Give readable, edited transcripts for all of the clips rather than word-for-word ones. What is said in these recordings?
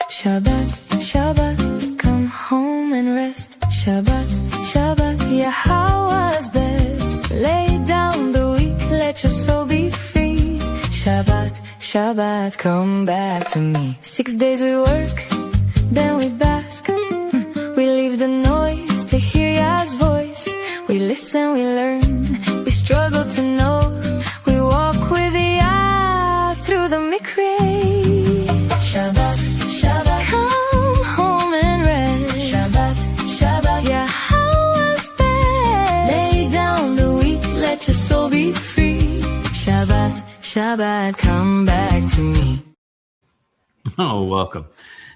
Shabbat, Shabbat, come home and rest. Shabbat, Shabbat, Yahowah's best. Lay down the weak, let your soul be free. Shabbat, Shabbat, come back to me. 6 days we work, then we bask. We leave the noise to hear Yah's voice. We listen, we learn, we struggle to know. We walk with Yah through the mikveh. Shabbat, Shabbat, come home and rest. Shabbat, Shabbat, Yahowah's best. Lay down the weak, let your soul be free. Shabbat, Shabbat, come back to me. Oh, welcome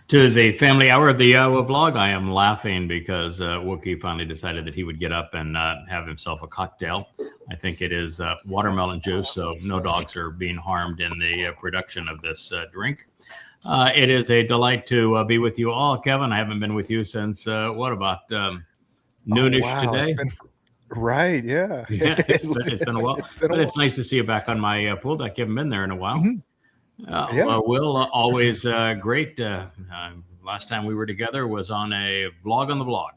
to the family hour of the Yahowah vlog. I am laughing because Wookie finally decided that he would get up and have himself a cocktail. I think it is watermelon juice, so no dogs are being harmed in the production of this drink. It is a delight to be with you all. Kevin, I haven't been with you since, what, about noonish today? Right, yeah. It's been a while. It's nice to see you back on my pool deck. You haven't been there in a while. Mm-hmm. Will, always great. Last time we were together was on a vlog on the blog.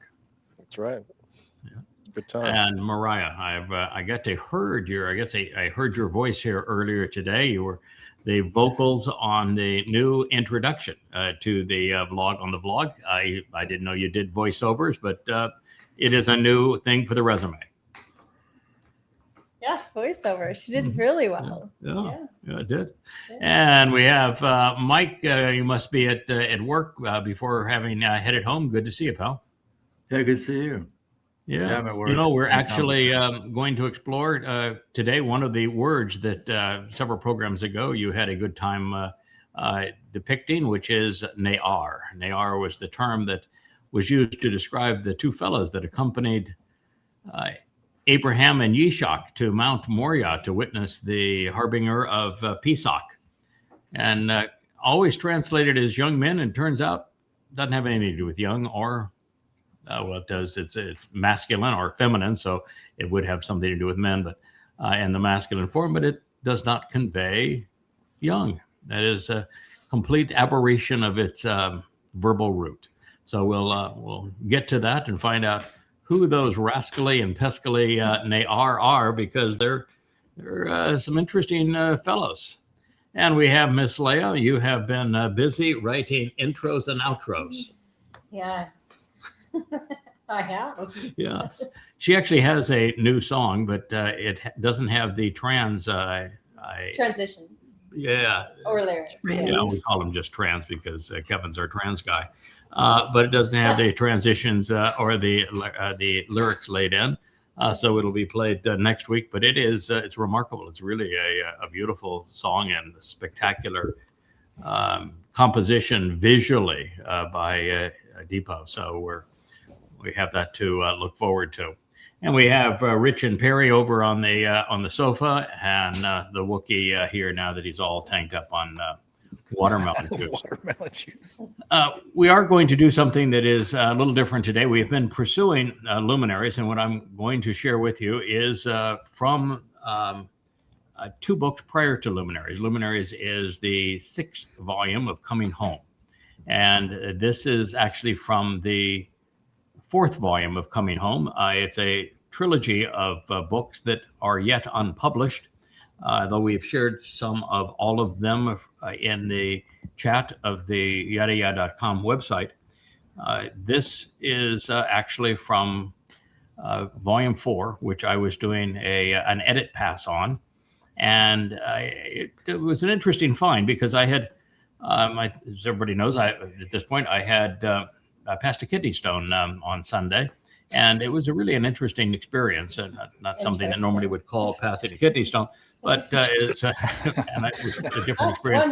That's right. Yeah. Good time. And Mariah, I got to heard your. I guess I heard your voice here earlier today. You were the vocals on the new introduction to the vlog on the vlog. I didn't know you did voiceovers, but it is a new thing for the resume. Yes, voiceover. She did really well. Yeah, it did. Yeah. And we have Mike. You must be at work before having headed home. Good to see you, pal. Yeah, good to see you. Yeah, I'm at work. You know, we're actually going to explore today one of the words that several programs ago you had a good time depicting, which is Naar. Naar was the term that was used to describe the two fellows that accompanied Abraham and Yishak to Mount Moriah to witness the harbinger of Pesach, and always translated as young men, and turns out doesn't have anything to do with young or well, it does. It's masculine or feminine, so it would have something to do with men, but in the masculine form, but it does not convey young. That is a complete aberration of its verbal root. So we'll get to that and find out who those rascally and pescally Naar are, because they're some interesting fellows. And we have Miss Leah. You have been busy writing intros and outros. Yes, I have. Yes. She actually has a new song, but it doesn't have the transitions. Yeah. Or lyrics. Yeah, we call them just trans because Kevin's our trans guy. But it doesn't have the transitions or the lyrics laid in. So it'll be played next week, but it's remarkable. It's really a beautiful song and a spectacular composition visually by Deepo. So we have that to look forward to. And we have Rich and Perry over on the sofa, and the Wookiee here now that he's all tanked up on watermelon juice. We are going to do something that is a little different today. We have been pursuing Luminaries, and what I'm going to share with you is from two books prior to Luminaries. Luminaries is the 6th volume of Coming Home, and this is actually from the 4th volume of Coming Home. It's a trilogy of books that are yet unpublished. Though we've shared some of all of them in the chat of the Yasha'yah.com website. This is actually from volume 4, which I was doing an edit pass on. And it was an interesting find because I had, as everybody knows, at this point, I had passed a kidney stone on Sunday. And it was really an interesting experience, and not something that normally would call passing a kidney stone, but it's and it was a different experience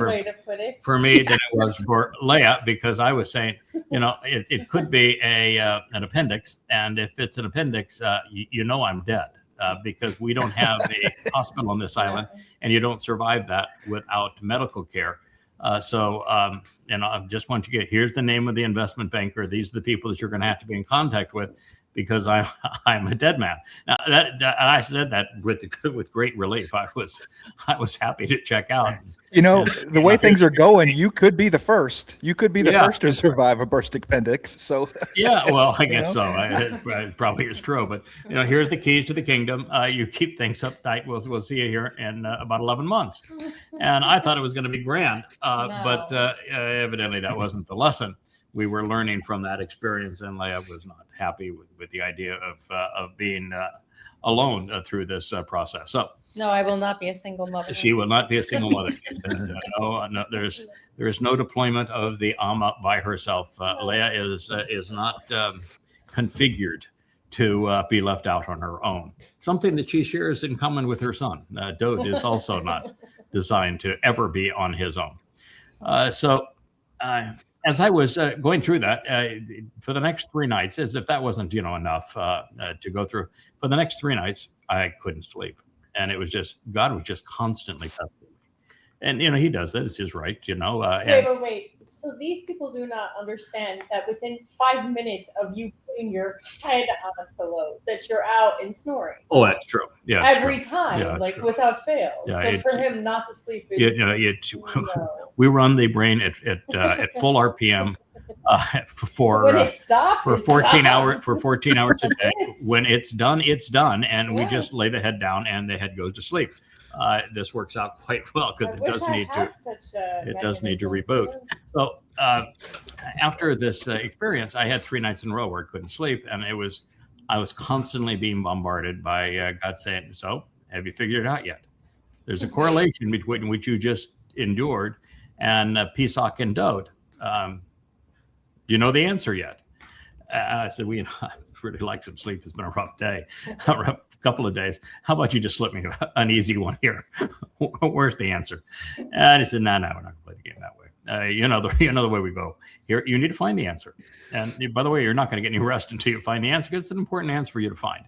for me than it was for Leah, because I was saying, it could be an appendix, and if it's an appendix, I'm dead because we don't have a hospital on this island, and you don't survive that without medical care. So I just want you to here's the name of the investment banker. These are the people that you're going to have to be in contact with, because I'm a dead man. Now I said that with great relief. I was happy to check out. The way things are going, you could be the first. You could be the first to survive a burst appendix. So yeah, well, I guess so. It probably is true. But here's the keys to the kingdom. You keep things up tight. We'll see you here in about 11 months. And I thought it was going to be grand, but evidently that wasn't the lesson. We were learning from that experience, and Leah was not happy with the idea of being alone through this process. So. No, I will not be a single mother. She will not be a single mother. She said, no, there is no deployment of the Amma by herself. Leah is not configured to be left out on her own. Something that she shares in common with her son. Dowd is also not designed to ever be on his own. So as I was going through that, for the next 3 nights, as if that wasn't enough to go through, for the next 3 nights, I couldn't sleep. And it was just, God was just constantly testing me. And, he does that. It's his right, Wait. So these people do not understand that within 5 minutes of you putting your head on a pillow, that you're out and snoring. Oh, that's true. Yeah. Every time, true. Without fail. Yeah, so for him not to sleep is... We run the brain at full RPM when it stops, for 14 hours a day. When it's done, and we just lay the head down and the head goes to sleep. This works out quite well because it does need to reboot. So after this experience, I had 3 nights in a row where I couldn't sleep, and I was constantly being bombarded by God saying, "So, have you figured it out yet? There's a correlation between what you just endured and Pesach and Dowd. Do you know the answer yet?" And I said, I really like some sleep. It's been a rough day, a rough couple of days. How about you just slip me an easy one here? Where's the answer? And he said, no, we're not going to play the game that way. You know the way we go. Here, you need to find the answer. And by the way, you're not going to get any rest until you find the answer, because it's an important answer for you to find.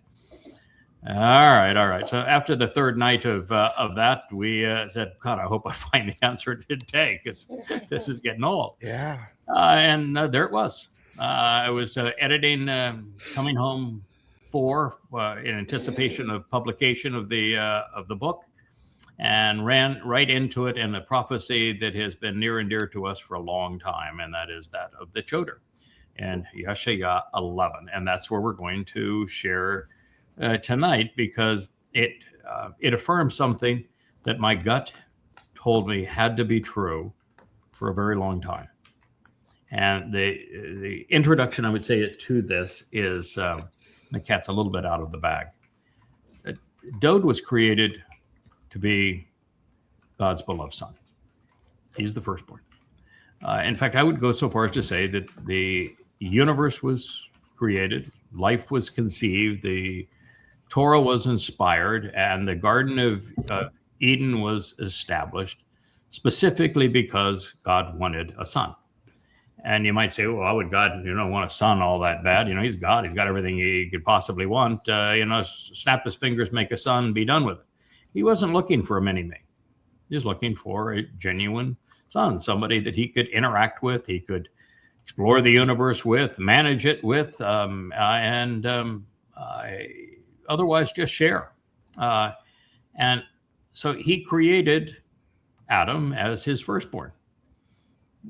All right. So after the 3rd night of that, we said, God, I hope I find the answer today, because this is getting old. Yeah. And there it was. I was editing, coming home in anticipation of publication of the book, and ran right into it in a prophecy that has been near and dear to us for a long time, and that is that of the Choter and Yasha'yah 11. And that's where we're going to share tonight, because it affirms something that my gut told me had to be true for a very long time. And the introduction, I would say, to this is the cat's a little bit out of the bag. Dowd was created to be God's beloved son. He's the firstborn. In fact, I would go so far as to say that the universe was created, life was conceived, the Towrah was inspired, and the Garden of Eden was established specifically because God wanted a son. And you might say, well, why would God, want a son all that bad? He's God. He's got everything he could possibly want. Snap his fingers, make a son, be done with it. He wasn't looking for a mini-me. He was looking for a genuine son, somebody that he could interact with, he could explore the universe with, manage it with, and otherwise just share. And so he created Adam as his firstborn.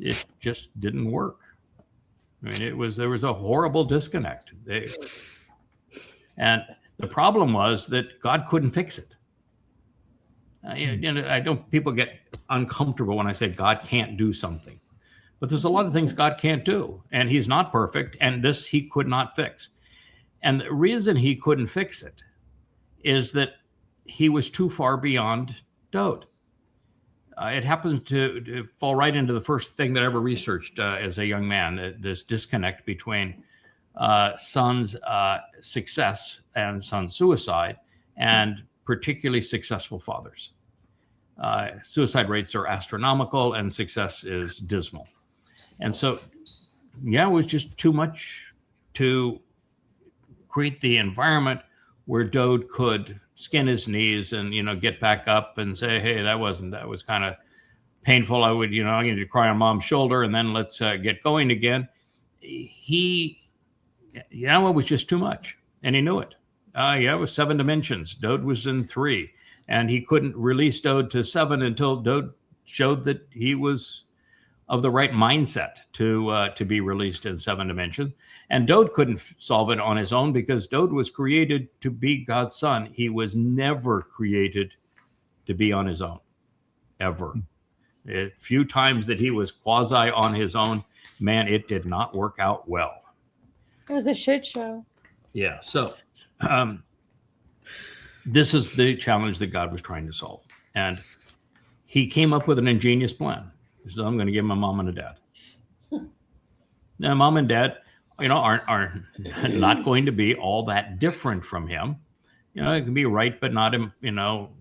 It just didn't work. I mean, there was a horrible disconnect. And the problem was that God couldn't fix it. People get uncomfortable when I say God can't do something, but there's a lot of things God can't do, and he's not perfect, and this he could not fix. And the reason he couldn't fix it is that he was too far beyond Dowd. It happened to fall right into the first thing that I ever researched as a young man, this disconnect between son's success and son's suicide, and particularly successful fathers. Suicide rates are astronomical and success is dismal. And so, it was just too much to create the environment where Dowd could skin his knees and, get back up and say, hey, that was kind of painful. I would, I need to cry on mom's shoulder and then let's get going again. It was just too much. And he knew it. It was 7 dimensions. Dowd was in 3, and he couldn't release Dowd to 7 until Dowd showed that he was of the right mindset to be released in 7 dimensions. And Dowd couldn't solve it on his own because Dowd was created to be God's son. He was never created to be on his own, ever. A few times that he was quasi on his own, man, it did not work out well. It was a shit show. Yeah. So this is the challenge that God was trying to solve. And he came up with an ingenious plan. He said, I'm going to give him a mom and a dad. Now, mom and dad, are not going to be all that different from him. It can be right, but not,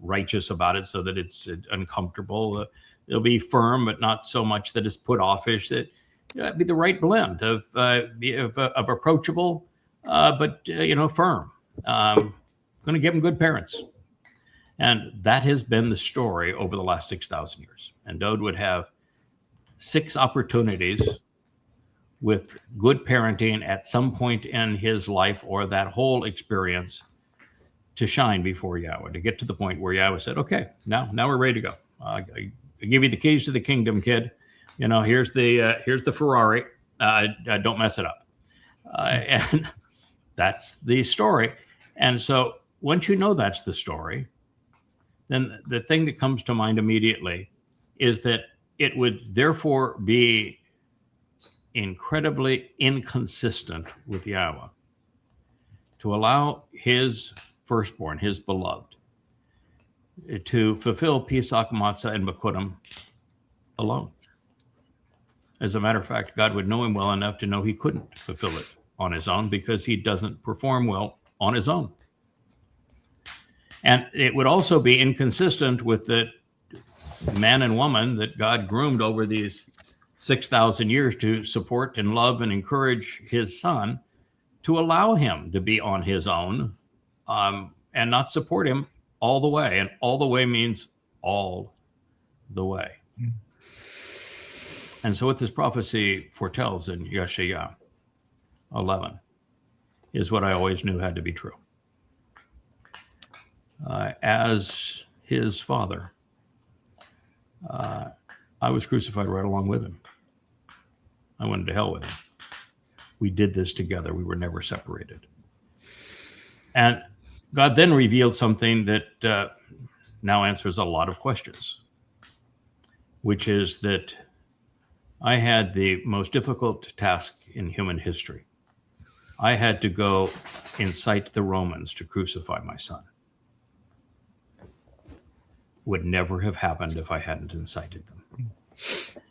righteous about it so that it's uncomfortable. It'll be firm, but not so much that it's put offish. That it'd be the right blend of approachable, but firm. Going to give them good parents. And that has been the story over the last 6,000 years. And Dowd would have 6 opportunities with good parenting at some point in his life or that whole experience to shine before Yahweh, to get to the point where Yahweh said, okay, now we're ready to go. I give you the keys to the kingdom, kid. Here's the Ferrari. Don't mess it up. And that's the story. And so once you know that's the story, then the thing that comes to mind immediately is that it would therefore be incredibly inconsistent with Yahweh to allow his firstborn, his beloved, to fulfill Pesach, Matzah, and Mow'edym alone. As a matter of fact, God would know him well enough to know he couldn't fulfill it on his own because he doesn't perform well on his own. And it would also be inconsistent with the man and woman that God groomed over these 6,000 years to support and love and encourage his son, to allow him to be on his own and not support him all the way. And all the way means all the way. And so what this prophecy foretells in Yasha'yah 11 is what I always knew had to be true. As his father, I was crucified right along with him. I went to hell with him. We did this together. We were never separated. And God then revealed something that now answers a lot of questions, which is that I had the most difficult task in human history. I had to go incite the Romans to crucify my son. Would never have happened if I hadn't incited them.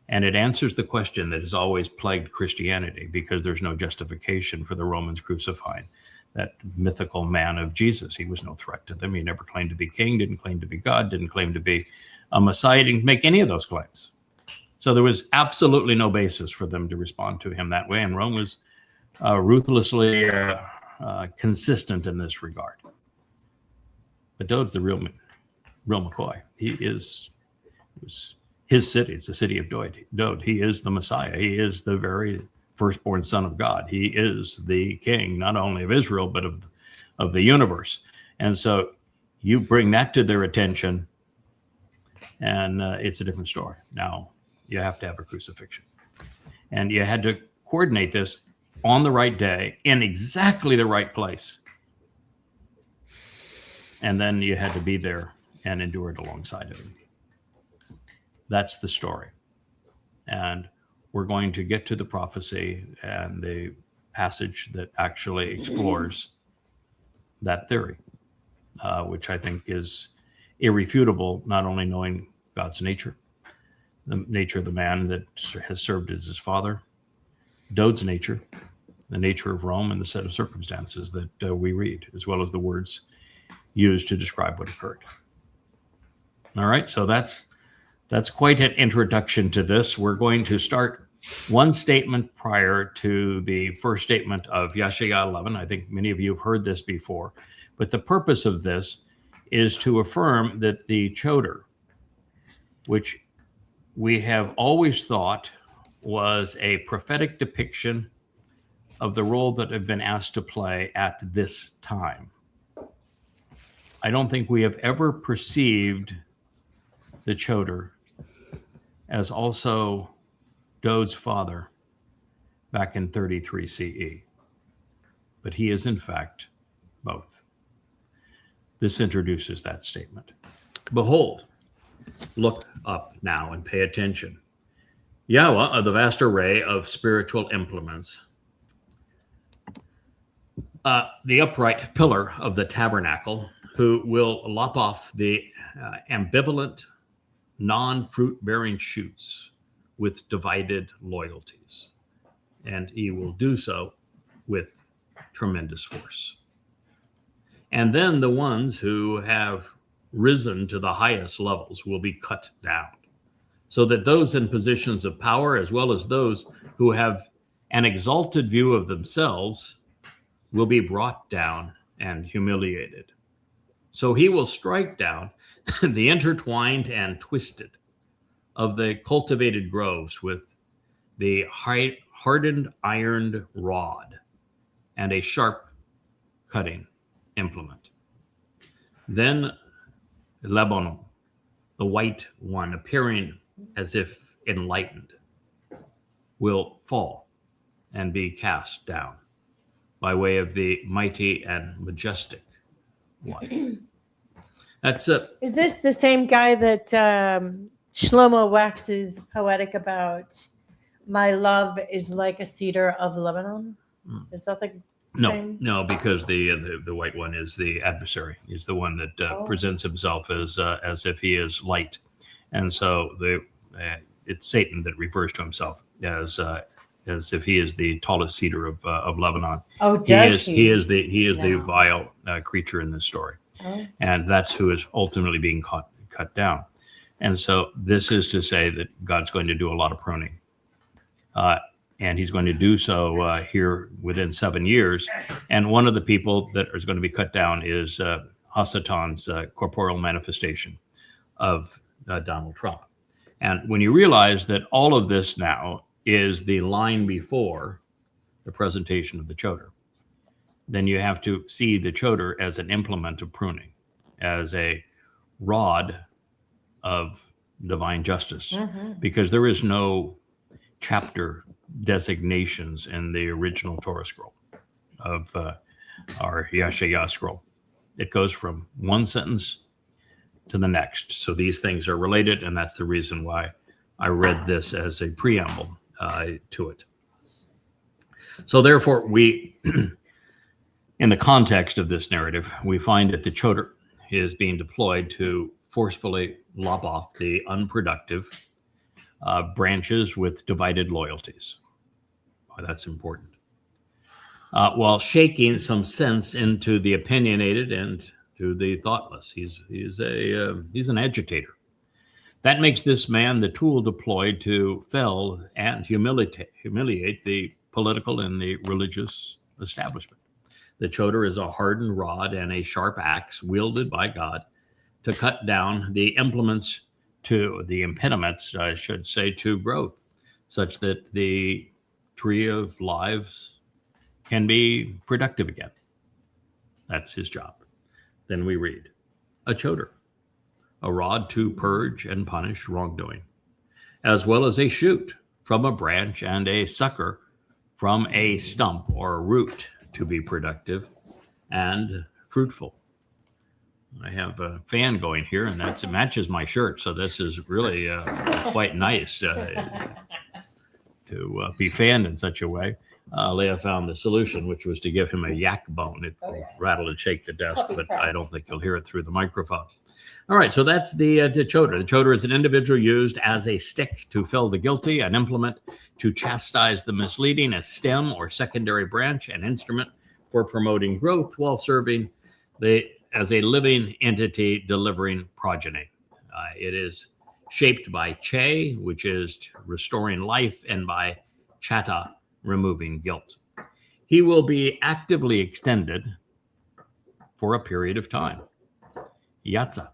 And it answers the question that has always plagued Christianity, because there's no justification for the Romans crucifying that mythical man of Jesus. He was no threat to them. He never claimed to be king, didn't claim to be God, didn't claim to be a Messiah, didn't make any of those claims. So there was absolutely no basis for them to respond to him that way. And Rome was ruthlessly consistent in this regard. But Dowd's the real McCoy. It was his city. It's the city of Dowd. He is the Messiah. He is the very firstborn son of God. He is the king, not only of Israel, but of the universe. And so you bring that to their attention, and it's a different story. Now, you have to have a crucifixion. And you had to coordinate this on the right day, in exactly the right place. And then you had to be there and endure it alongside of him. That's the story. And we're going to get to the prophecy and the passage that actually explores that theory, which I think is irrefutable, not only knowing God's nature, the nature of the man that has served as his father, Dowd's nature, the nature of Rome, and the set of circumstances that we read, as well as the words used to describe what occurred. All right, so that's quite an introduction to this. We're going to start one statement prior to the first statement of Yasha'yah 11. I think many of you have heard this before, but the purpose of this is to affirm that the Choter, which we have always thought was a prophetic depiction of the role that I've been asked to play at this time. I don't think we have ever perceived the Choter as also Dowd's father back in 33 CE. But he is, in fact, both. This introduces that statement. Behold, look up now and pay attention. Yahowah, of the vast array of spiritual implements, the upright pillar of the tabernacle, who will lop off the ambivalent, non-fruit-bearing shoots with divided loyalties. And he will do so with tremendous force. And then the ones who have risen to the highest levels will be cut down, so that those in positions of power, as well as those who have an exalted view of themselves, will be brought down and humiliated. So he will strike down the intertwined and twisted of the cultivated groves with the hardened ironed rod and a sharp cutting implement. Then Lebanon, the white one, appearing as if enlightened, will fall and be cast down by way of the mighty and majestic one. That's it. Is this the same guy that Shlomo waxes poetic about? My love is like a cedar of Lebanon. Is that the same? No, because the white one is the adversary. He's the one that presents himself as if he is light, and so it's Satan that refers to himself as if he is the tallest cedar of Lebanon. Oh, does he? He is the vile creature in this story, and that's who is ultimately being cut down. And so this is to say that God's going to do a lot of pruning, and He's going to do so here within 7 years. And one of the people that is going to be cut down is Hasatan's corporeal manifestation of Donald Trump. And when you realize that all of this now is the line before the presentation of the Choter, then you have to see the Choter as an implement of pruning, as a rod of divine justice, because there is no chapter designations in the original Torah scroll of our Yasha'yah scroll. It goes from one sentence to the next. So these things are related, and that's the reason why I read this as a preamble to it. So therefore, we, in the context of this narrative, we find that the Choter is being deployed to forcefully lop off the unproductive branches with divided loyalties. Oh, that's important. While shaking some sense into the opinionated and to the thoughtless. He's an agitator. That makes this man the tool deployed to fell and humiliate the political and the religious establishment. The Choter is a hardened rod and a sharp axe wielded by God to cut down the implements to the impediments, I should say, to growth, such that the tree of lives can be productive again. That's his job. Then we read, a Choter, a rod to purge and punish wrongdoing, as well as a shoot from a branch and a sucker from a stump or a root to be productive and fruitful. I have a fan going here, and it matches my shirt, so this is really quite nice to be fanned in such a way. Leah found the solution, which was to give him a yak bone. It will rattle and shake the desk, but I don't think you'll hear it through the microphone. All right, so that's the Choter. The Choter is an individual used as a stick to fell the guilty, an implement to chastise the misleading, a stem or secondary branch, an instrument for promoting growth while serving as a living entity delivering progeny. It is shaped by Che, which is restoring life, and by Chata, removing guilt. He will be actively extended for a period of time. Yatza.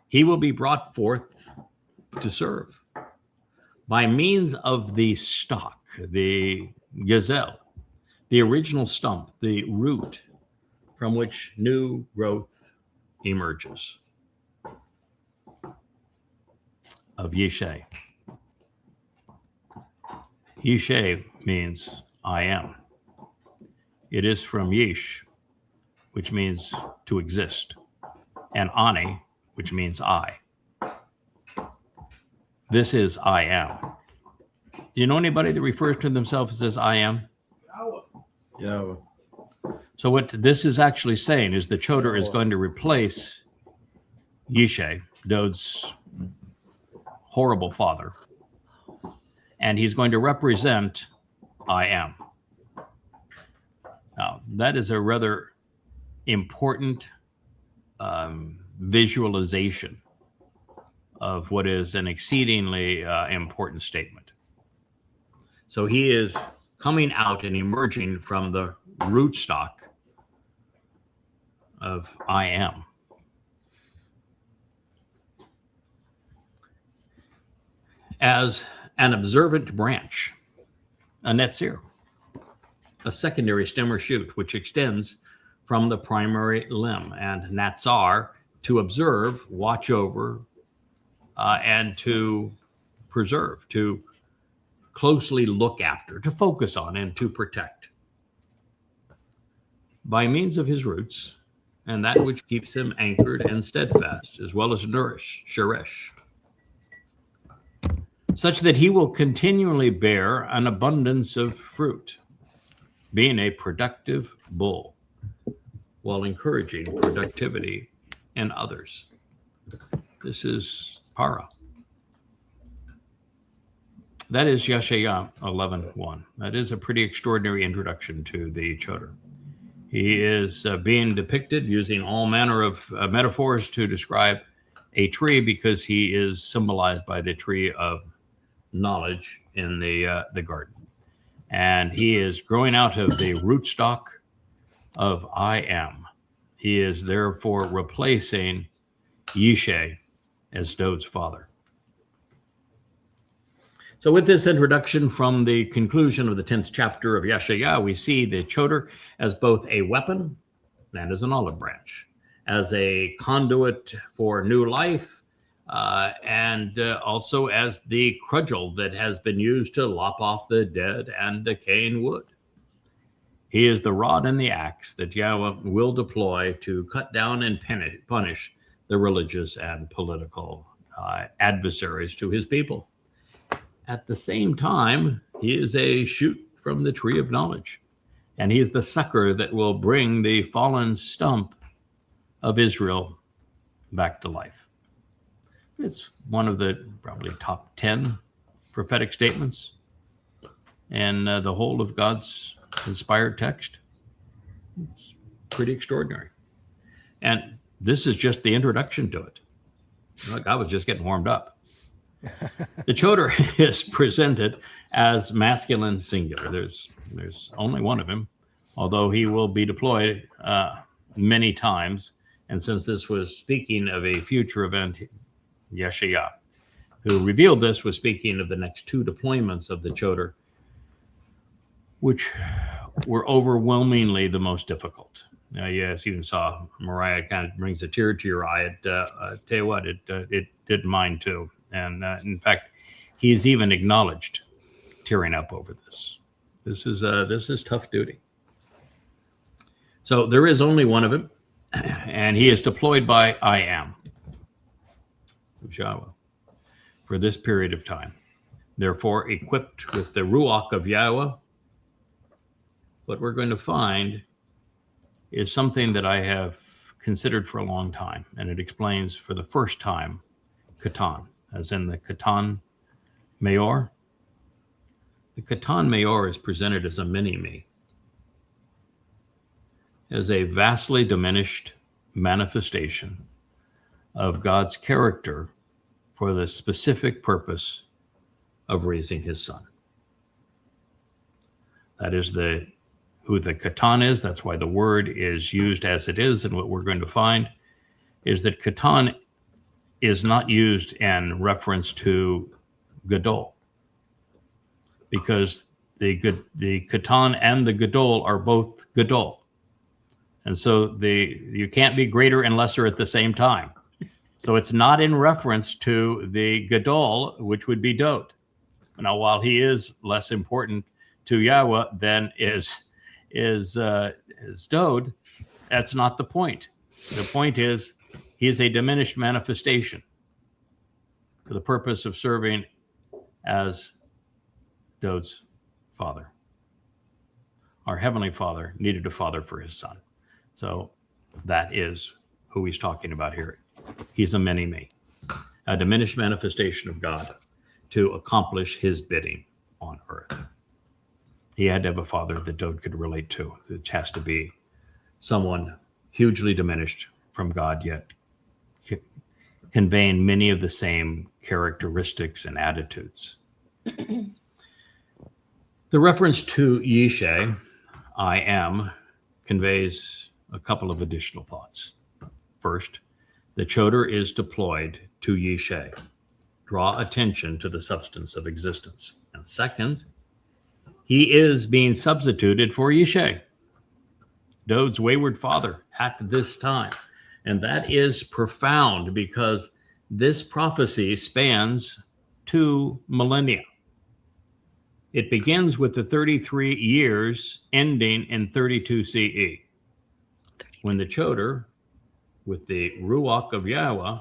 He will be brought forth to serve by means of the stalk, the gazelle, the original stump, the root from which new growth emerges of Yasha'yah. Yasha'yah means I am. It is from Yish, which means to exist, and Ani, which means I. This is I am. Do you know anybody that refers to themselves as I am? Yahowah. So what this is actually saying is the Choter is going to replace Yasha'yah, Dowd's horrible father, and he's going to represent I am. Now, that is a rather important visualization of what is an exceedingly important statement. So he is coming out and emerging from the rootstock of I am. As an observant branch, a netzir, a secondary stem or shoot, which extends from the primary limb, and natsar, to observe, watch over, and to preserve, to closely look after, to focus on, and to protect. By means of his roots, and that which keeps him anchored and steadfast, as well as nourish, sheresh, such that he will continually bear an abundance of fruit, being a productive bull, while encouraging productivity in others. This is para. That is Yasha'yah 11:1. That is a pretty extraordinary introduction to the Choter. He is being depicted using all manner of metaphors to describe a tree, because he is symbolized by the tree of knowledge in the garden. And he is growing out of the rootstock of I am. He is therefore replacing Yasha'yah as Dowd's father. So with this introduction from the conclusion of the 10th chapter of Yasha'yah, we see the Choter as both a weapon and as an olive branch, as a conduit for new life, and also as the cudgel that has been used to lop off the dead and decaying wood. He is the rod and the axe that Yahowah will deploy to cut down and punish the religious and political adversaries to his people. At the same time, he is a shoot from the tree of knowledge, and he is the sucker that will bring the fallen stump of Israel back to life. It's one of the probably top 10 prophetic statements in the whole of God's inspired text. It's pretty extraordinary. And this is just the introduction to it. God was just getting warmed up. The Choter is presented as masculine singular. There's only one of him, although he will be deployed many times. And since this was speaking of a future event, Yasha'yah, who revealed this, was speaking of the next two deployments of the Choter, which were overwhelmingly the most difficult. Yes, you even saw Mariah kind of brings a tear to your eye. Tell you what, it did mine too. And in fact, he's even acknowledged tearing up over this. This is tough duty. So there is only one of him, and he is deployed by I am, Yahowah, for this period of time. Therefore, equipped with the Ruach of Yahowah, what we're going to find is something that I have considered for a long time, and it explains for the first time Qatan, as in the Qatan Mayor. The Qatan Mayor is presented as a mini-me, as a vastly diminished manifestation of God's character for the specific purpose of raising his son. That is who the Qatan is. That's why the word is used as it is. And what we're going to find is that Qatan is not used in reference to Gadol, because the Qatan and the Gadol are both Gadol. And so you can't be greater and lesser at the same time. So it's not in reference to the Gadol, which would be Dowd. Now, while he is less important to Yahweh than is Dowd, that's not the point. The point is he is a diminished manifestation for the purpose of serving as Dowd's father. Our Heavenly Father needed a father for his son. So that is who he's talking about here. He's a mini-me, a diminished manifestation of God to accomplish his bidding on earth. He had to have a father that Dowd could relate to. It has to be someone hugely diminished from God, yet conveying many of the same characteristics and attitudes. The reference to Yesha'yah, I am, conveys a couple of additional thoughts. First, the Choter is deployed to Yesha'yah, draw attention to the substance of existence. And second, he is being substituted for Yesha'yah, Dowd's wayward father at this time. And that is profound because this prophecy spans 2 millennia. It begins with the 33 years ending in 32 CE, when the Choter, with the Ruach of Yahweh,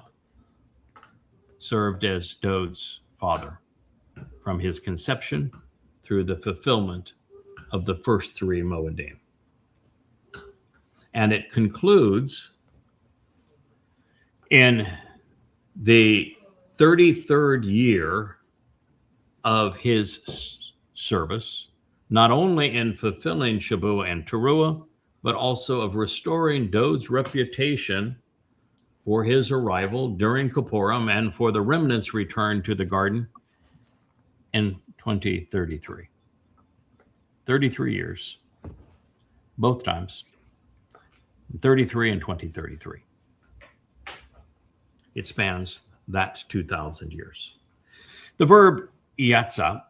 served as Dowd's father from his conception through the fulfillment of the first 3 Mow'edym. And it concludes in the 33rd year of his service, not only in fulfilling Shabbat and Towrah, but also of restoring Dowd's reputation for his arrival during Kippurim and for the remnant's return to the garden in 2033. 33 years, both times, 33 and 2033. It spans that 2,000 years. The verb Yatsa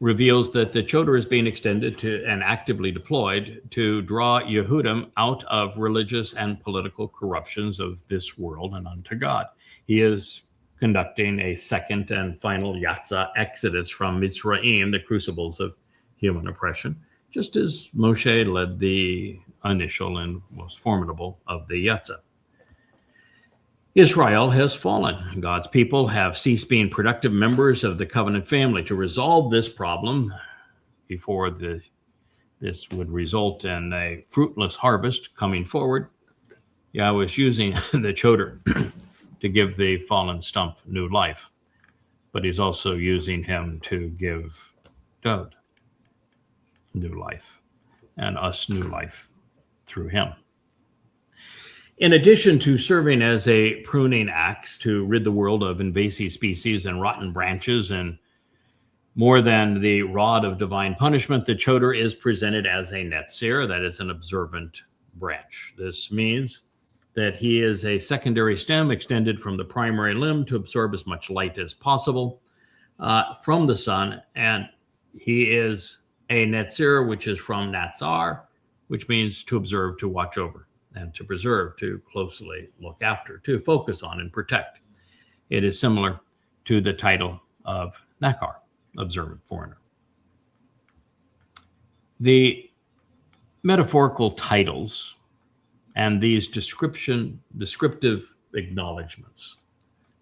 reveals that the Choter is being extended to and actively deployed to draw Yehudim out of religious and political corruptions of this world and unto God. He is conducting a second and final Yatsa exodus from Mitzrayim, the crucibles of human oppression, just as Moshe led the initial and most formidable of the Yatsa. Israel has fallen. God's people have ceased being productive members of the covenant family. To resolve this problem before this would result in a fruitless harvest coming forward, Yahweh is using the Choter to give the fallen stump new life, but he's also using him to give Dowd new life and us new life through him. In addition to serving as a pruning axe to rid the world of invasive species and rotten branches, and more than the rod of divine punishment, the Choter is presented as a netzir, that is an observant branch. This means that he is a secondary stem extended from the primary limb to absorb as much light as possible from the sun, and he is a netzir, which is from natsar, which means to observe, to watch over, and to preserve, to closely look after, to focus on and protect. It is similar to the title of Nakar, observant foreigner. The metaphorical titles and these descriptive acknowledgments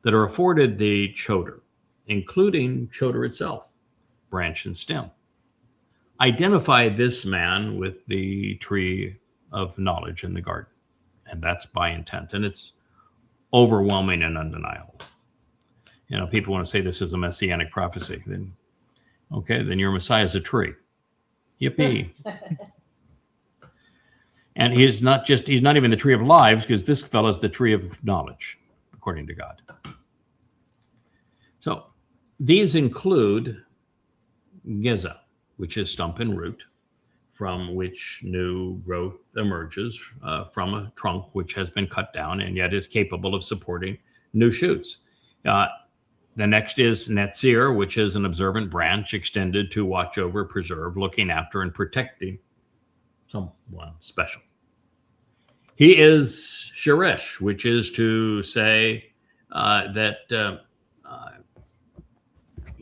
that are afforded the Choter, including Choter itself, branch and stem, identify this man with the tree of knowledge in the garden. And that's by intent. And it's overwhelming and undeniable. You know, people want to say this is a messianic prophecy. Then, okay, then your Messiah is a tree. Yippee. And he's not even the tree of lives, because this fellow is the tree of knowledge, according to God. So these include Geza, which is stump and root, from which new growth emerges from a trunk which has been cut down and yet is capable of supporting new shoots. The next is Netzir, which is an observant branch extended to watch over, preserve, looking after, and protecting someone special. He is Sheresh, which is to say that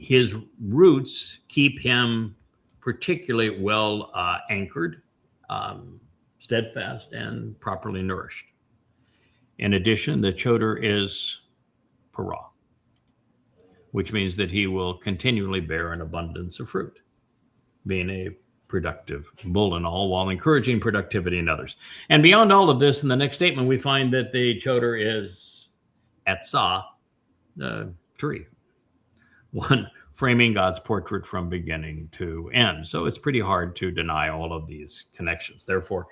his roots keep him particularly well anchored, steadfast, and properly nourished. In addition, the Choter is para, which means that he will continually bear an abundance of fruit, being a productive bull and all, while encouraging productivity in others. And beyond all of this, in the next statement, we find that the Choter is etzah, the tree, one framing God's portrait from beginning to end. So it's pretty hard to deny all of these connections. Therefore,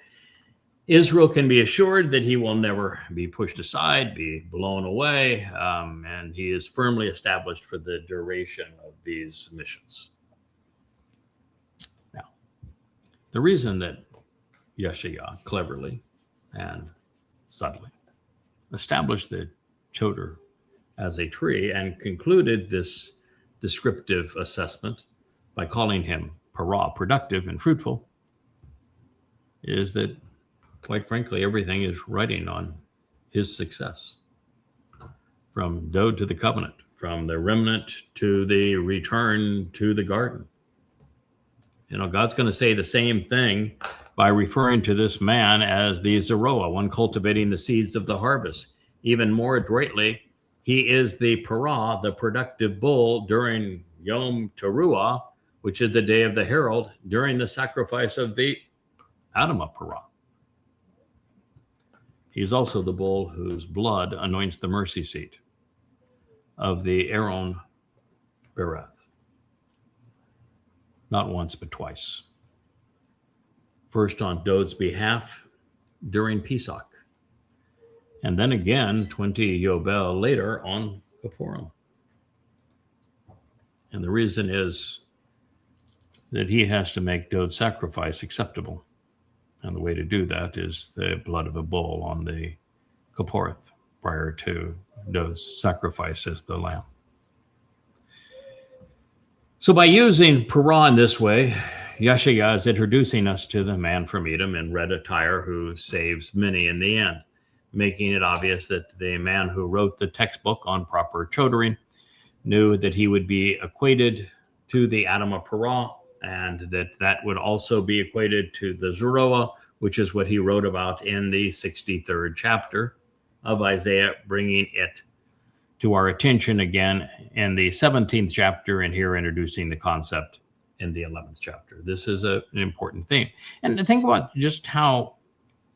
Israel can be assured that he will never be pushed aside, be blown away, and he is firmly established for the duration of these missions. Now, the reason that Yasha'yah cleverly and subtly established the Choter as a tree and concluded this descriptive assessment by calling him para, productive and fruitful, is that, quite frankly, everything is riding on his success. From Dowd to the covenant, from the remnant to the return to the garden. You know, God's going to say the same thing by referring to this man as the Zeroah, one cultivating the seeds of the harvest. Even more adroitly, he is the para, the productive bull, during Yom Teruah, which is the day of the herald, during the sacrifice of the Adamah para. He's also the bull whose blood anoints the mercy seat of the Aaron Bereth. Not once, but twice. First on Dowd's behalf during Pesach, and then again 20 Yobel later on Kippurim. And the reason is that he has to make Dowd's sacrifice acceptable. And the way to do that is the blood of a bull on the Kipporeth prior to Dowd's sacrifice as the lamb. So by using para in this way, Yasha'yah is introducing us to the man from Edom in red attire who saves many in the end, making it obvious that the man who wrote the textbook on proper chotering knew that he would be equated to the Adamah para, and that would also be equated to the Zeroah, which is what he wrote about in the 63rd chapter of Isaiah, bringing it to our attention again in the 17th chapter, and here introducing the concept in the 11th chapter. This is an important theme. And think about just how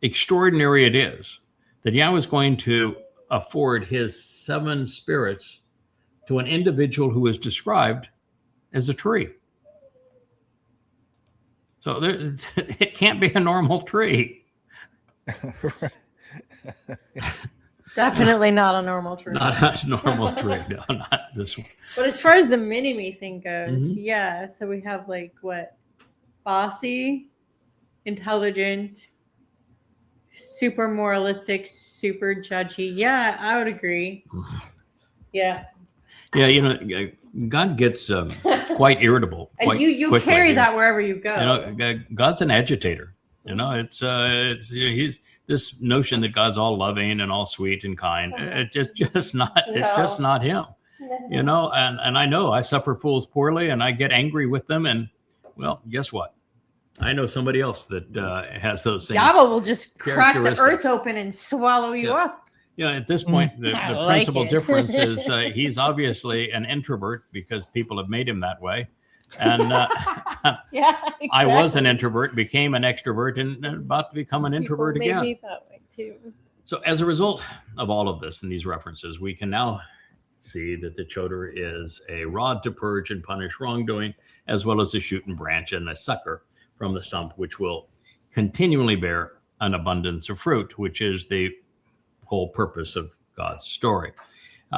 extraordinary it is that Yahweh is going to afford his 7 spirits to an individual who is described as a tree. So it can't be a normal tree. Definitely not a normal tree. Not a normal tree. No, not this one. But as far as the mini-me thing goes, yeah. So we have like what? Bossy, intelligent, super moralistic, super judgy. Yeah, I would agree. Yeah. Yeah, you know, God gets quite irritable. And you quickly. carry that wherever you go. You know, God's an agitator. You know, it's he's this notion that God's all loving and all sweet and kind. It's just not him. You know, and I know I suffer fools poorly, and I get angry with them. And well, guess what? I know somebody else that has those same. Yahweh will just crack the earth open and swallow you up. Yeah, at this point, the principal difference is he's obviously an introvert because people have made him that way. And yeah, exactly. I was an introvert, became an extrovert, and about to become an introvert made again. Me that way too. So as a result of all of this and these references, we can now see that the Choter is a rod to purge and punish wrongdoing, as well as a shoot and branch and a sucker from the stump, which will continually bear an abundance of fruit, which is the whole purpose of God's story.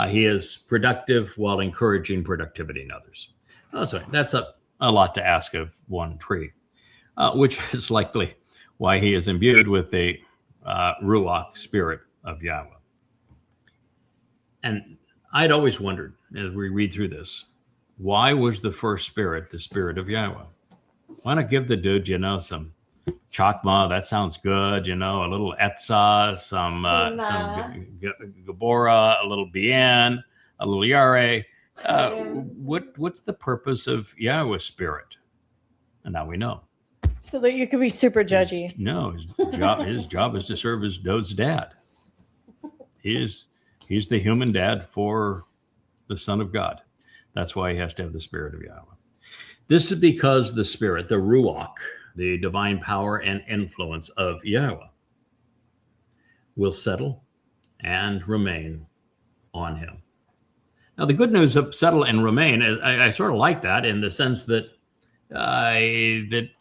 He is productive while encouraging productivity in others. Oh, sorry, that's a lot to ask of one tree, which is likely why he is imbued with the Ruach spirit of Yahweh. And I'd always wondered, as we read through this, why was the first spirit the spirit of Yahweh? Why not give the dude, you know, some chakma? That sounds good, you know, a little etzah, some Gabora, a little bien, a little yare. What's the purpose of Yahowah's spirit? And now we know. So that you can be super judgy. His job is to serve as Dowd's dad. He's the human dad for the Son of God. That's why he has to have the spirit of Yahowah. This is because the spirit, the Ruach, the divine power and influence of Yahowah, will settle and remain on him. Now, the good news of settle and remain, I sort of like that in the sense that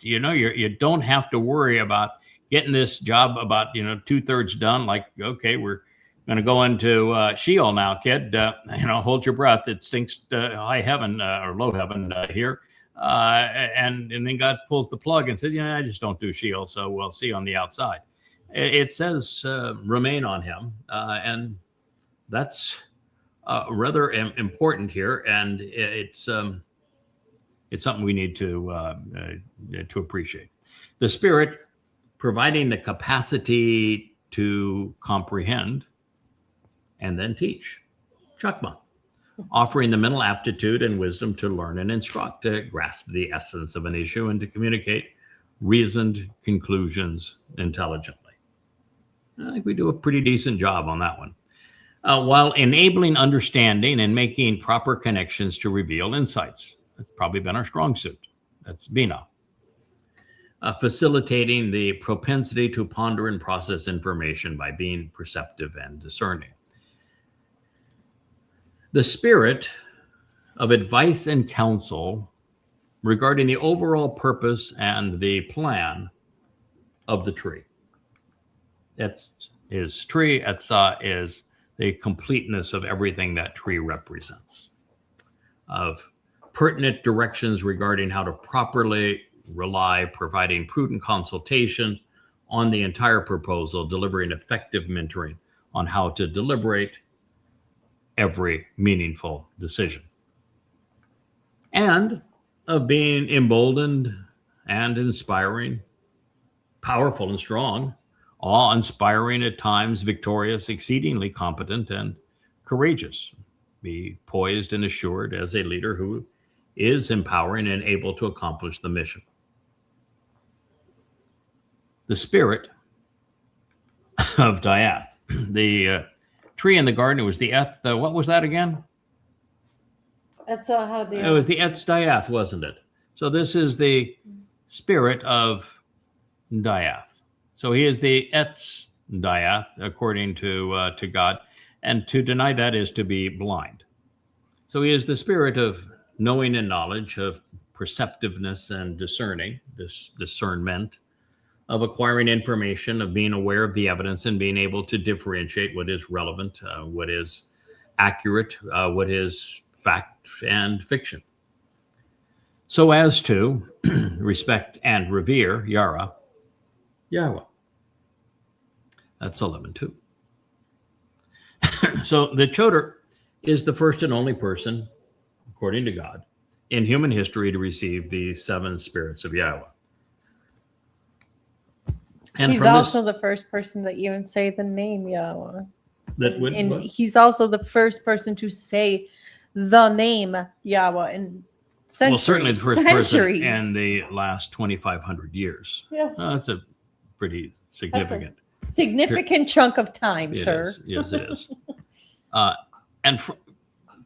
you don't have to worry about getting this job about 2/3 done. Like, okay, we're going to go into Sheol now, kid. Hold your breath. It stinks high heaven or low heaven here. And then God pulls the plug and says, I just don't do Sheol, so we'll see on the outside. It says remain on him, and that's rather important here, and it's something we need to appreciate. The Spirit providing the capacity to comprehend and then teach, chakma, offering the mental aptitude and wisdom to learn and instruct, to grasp the essence of an issue and to communicate reasoned conclusions intelligently. I think we do a pretty decent job on that one. While enabling understanding and making proper connections to reveal insights. That's probably been our strong suit. That's Bina. Facilitating the propensity to ponder and process information by being perceptive and discerning. The spirit of advice and counsel regarding the overall purpose and the plan of the tree. Etz is tree, Etzah is the completeness of everything that tree represents. Of pertinent directions regarding how to properly rely, providing prudent consultation on the entire proposal, delivering effective mentoring on how to deliberate every meaningful decision. And of being emboldened and inspiring, powerful and strong, awe-inspiring at times, victorious, exceedingly competent and courageous. Be poised and assured as a leader who is empowering and able to accomplish the mission. The spirit of Dyath. The tree in the garden, it was the Eth, what was that again? That's how the... It was the Etz Dyath, wasn't it? So this is the spirit of Dyath. So he is the Etz Dyath, according to God. And to deny that is to be blind. So he is the spirit of knowing and knowledge, of perceptiveness and discernment, of acquiring information, of being aware of the evidence and being able to differentiate what is relevant, what is accurate, what is fact and fiction. So as to respect and revere Yahweh. That's 11:2. So the Choter is the first and only person, according to God, in human history to receive the 7 spirits of Yahowah. And he's also the first person to even say the name Yahweh. He's also the first person to say the name Yahweh in centuries. Well, certainly the first person in the last 2,500 years. Yes. That's a pretty significant. Significant chunk of time, sir. Yes, it is. And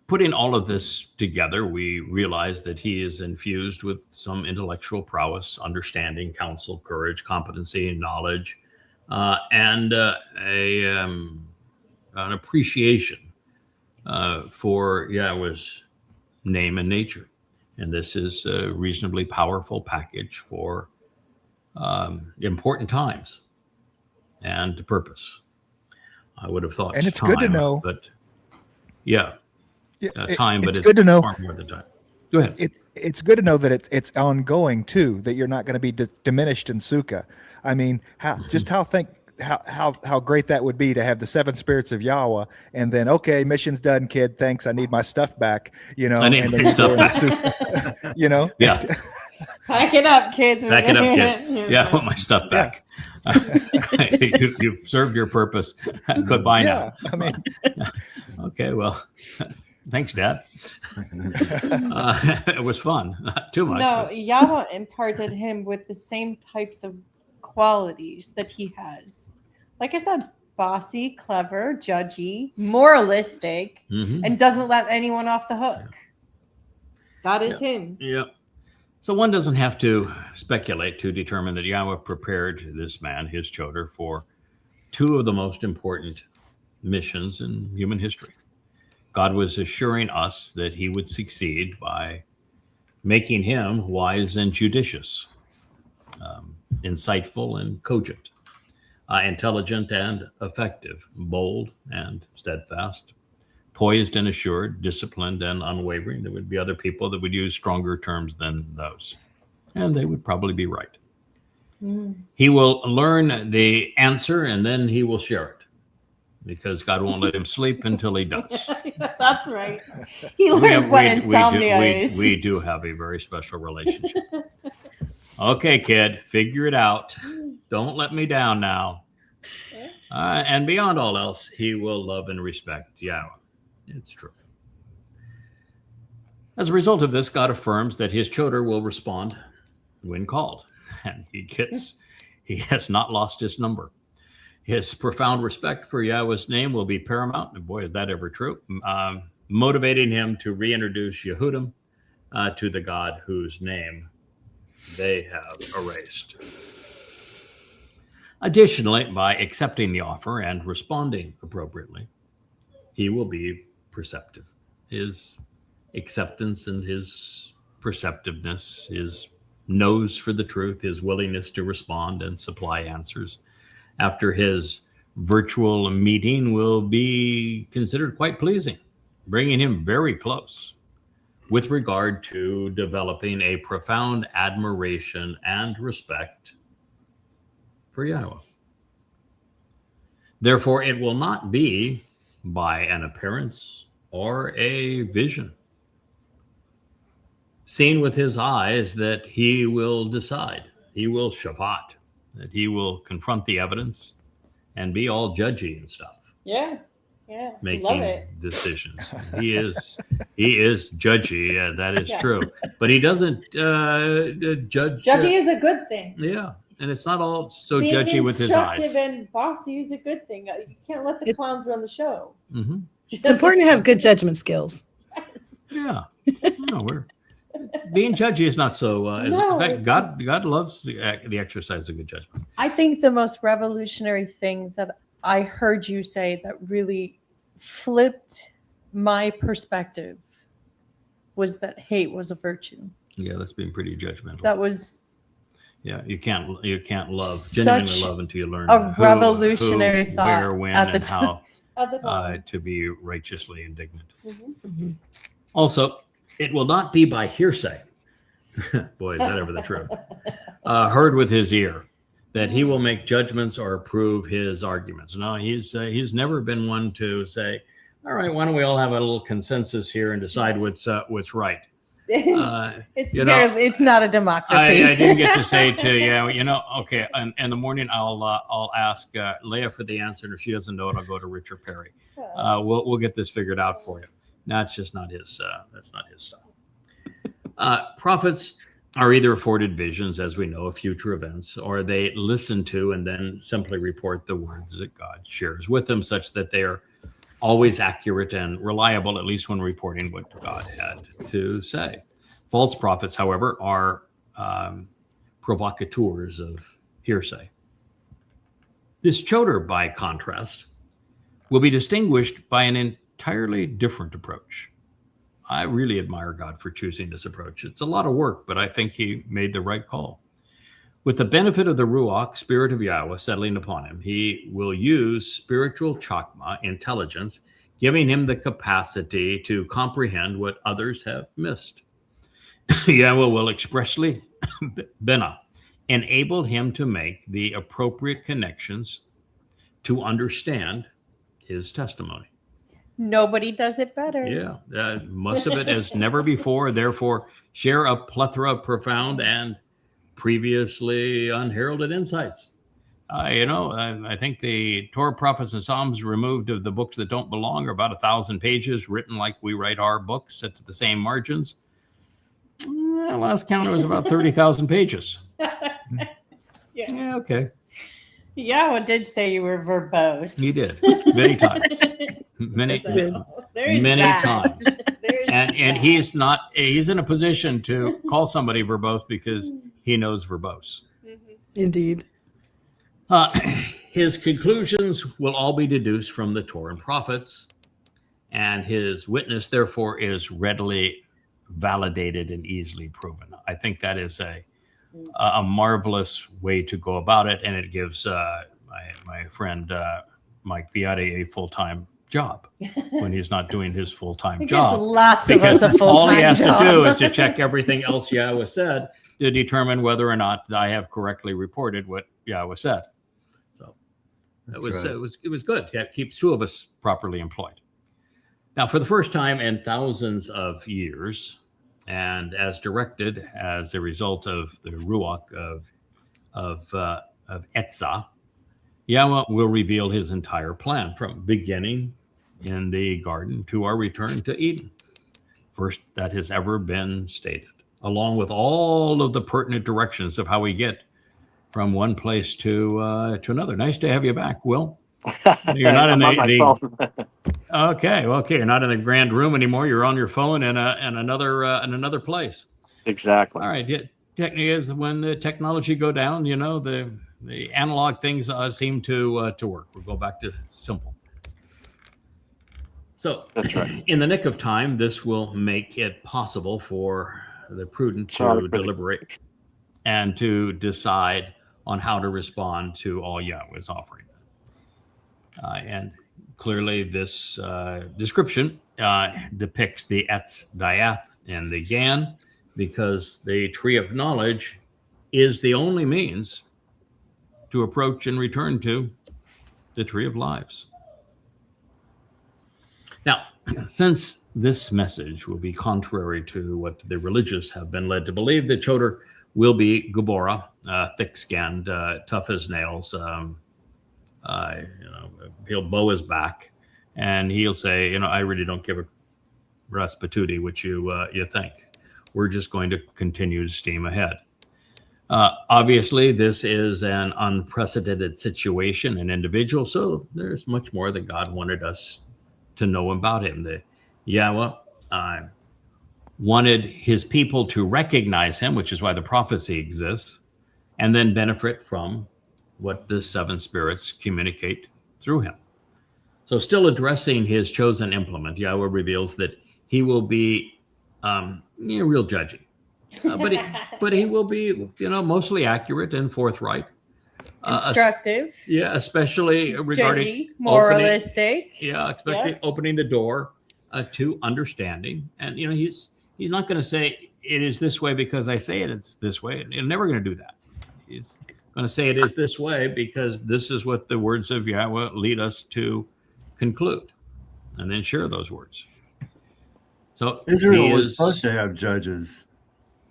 putting all of this together, we realize that he is infused with some intellectual prowess, understanding, counsel, courage, competency, and knowledge, and an appreciation for Yahweh's name and nature. And this is a reasonably powerful package for important times and purpose. I would have thought, and it's good to know. But time, but it's good to know. Far more than time. Go ahead. It's good to know that it's ongoing too. That you're not going to be diminished in Sukkah. I mean, how great that would be to have the 7 spirits of Yahowah, and then mission's done, kid. Thanks, I need my stuff back. I need my stuff back. Yeah. Pack it up, kids. Pack it up, kid. Yeah, I want my stuff back. You've served your purpose. Goodbye now. I mean, okay, well, Thanks, Dad. It was fun. Not too much. No, but- Yahweh imparted him with the same types of qualities that he has. Like I said, bossy, clever, judgy, moralistic, Mhm. and doesn't let anyone off the hook. That is him. Yeah. So one doesn't have to speculate to determine that Yahweh prepared this man, his Choter, for two of the most important missions in human history. God was assuring us that he would succeed by making him wise and judicious, insightful and cogent, intelligent and effective, bold and steadfast, poised and assured, disciplined and unwavering. There would be other people that would use stronger terms than those, and they would probably be right. He will learn the answer and then he will share it, because God won't let him sleep until he does. That's right. He learned what insomnia is. We do have a very special relationship. Okay, kid, figure it out. Don't let me down now. And beyond all else, he will love and respect Yahweh. It's true. As a result of this, God affirms that his Choter will respond when called, and he has not lost his number. His profound respect for Yahweh's name will be paramount, and boy, is that ever true, motivating him to reintroduce Yehudim to the God whose name they have erased. Additionally, by accepting the offer and responding appropriately, he will be perceptive. His acceptance and his perceptiveness, his nose for the truth, his willingness to respond and supply answers after his virtual meeting will be considered quite pleasing, bringing him very close with regard to developing a profound admiration and respect for Yahweh. Therefore, it will not be by an appearance or a vision seen with his eyes that he will decide. He will Shabbat, that he will confront the evidence and be all judgy and stuff. Yeah. Yeah. Love Making it. decisions. He is judgy. That is true. But he doesn't judge. Judgy is a good thing. Yeah. And it's not all so Being judgy with his eyes. instructive and bossy is a good thing. You can't let the clowns run the show. Mm-hmm. It's important to have good judgment skills. Yeah. No, we're being judgy is not so. No, in fact, God loves the exercise of good judgment. I think the most revolutionary thing that I heard you say that really flipped my perspective was that hate was a virtue. Yeah, that's being pretty judgmental. That was Yeah, you can't love, Such genuinely love until you learn a who, revolutionary thought where, when, at the and how At the time. to be righteously indignant. Mm-hmm. Also, it will not be by hearsay. Boy, is that ever the truth. Heard with his ear, that he will make judgments or approve his arguments. No, he's never been one to say, all right, why don't we all have a little consensus here and decide what's right. it's not a democracy. I didn't get to say to you, okay. In the morning, I'll ask Leah for the answer, and if she doesn't know it, I'll go to Richard Perry. We'll get this figured out for you. That's just not his. That's not his style. Prophets are either afforded visions, as we know, of future events, or they listen to and then simply report the words that God shares with them, such that they are always accurate and reliable, at least when reporting what God had to say. False prophets, however, are provocateurs of hearsay. This Choter, by contrast, will be distinguished by an entirely different approach. I really admire God for choosing this approach. It's a lot of work, but I think he made the right call. With the benefit of the Ruach, Spirit of Yahweh, settling upon him, he will use spiritual chakma, intelligence, giving him the capacity to comprehend what others have missed. Yahweh will expressly, Bena, enable him to make the appropriate connections to understand his testimony. Nobody does it better. Yeah, most of it as never before, therefore share a plethora of profound and previously unheralded insights. I think the Torah, prophets, and Psalms removed of the books that don't belong are about 1,000 pages, written like we write our books, set to the same margins. Last count, it was about 30,000 pages. Yeah, okay. Yahowah did say you were verbose. He did many times, many times. And he's in a position to call somebody verbose because he knows verbose. Indeed. His conclusions will all be deduced from the Torah and prophets, and his witness, therefore, is readily validated and easily proven. I think that is a marvelous way to go about it, and it gives my friend Mike Viati a full-time job when he's not doing his full-time job. Lots of us a full-time all he has job. to do is to check everything else Yahowah said to determine whether or not I have correctly reported what Yahowah said. So it was good. That keeps two of us properly employed. Now, for the first time in thousands of years, and as directed as a result of the Ruach of Etzah, Yahowah will reveal his entire plan from beginning in the garden to our return to Eden, first that has ever been stated, along with all of the pertinent directions of how we get from one place to another. Nice to have you back, Will. You're not in the okay. You're not in the grand room anymore. You're on your phone in another place. Exactly. All right. Technically, is when the technology go down, the analog things seem to work. We'll go back to simple. So that's right. In the nick of time, this will make it possible for the prudent to deliberate and to decide on how to respond to all Yahowah's offering. And clearly, this description depicts the Etz Dayath and the Gan, because the tree of knowledge is the only means to approach and return to the tree of lives. Now, since this message will be contrary to what the religious have been led to believe, the Choter will be Gabora, thick-skinned, tough as nails. He'll bow his back, and he'll say, I really don't give a rat's patootie what you think. We're just going to continue to steam ahead. Obviously, this is an unprecedented situation and individual, so there's much more that God wanted us to know about him. The Yahowah wanted his people to recognize him, which is why the prophecy exists, and then benefit from what the seven spirits communicate through him. So still addressing his chosen implement, Yahowah reveals that he will be real judgy. But he will be, mostly accurate and forthright. Instructive. Especially regarding judgy, moralistic. Especially opening the door to understanding. And, he's not going to say it is this way because I say it's this way. He's never going to do that. He's going to say it is this way because this is what the words of Yahowah lead us to conclude, and then share those words. So Israel was supposed to have judges.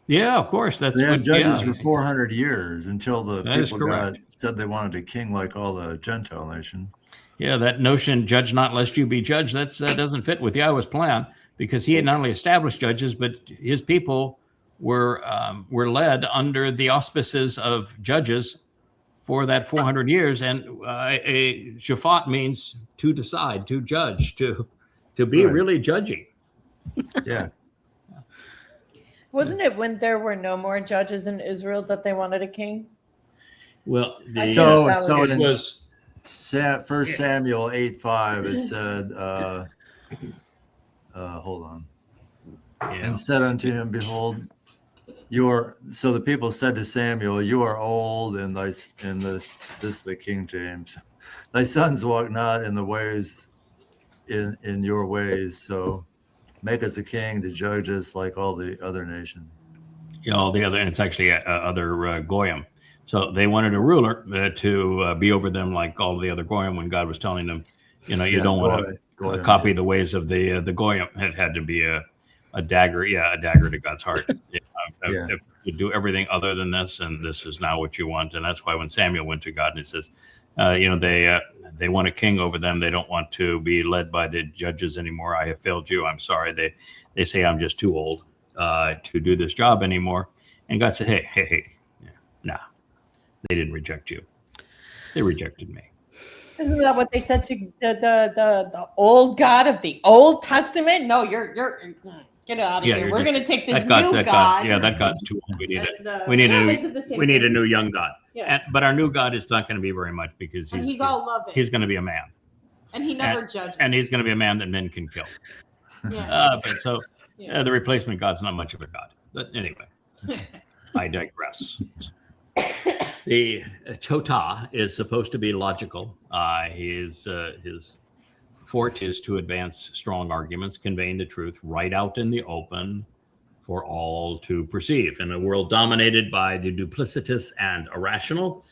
Yeah, of course. They had judges for 400 years until the people said they wanted a king like all the Gentile nations. Yeah, that notion, judge not lest you be judged, that doesn't fit with Yahowah's plan, because he had not only established judges, but his people were led under the auspices of judges for that 400 years. And a shafat means to decide, to judge, to be really judging. Yeah. Wasn't it when there were no more judges in Israel that they wanted a king? Well, so it was 1 Samuel 8:5. It said, hold on. And said unto him, behold, so the people said to Samuel, you are old, and this the King James, thy sons walk not in the ways in your ways, so make us a king to judge us like all the other nations. Yeah, all the other, and it's actually other goyim. So they wanted a ruler to be over them like all the other goyim, when God was telling them, you don't want to copy the ways of the goyim. It had to be a dagger to God's heart. Yeah. If you do everything other than this, and this is now what you want. And that's why when Samuel went to God and he says, they want a king over them. They don't want to be led by the judges anymore. I have failed you. I'm sorry. They say I'm just too old to do this job anymore. And God said, hey, nah, they didn't reject you. They rejected me. Isn't that what they said to the old God of the Old Testament? No, you're get out of here. We're going to take this new God. That God's too old. We need a new young God. Yeah. But our new God is not going to be very much because he's all loving. He's going to be a man. And he never judges. And he's going to be a man that men can kill. Yeah. The replacement God's not much of a God. But anyway, I digress. The Choter is supposed to be logical. His forte is to advance strong arguments, conveying the truth right out in the open for all to perceive. In a world dominated by the duplicitous and irrational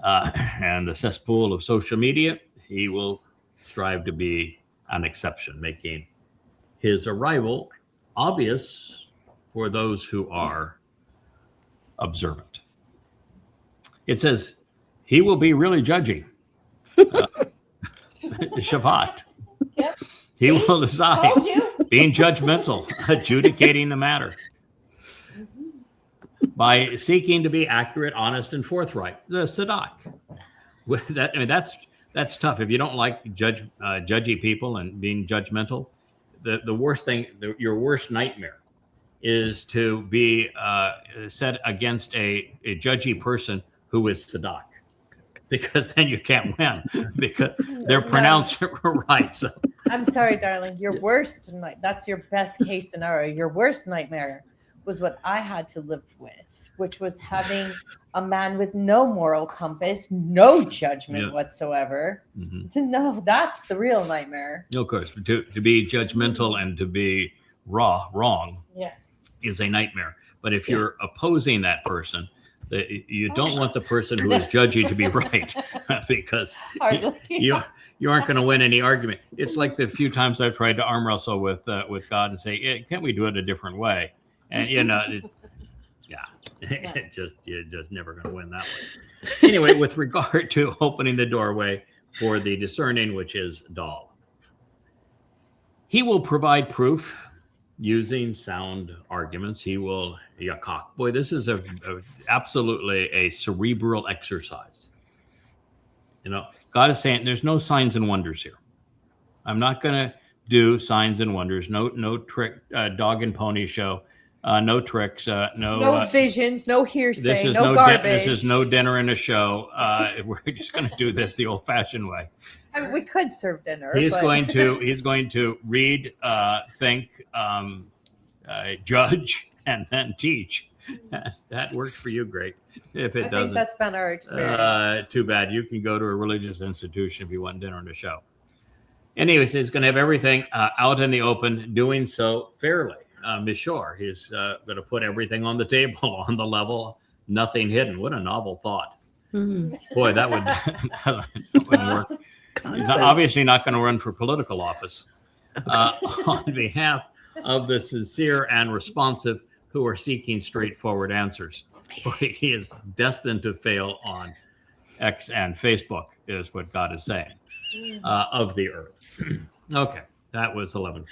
and the cesspool of social media, he will strive to be an exception, making his arrival obvious for those who are observant. It says he will be really judgy. Shabbat. Yep. He will decide, Told you. being judgmental, adjudicating the matter by seeking to be accurate, honest, and forthright. The Sadak. That's tough. If you don't like judgy people and being judgmental, the worst thing, your worst nightmare, is to be set against a judgy person who is Sadak. Because then you can't win because they're pronounced right. So I'm sorry, darling. Your worst that's your best case scenario. Your worst nightmare was what I had to live with, which was having a man with no moral compass, no judgment whatsoever. Mm-hmm. No, that's the real nightmare. Of course, to be judgmental and to be wrong is a nightmare. But if you're opposing that person, you don't want the person who is judgy to be right because you aren't going to win any argument. It's like the few times I've tried to arm wrestle with God and say, can't we do it a different way? And you're just never going to win that way. Anyway, with regard to opening the doorway for the discerning, which is Dowd, he will provide proof using sound arguments. He will yakak. Boy, this is absolutely a cerebral exercise. God is saying there's no signs and wonders here. I'm not going to do signs and wonders. No trick, dog and pony show. No tricks. No visions. No hearsay. No garbage. This is no dinner and a show. We're just going to do this the old-fashioned way. I mean, we could serve dinner. He's going to read, think, judge, and then teach. That works for you, great. If it doesn't, think that's been our experience. Too bad. You can go to a religious institution if you want dinner and a show. Anyways, he's going to have everything out in the open, doing so fairly. Mishore, he's going to put everything on the table, on the level, nothing hidden. What a novel thought. Mm-hmm. Boy, that wouldn't work. He's obviously not going to run for political office. On behalf of the sincere and responsive who are seeking straightforward answers. Boy, he is destined to fail on X and Facebook, is what God is saying, of the earth. Okay, that was 11:4.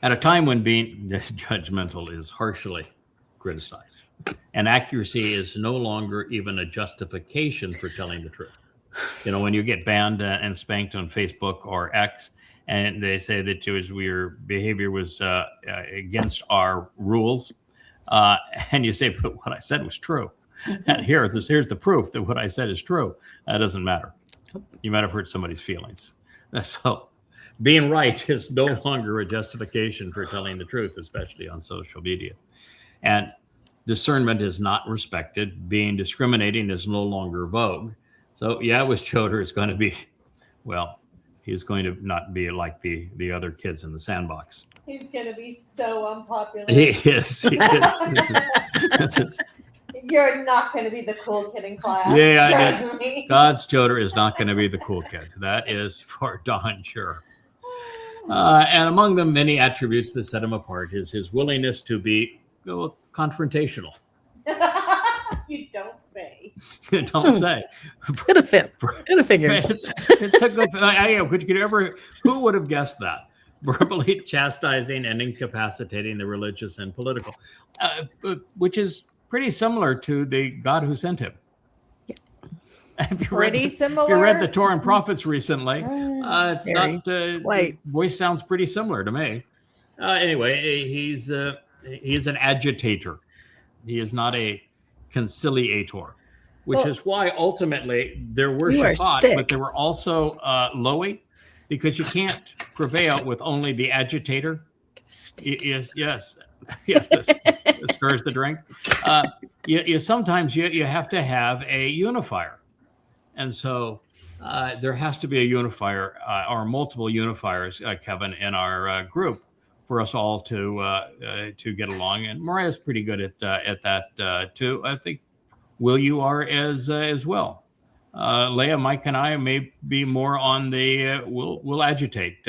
At a time when being judgmental is harshly criticized, and accuracy is no longer even a justification for telling the truth. When you get banned and spanked on Facebook or X, and they say that your behavior was against our rules, and you say, but what I said was true. And here's the proof that what I said is true. That doesn't matter. You might have hurt somebody's feelings. So being right is no longer a justification for telling the truth, especially on social media. And discernment is not respected. Being discriminating is no longer vogue. So with Choter is going to be, he's going to not be like the other kids in the sandbox. He's going to be so unpopular. He is. You're not going to be the cool kid in class. Trust me. God's Choter is not going to be the cool kid. That is for darn sure. And among them, many attributes that set him apart is his willingness to be confrontational. You don't say. Don't say. Could have figured. It's a good. Who would have guessed that? Verbally chastising and incapacitating the religious and political, which is pretty similar to the God who sent him. If you read the Torah and prophets recently, it's not. The voice sounds pretty similar to me. Anyway, he's an agitator. He is not a conciliator, which is why ultimately there were Shabbat, but there were also Lowy, because you can't prevail with only the agitator. Yes. It stirs the drink. Sometimes you have to have a unifier. And so there has to be a unifier or multiple unifiers, Kevin, in our group for us all to get along. And Mariah's pretty good at that too. I think you are as well. Leah, Mike, and I may be more on the we'll agitate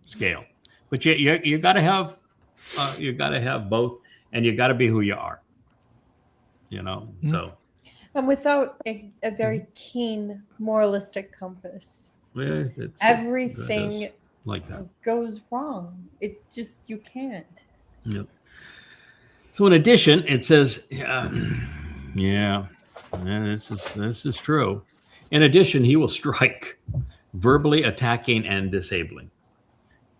scale, but you got to have both, and you got to be who you are. So. And without a very keen moralistic compass, everything like that goes wrong. You can't. Yep. So in addition, it says, this is true. In addition, he will strike, verbally attacking and disabling.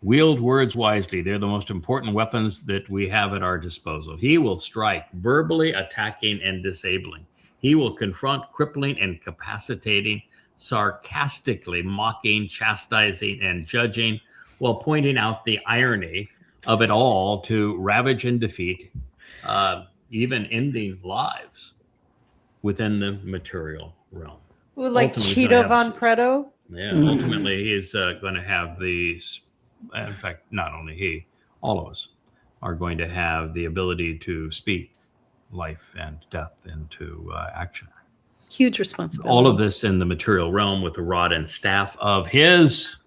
Wield words wisely. They're the most important weapons that we have at our disposal. He will strike, verbally attacking and disabling. He will confront, crippling, incapacitating, sarcastically mocking, chastising, and judging, while pointing out the irony of it all to ravage and defeat, even ending lives within the material realm. Well, like Cheeto Von Preto? Yeah, ultimately he's going to have these. In fact, not only he, all of us are going to have the ability to speak life and death into action. Huge responsibility. All of this in the material realm with the rod and staff of his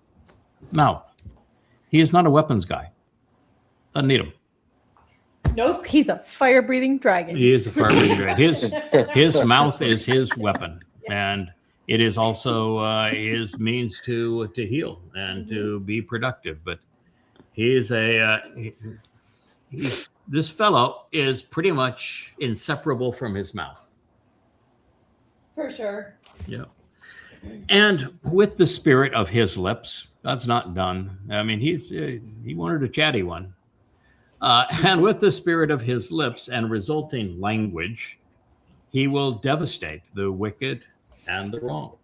mouth. He is not a weapons guy. Doesn't need them. Nope, he's a fire-breathing dragon. He is a fire-breathing dragon. His mouth is his weapon, and it is also his means to heal and to be productive. But he is this fellow is pretty much inseparable from his mouth. For sure. Yeah. And with the spirit of his lips, God's not done. I mean, he wanted a chatty one. And with the spirit of his lips and resulting language, he will devastate the wicked and the wrong.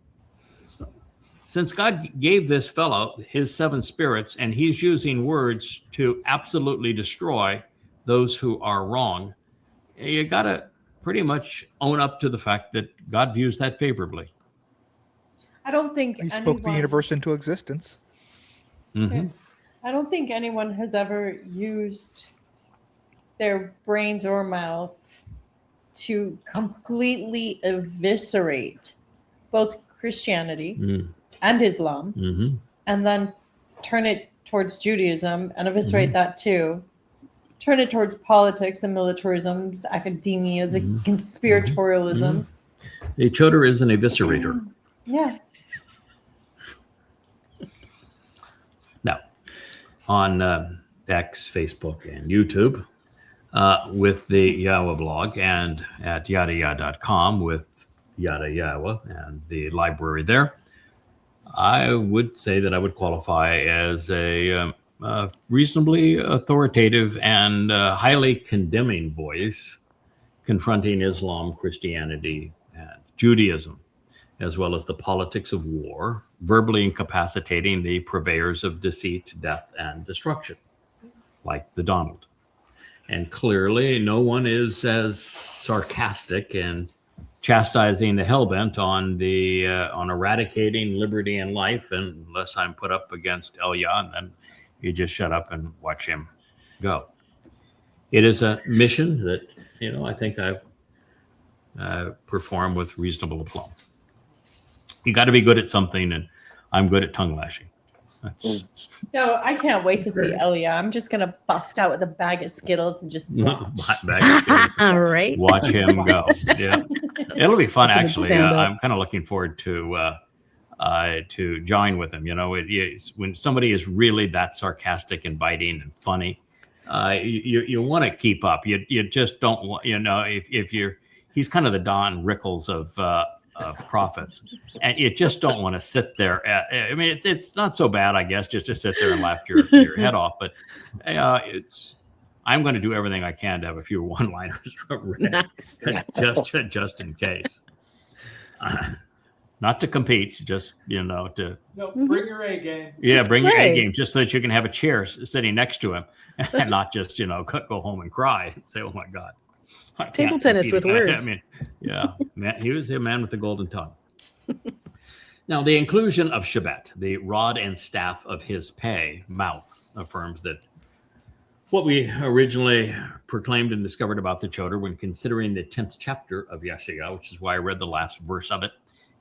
Since God gave this fellow his 7 spirits, and he's using words to absolutely destroy those who are wrong, you got to pretty much own up to the fact that God views that favorably. I don't think he spoke the universe into existence. Mm-hmm. I don't think anyone has ever used their brains or mouth to completely eviscerate both Christianity and Islam, and then turn it towards Judaism and eviscerate that too. Turn it towards politics and militarism, academia, conspiratorialism. The Choter is an eviscerator. Yeah. Now, on X, Facebook, and YouTube, with the Yahowah blog, and at Yahowah.com with Yahowah and the library there, I would say that I would qualify as a reasonably authoritative and highly condemning voice confronting Islam, Christianity, and Judaism, as well as the politics of war, verbally incapacitating the purveyors of deceit, death, and destruction, like the Dowd. And clearly, no one is as sarcastic and chastising the hellbent on eradicating liberty and life, unless I'm put up against Elia, and then you just shut up and watch him go. It is a mission that, I think I've performed with reasonable aplomb. You got to be good at something, and I'm good at tongue lashing. No, I can't wait to see Elia. I'm just gonna bust out with a bag of Skittles and just watch. All right. Watch him go. Yeah, it'll be fun. Watch him Actually, stand up. I'm kind of looking forward to join with him. You know, when somebody is really that sarcastic and biting and funny, you want to keep up. You just don't want, you know, if he's kind of the Don Rickles of prophets, and you just don't want to sit there. I mean, it's not so bad, I guess, just to sit there and laugh your head off. But I'm going to do everything I can to have a few one-liners Nice. just in case. Not to compete, just, you know, to bring your A game. Yeah, bring your A play. game, just so that you can have a chair sitting next to him, and not just, you know, go home and cry and say, "Oh my God." I can't Table tennis compete. with words. I mean, yeah, man, he was a man with the golden tongue. Now, the inclusion of Shabbat, the rod and staff of his pay, mouth, affirms that what we originally proclaimed and discovered about the Choter when considering the 10th chapter of Yasha'yah, which is why I read the last verse of it,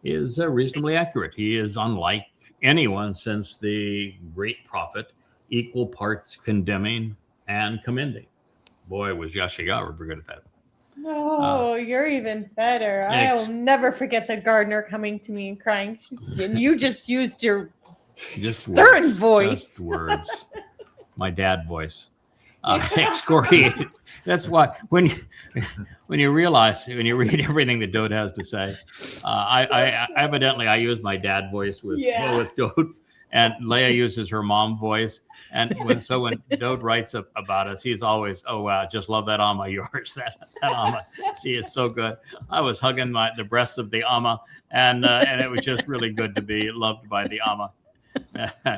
is reasonably accurate. He is unlike anyone since the great prophet, equal parts condemning and commending. Boy, was Yasha'yah good at that. No, you're even better. I'll never forget the gardener coming to me and crying. And you just used your stern words, voice. Just words. My dad voice. Excoriated. That's why when you realize, when you read everything that Dowd has to say, I evidently use my dad voice with Dowd, and Leah uses her mom voice. And when Dowd writes about us, he's always, "Oh wow, just love that Amma of yours. That Amma, she is so good." I was hugging the breasts of the Amma, and it was just really good to be loved by the Amma.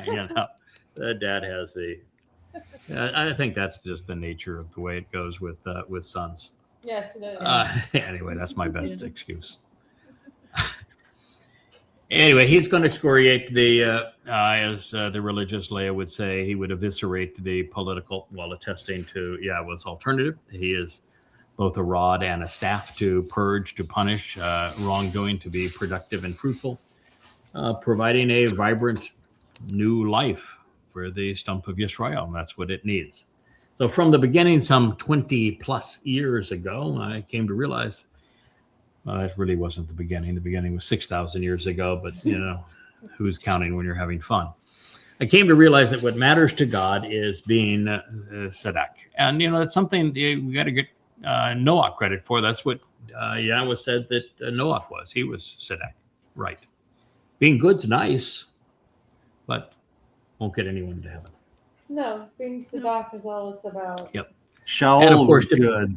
You know, the dad has the. I think that's just the nature of the way it goes with sons. Yes, it is. Anyway, that's my best excuse. Anyway, he's going to excoriate as the religious Leah would say, he would eviscerate the political while attesting to Yahweh's alternative. He is both a rod and a staff to purge, to punish wrongdoing, to be productive and fruitful, providing a vibrant new life for the stump of Yasha'yah, and that's what it needs. So from the beginning, some 20 plus years ago, I came to realize it really wasn't the beginning. The beginning was 6,000 years ago, but you know, who's counting when you're having fun? I came to realize that what matters to God is being tzedek. And you know, that's something we got to get Noah credit for. That's what Yahweh said that Noah was. He was tzedek, right? Being good's nice, but won't get anyone to heaven. No, being Sadak is all it's about. Yep. Shaul was good.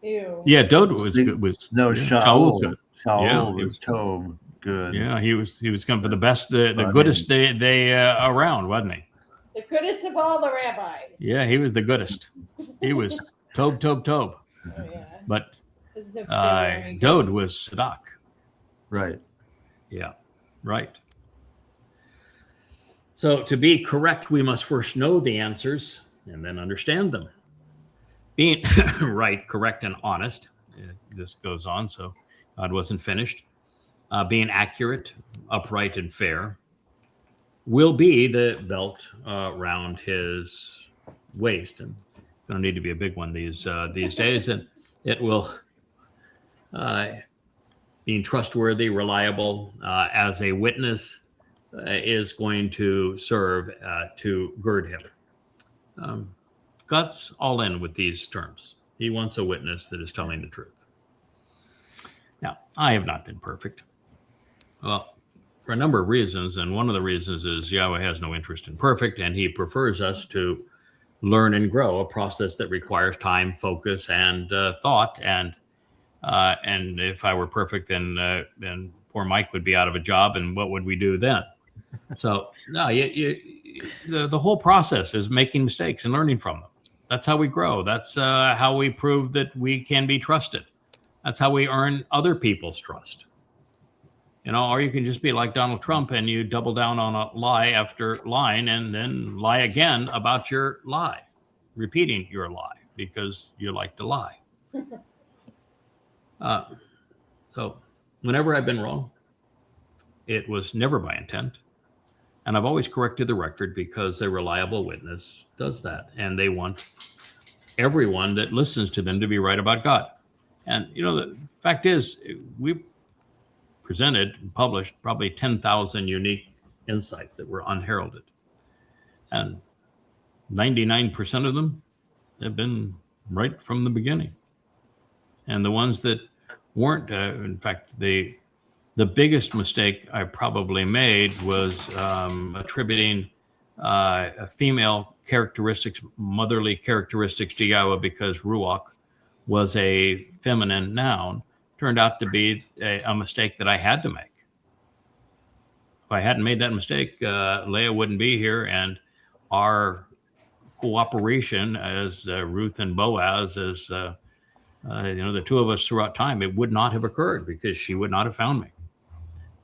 Ew. Yeah, Dowd was good. Shaul was good. Shaul was Tob good. Yeah, he was coming for the best, the goodest they around, wasn't he? The goodest of all the rabbis. Yeah, he was the goodest. He was Tob. Oh, yeah. But This is a very Dowd was Sadak. Right. Yeah, right. So to be correct, we must first know the answers and then understand them. Being right, correct, and honest, this goes on, so God wasn't finished. Being accurate, upright, and fair will be the belt around his waist. And it's going to need to be a big one these days. And it will, being trustworthy, reliable as a witness, is going to serve to gird him. God's all in with these terms. He wants a witness that is telling the truth. Now, I have not been perfect. Well, for a number of reasons, and one of the reasons is Yahweh has no interest in perfect, and he prefers us to learn and grow, a process that requires time, focus, and thought. And if I were perfect, then poor Mike would be out of a job, and what would we do then? So, no, the whole process is making mistakes and learning from them. That's how we grow. That's how we prove that we can be trusted. That's how we earn other people's trust. You know, or you can just be like Donald Trump and you double down on a lie after line and then lie again about your lie, repeating your lie because you like to lie. So whenever I've been wrong, it was never by intent. And I've always corrected the record because a reliable witness does that. And they want everyone that listens to them to be right about God. And, the fact is, we presented and published probably 10,000 unique insights that were unheralded. And 99% of them have been right from the beginning. And the ones that weren't, in fact, the biggest mistake I probably made was attributing female characteristics, motherly characteristics to Yahowah because Ruach was a feminine noun. Turned out to be a mistake that I had to make. If I hadn't made that mistake, Leah wouldn't be here, and our cooperation as Ruth and Boaz, as the two of us throughout time, it would not have occurred because she would not have found me.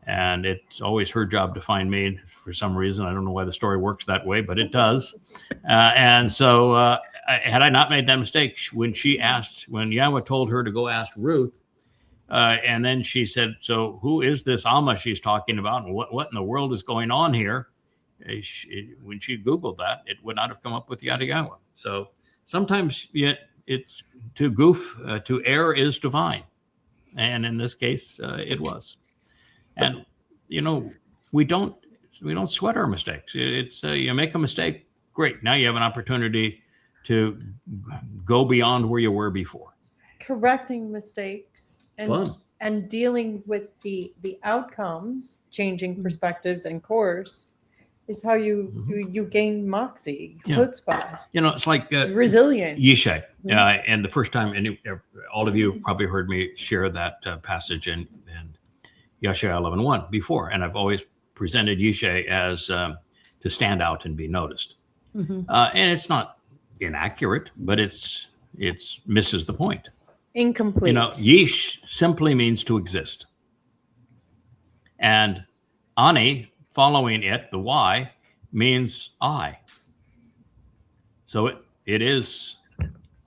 And it's always her job to find me for some reason. I don't know why the story works that way, but it does. And so had I not made that mistake, when Yahowah told her to go ask Ruth, and then she said, so who is this Alma she's talking about? And what in the world is going on here? When she Googled that, it would not have come up with Yahowah. So sometimes it's to goof, to err is divine. And in this case, it was. And, we don't sweat our mistakes. It's you make a mistake. Great. Now you have an opportunity to go beyond where you were before. Correcting mistakes and dealing with the outcomes, changing perspectives and course is how you gain moxie, chutzpah. It's like it's resilience. Yasha'yah. And the first time, and all of you probably heard me share that passage in Yasha'yah 11:1 before, and I've always presented Yasha'yah as to stand out and be noticed. And it's not inaccurate, but it's misses the point. Incomplete. Yesh simply means to exist. And Ani, following it, the Y, means I. So it is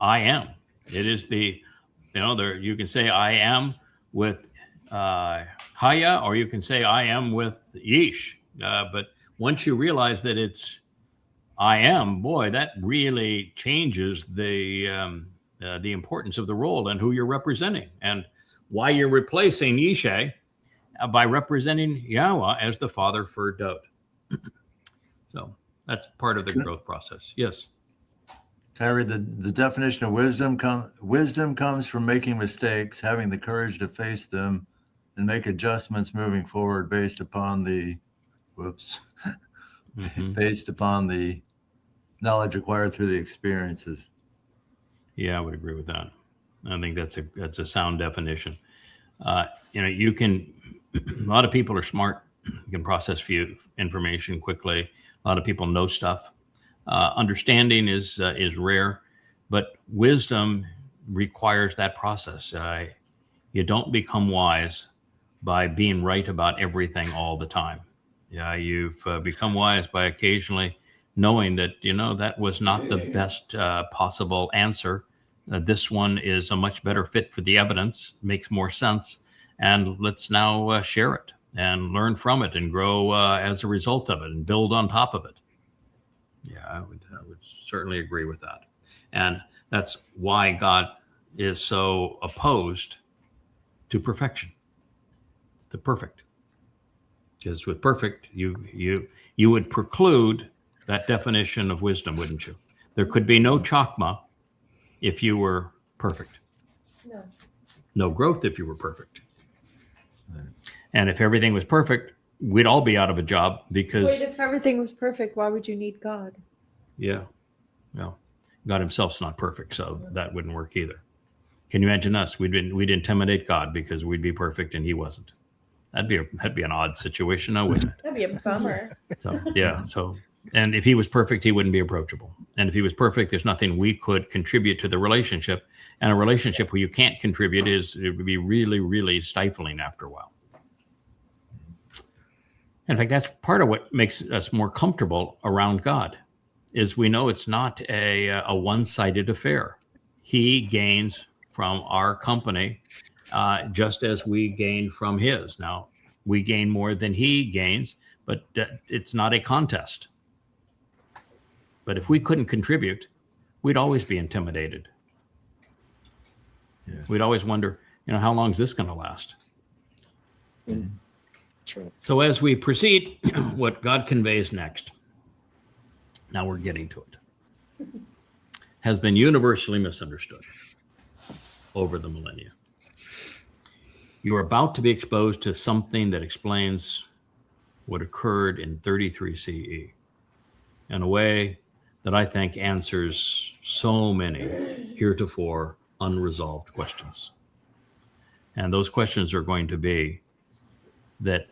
I am. It is you can say I am with Haya, or you can say I am with Yesh. But once you realize that it's I am, boy, that really changes the importance of the role and who you're representing and why you're replacing Yasha'yah by representing Yahowah as the father for Dowd. So that's part of the growth process. Yes. Can I read the definition of wisdom? Wisdom comes from making mistakes, having the courage to face them, and make adjustments moving forward based upon the based upon the knowledge acquired through the experiences. Yeah, I would agree with that. I think that's a sound definition. You can. A lot of people are smart. You can process information quickly. A lot of people know stuff. Understanding is rare, but wisdom requires that process. You don't become wise by being right about everything all the time. Yeah, you've become wise by occasionally knowing that that was not the best possible answer. This one is a much better fit for the evidence, makes more sense, and let's now share it and learn from it and grow as a result of it and build on top of it. Yeah, I would certainly agree with that. And that's why God is so opposed to perfection, to perfect. Because with perfect, you would preclude that definition of wisdom, wouldn't you? There could be no chakma if you were perfect. No. No growth if you were perfect. And if everything was perfect, we'd all be out of a job because... Wait, if everything was perfect, why would you need God? Yeah. Well, God himself's not perfect, so that wouldn't work either. Can you imagine us? We'd intimidate God because we'd be perfect and he wasn't. That'd be an odd situation, now, wouldn't it? That'd be a bummer. And if he was perfect, he wouldn't be approachable. And if he was perfect, there's nothing we could contribute to the relationship. And a relationship where you can't contribute it would be really, really stifling after a while. In fact, that's part of what makes us more comfortable around God, is we know it's not a one-sided affair. He gains from our company just as we gain from his. Now, we gain more than he gains, but it's not a contest. But if we couldn't contribute, we'd always be intimidated. Yeah. We'd always wonder, how long is this going to last? True. So as we proceed, what God conveys next, now we're getting to it, has been universally misunderstood over the millennia. You are about to be exposed to something that explains what occurred in 33 CE in a way that I think answers so many heretofore unresolved questions. And those questions are going to be that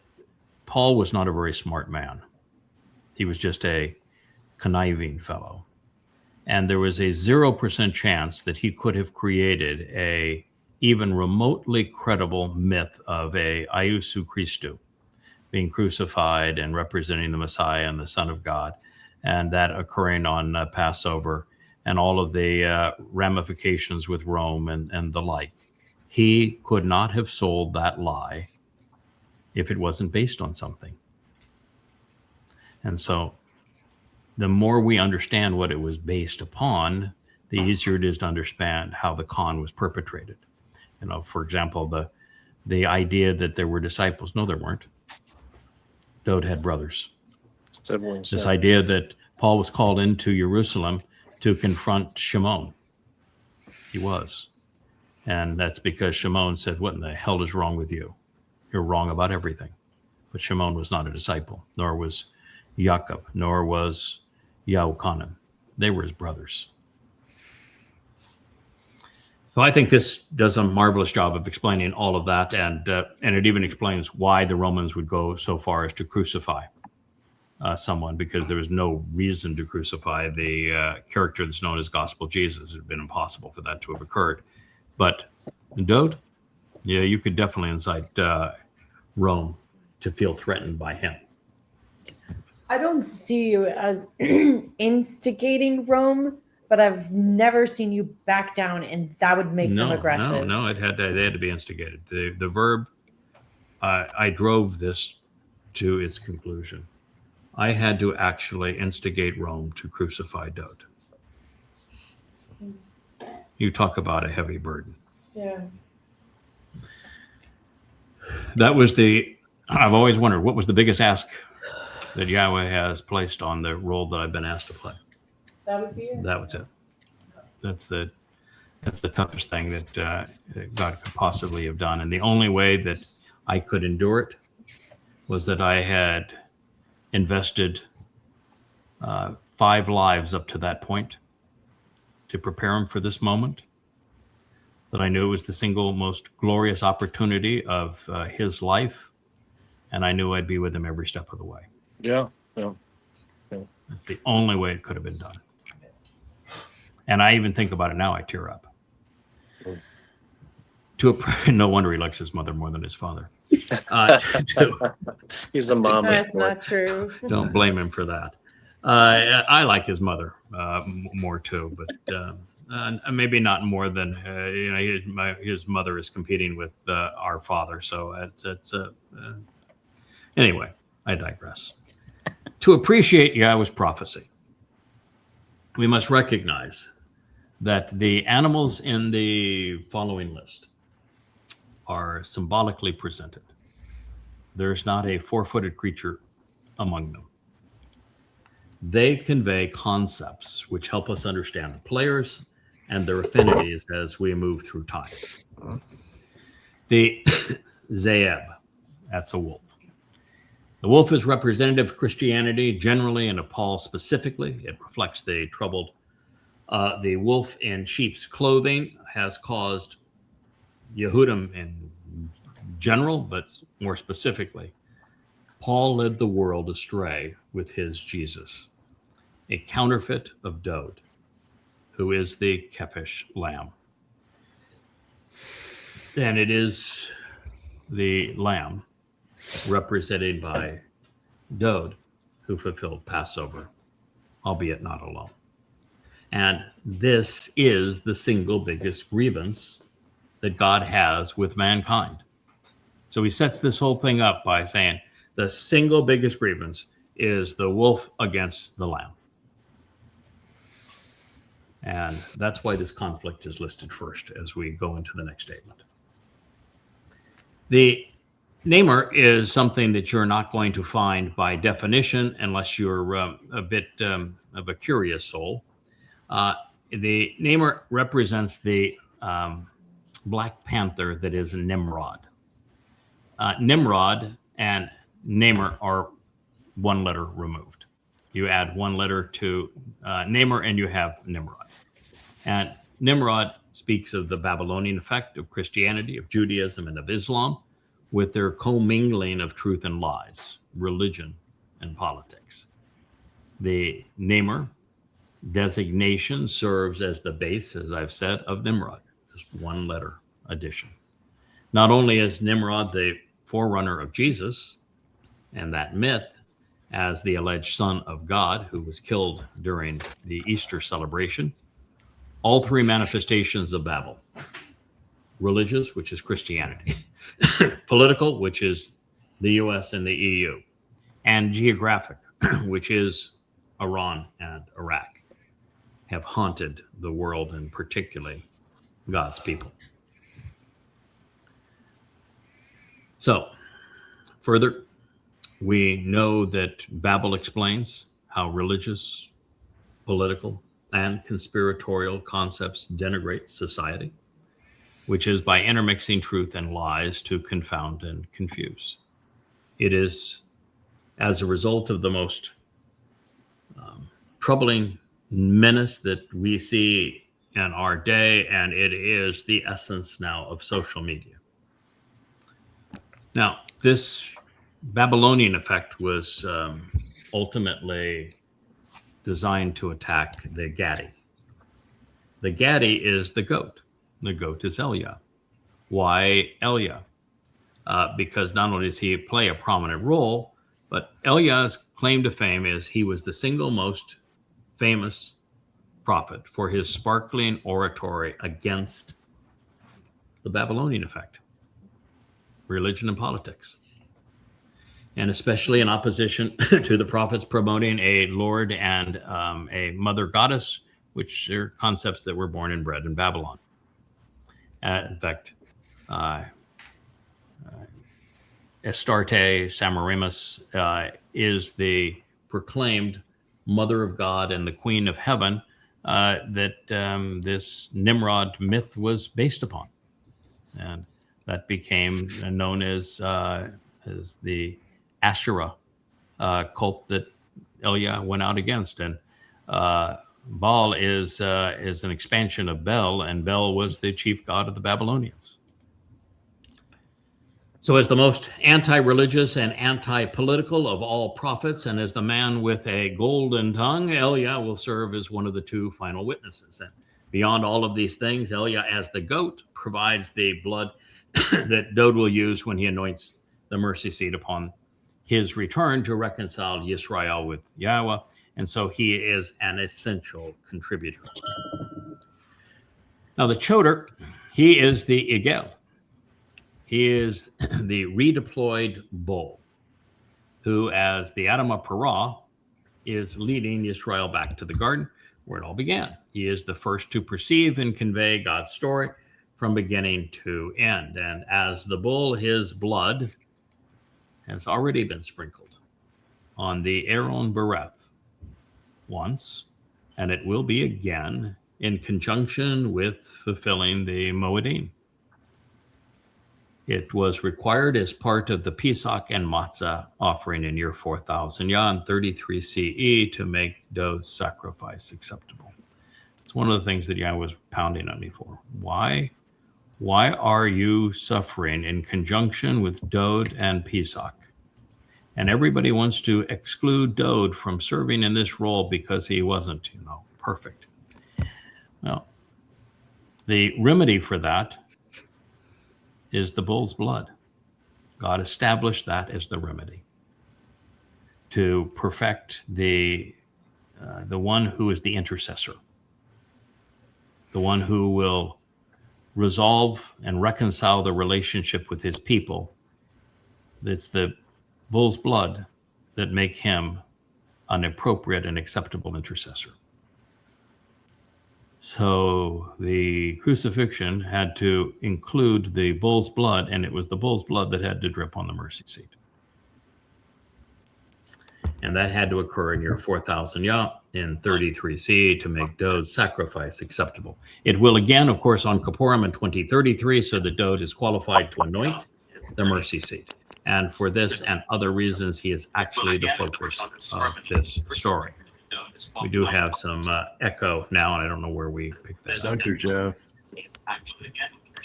Paul was not a very smart man. He was just a conniving fellow. And there was a 0% chance that he could have created a even remotely credible myth of a Iousu Christou being crucified and representing the Messiah and the Son of God, and that occurring on Passover and all of the ramifications with Rome and the like. He could not have sold that lie if it wasn't based on something. And so the more we understand what it was based upon, the easier it is to understand how the con was perpetrated. For example, the idea that there were disciples. No, there weren't. Dowd had brothers. This idea that Paul was called into Jerusalem to confront Shimon. He was. And that's because Shimon said, "What in the hell is wrong with you? You're wrong about everything." But Shimon was not a disciple, nor was Jacob, nor was Yahuchanan. They were his brothers. So I think this does a marvelous job of explaining all of that, and it even explains why the Romans would go so far as to crucify someone, because there was no reason to crucify the character that's known as Gospel Jesus. It had been impossible for that to have occurred. But Dowd, yeah, you could definitely incite Rome to feel threatened by him. I don't see you as instigating Rome, but I've never seen you back down, and that would make them aggressive. No, they had to be instigated. The verb, I drove this to its conclusion. I had to actually instigate Rome to crucify Dowd. You talk about a heavy burden. Yeah. That was I've always wondered, what was the biggest ask that Yahweh has placed on the role that I've been asked to play? That would be it. That was it. That's the toughest thing that God could possibly have done. And the only way that I could endure it was that I had invested 5 lives up to that point to prepare him for this moment, that I knew it was the single most glorious opportunity of his life, and I knew I'd be with him every step of the way. Yeah. That's the only way it could have been done. And I even think about it now, I tear up. No wonder he likes his mother more than his father. He's a mom. That's not true. Don't blame him for that. I like his mother more too, but maybe not more than his mother is competing with our father. So anyway, I digress. To appreciate Yahweh's prophecy, we must recognize that the animals in the following list are symbolically presented. There's not a 4-footed creature among them. They convey concepts which help us understand the players and their affinities as we move through time. The Zeeb, that's a wolf. The wolf is representative of Christianity generally and of Paul specifically. It reflects the troubled. The wolf in sheep's clothing has caused Yehudim in general, but more specifically, Paul led the world astray with his Jesus, a counterfeit of Dowd, who is the Kephish lamb. And it is the lamb represented by Dowd who fulfilled Passover, albeit not alone. And this is the single biggest grievance that God has with mankind. So he sets this whole thing up by saying, The single biggest grievance is the wolf against the lamb. And that's why this conflict is listed first as we go into the next statement. The Namer is something that you're not going to find by definition unless you're a bit of a curious soul. The Namer represents the Black Panther that is Nimrod. Nimrod and Namer are one letter removed. You add one letter to Namer and you have Nimrod. And Nimrod speaks of the Babylonian effect of Christianity, of Judaism, and of Islam, with their commingling of truth and lies, religion and politics. The Namer designation serves as the base, as I've said, of Nimrod, just one letter addition. Not only is Nimrod the forerunner of Jesus and that myth as the alleged son of God who was killed during the Easter celebration, all three manifestations of Babel: religious, which is Christianity, political, which is the US and the EU, and geographic, which is Iran and Iraq, have haunted the world and particularly God's people. So, further, we know that Babel explains how religious, political, and conspiratorial concepts denigrate society, which is by intermixing truth and lies to confound and confuse. It is as a result of the most troubling menace that we see in our day, and it is the essence now of social media. Now, this Babylonian effect was ultimately designed to attack the Gadi. The Gadi is the goat. The goat is Yahowah. Why Yahowah? Because not only does he play a prominent role, but Yahowah's claim to fame is he was the single most famous prophet for his sparkling oratory against the Babylonian effect, religion and politics, and especially in opposition to the prophets promoting a Lord and a mother goddess, which are concepts that were born and bred in Babylon. In fact, Astarte Semiramis is the proclaimed mother of God and the queen of heaven that this Nimrod myth was based upon. And that became known as the Asherah cult that Yahowah went out against. And Baal is an expansion of Bel, and Bel was the chief god of the Babylonians. So as the most anti-religious and anti-political of all prophets, and as the man with a golden tongue, Yahowah will serve as one of the two final witnesses. And beyond all of these things, Yahowah as the goat provides the blood that Dowd will use when he anoints the mercy seat upon his return to reconcile Yisrael with Yahowah. And so he is an essential contributor. Now the Choter, he is the Igel. He is the redeployed bull who, as the Adam of Parah, is leading Israel back to the garden where it all began. He is the first to perceive and convey God's story from beginning to end. And as the bull, his blood has already been sprinkled on the Aaron Bereth once, and it will be again in conjunction with fulfilling the Mow'edym. It was required as part of the Pesach and Matzah offering in year 4000 Yah and 33 CE to make Dowd's sacrifice acceptable. It's one of the things that Yah was pounding on me for. Why are you suffering in conjunction with Dowd and Pesach? And everybody wants to exclude Dowd from serving in this role because he wasn't, perfect. Well, the remedy for that is the bull's blood. God established that as the remedy to perfect the one who is the intercessor, the one who will resolve and reconcile the relationship with his people. It's the bull's blood that make him an appropriate and acceptable intercessor. So the crucifixion had to include the bull's blood, and it was the bull's blood that had to drip on the mercy seat. And that had to occur in year 4000 Yah in 33 CE to make Dowd's sacrifice acceptable. It will again, of course, on Kippurim in 2033, so that Dowd is qualified to anoint the mercy seat. And for this and other reasons, he is actually the focus of this story. We do have some echo now, and I don't know where we picked that up. Dr. Jeff.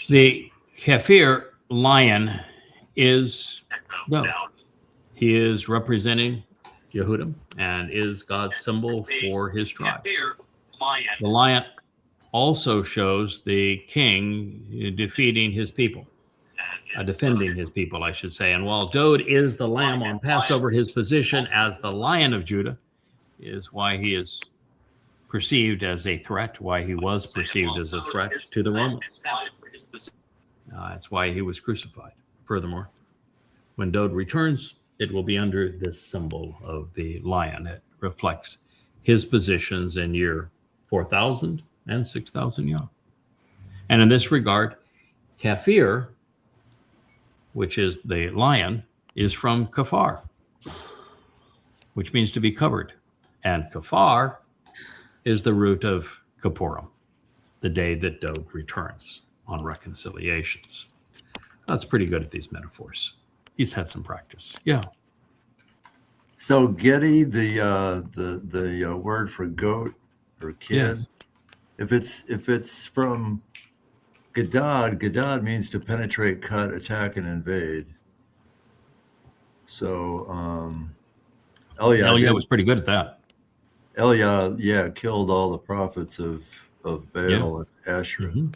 The Kafir lion is Dowd. He is representing Yehudim and is God's symbol for his tribe. The lion also shows the king defeating his people, defending his people, I should say. And while Dowd is the lamb on Passover, his position as the Lion of Judah is why he is perceived as a threat, why he was perceived as a threat to the Romans. That's why he was crucified. Furthermore, when Dowd returns, it will be under this symbol of the lion. It reflects his positions in year 4000 and 6000 Yah. And in this regard, Kafir, which is the lion, is from kafar, which means to be covered. And kafar is the root of Kippurim, the day that Dowd returns on reconciliations. That's pretty good at these metaphors. He's had some practice. Yeah. So Getty, the word for goat or kid, Yes. if it's from Gadad means to penetrate, cut, attack, and invade. So Eliah was pretty good at that. Eliah, killed all the prophets of Baal and Asherah.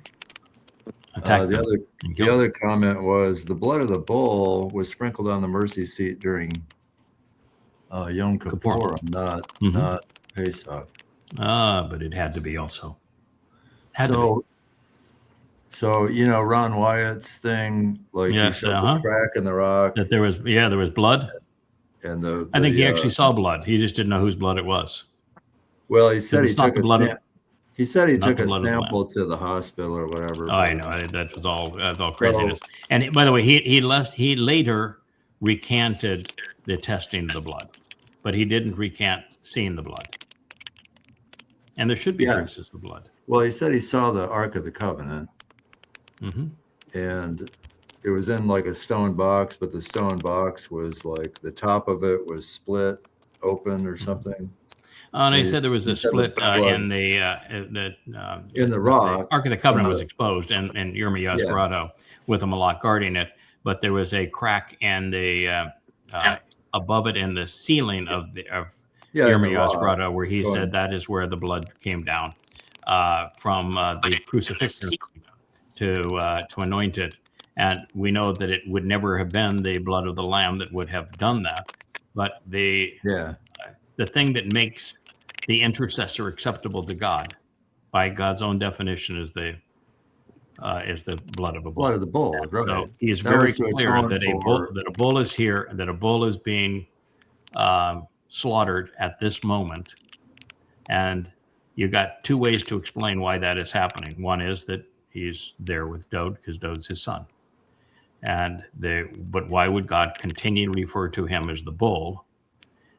The other comment was the blood of the bull was sprinkled on the mercy seat during Yom Kippur, not Pesach. But it had to be also. So Ron Wyatt's thing, like he showed the crack in the rock. That there was blood. And I think he actually saw blood. He just didn't know whose blood it was. Well, he said he took He said he took a sample to the hospital or whatever. Oh, I know. That was all craziness. And by the way, he later recanted the testing of the blood, but he didn't recant seeing the blood. And there should be traces of blood. Well, he said he saw the Ark of the Covenant, and it was in like a stone box, but the stone box was like the top of it was split open or something. And they said there was a split in the rock. The Ark of the Covenant was exposed, and Yirmiyah's grotto with a malak guarding it. But there was a crack in the above it in the ceiling of Yirmiyah's grotto, where he said that is where the blood came down from the crucifixion to anoint it. And we know that it would never have been the blood of the lamb that would have done that. But the thing that makes the intercessor acceptable to God, by God's own definition, is the blood of a bull. Blood of the bull, right? So he is very clear that a bull is here, that a bull is being slaughtered at this moment, and you got two ways to explain why that is happening. One is that he's there with Dowd because Dowd's his son, but why would God continue to refer to him as the bull,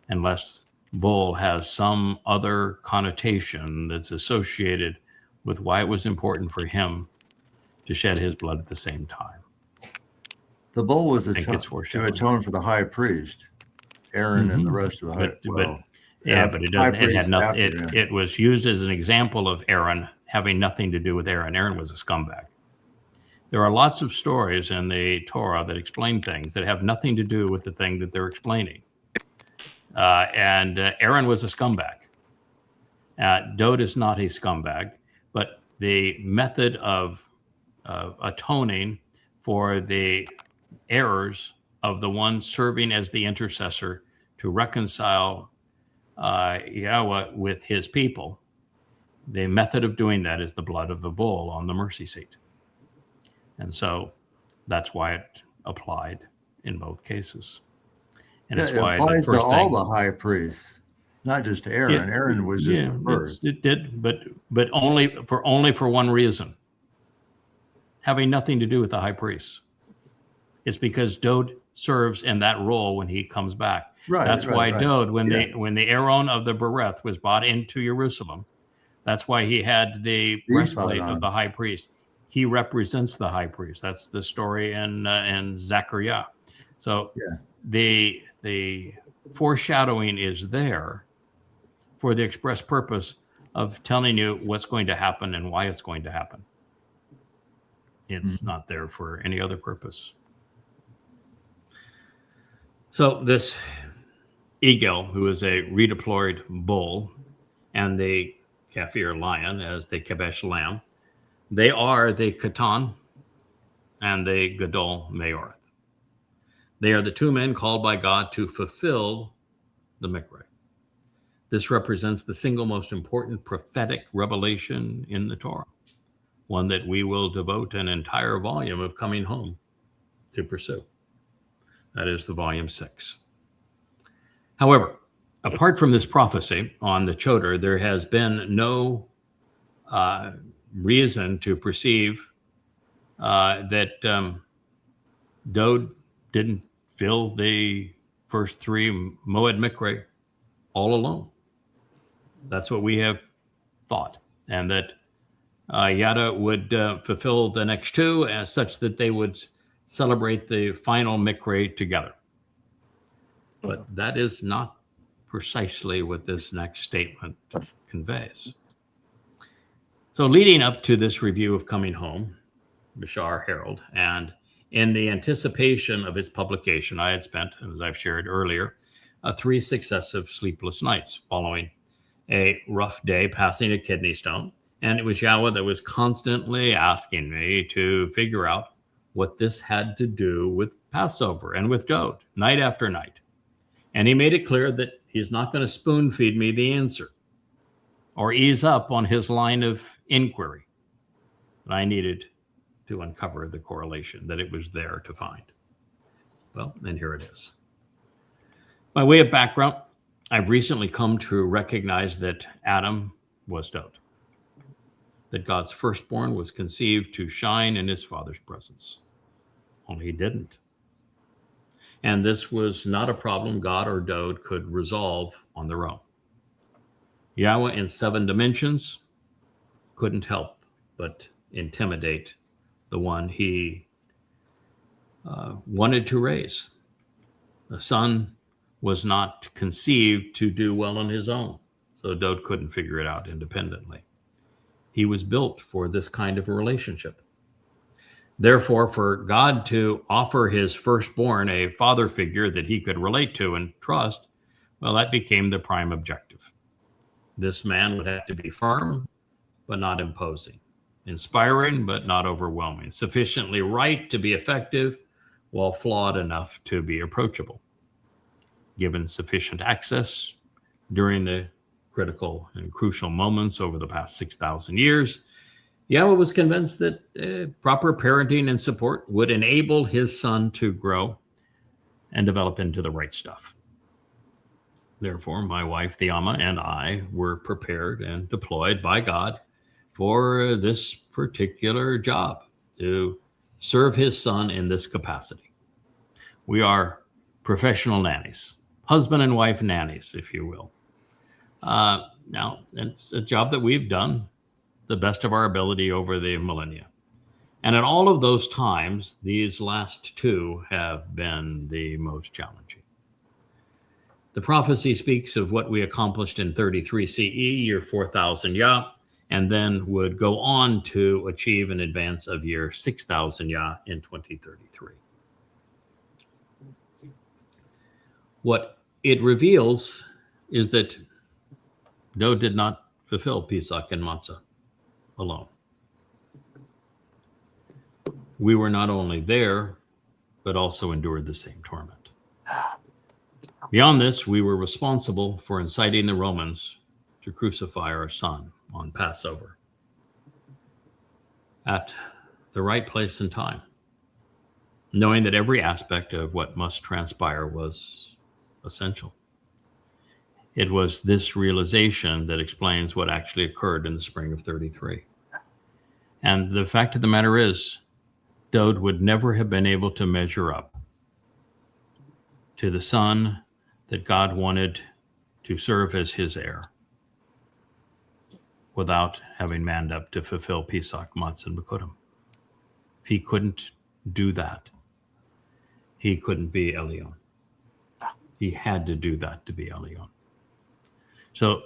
unless bull has some other connotation that's associated with why it was important for him to shed his blood at the same time? The bull was to atone for the high priest, Aaron, and the rest of the high priest. But it doesn't. It had nothing. It was used as an example of Aaron having nothing to do with Aaron. Aaron was a scumbag. There are lots of stories in the Torah that explain things that have nothing to do with the thing that they're explaining. And Aaron was a scumbag. Dowd is not a scumbag, but the method of atoning for the errors of the one serving as the intercessor to reconcile Yahweh with his people, the method of doing that is the blood of the bull on the mercy seat. And so that's why it applied in both cases. And Yeah, that's it why the applies to first all thing, the high priests, not just Aaron. Aaron was just the first. it did, but only for one reason, having nothing to do with the high priest. It's because Dowd serves in that role when he comes back. Right. That's why right. Dowd, when Yeah. the Aaron of the Bereth was brought into Jerusalem, that's why he had the breastplate of the high priest. He represents the high priest. That's the story in Zechariah. So the foreshadowing is there for the express purpose of telling you what's going to happen and why it's going to happen. It's not there for any other purpose. So this eagle, who is a redeployed bull, and the Kaffir lion as the Kebesh lamb, they are the Qatan and the Gadol Mayoreth. They are the two men called by God to fulfill the Mikra. This represents the single most important prophetic revelation in the Torah, one that we will devote an entire volume of Coming Home to pursue. That is the volume 6. However, apart from this prophecy on the Choter, there has been no reason to perceive that Dowd didn't fill the first 3 Moed Mikra all alone. That's what we have thought, and that Yada would fulfill the next 2 as such that they would celebrate the final Mikra together. But that is not precisely what this next statement conveys. So leading up to this review of Coming Home, Bashar Herald, and in the anticipation of its publication, I had spent, as I've shared earlier, 3 successive sleepless nights following a rough day passing a kidney stone. And it was Yahowah that was constantly asking me to figure out what this had to do with Passover and with Dowd, night after night. And he made it clear that he's not going to spoon feed me the answer or ease up on his line of inquiry. And I needed to uncover the correlation, that it was there to find. Well, and here it is. By way of background, I've recently come to recognize that Adam was Dowd, that God's firstborn was conceived to shine in his father's presence. Only he didn't. And this was not a problem God or Dowd could resolve on their own. Yahowah in 7 dimensions couldn't help but intimidate the one he wanted to raise. The son was not conceived to do well on his own, so Dowd couldn't figure it out independently. He was built for this kind of a relationship. Therefore, for God to offer his firstborn a father figure that he could relate to and trust, well, that became the prime objective. This man would have to be firm, but not imposing, inspiring, but not overwhelming, sufficiently right to be effective, while flawed enough to be approachable. Given sufficient access during the critical and crucial moments over the past 6,000 years, Yahowah was convinced that proper parenting and support would enable his son to grow and develop into the right stuff. Therefore, my wife, the Amma, and I were prepared and deployed by God for this particular job, to serve his son in this capacity. We are professional nannies, husband and wife nannies, if you will. Now, it's a job that we've done the best of our ability over the millennia. And at all of those times, these last 2 have been the most challenging. The prophecy speaks of what we accomplished in 33 CE, year 4000 Yah, and then would go on to achieve an advance of year 6000 Yah in 2033. What it reveals is that Dowd did not fulfill Pesach and Matzah alone. We were not only there, but also endured the same torment. Beyond this, we were responsible for inciting the Romans to crucify our son on Passover at the right place and time, knowing that every aspect of what must transpire was essential. It was this realization that explains what actually occurred in the spring of 33. And the fact of the matter is, Dowd would never have been able to measure up to the son that God wanted to serve as his heir without having manned up to fulfill Pesach, Matzah, and Mow'edym. If he couldn't do that, he couldn't be Elyon. He had to do that to be Elyon. So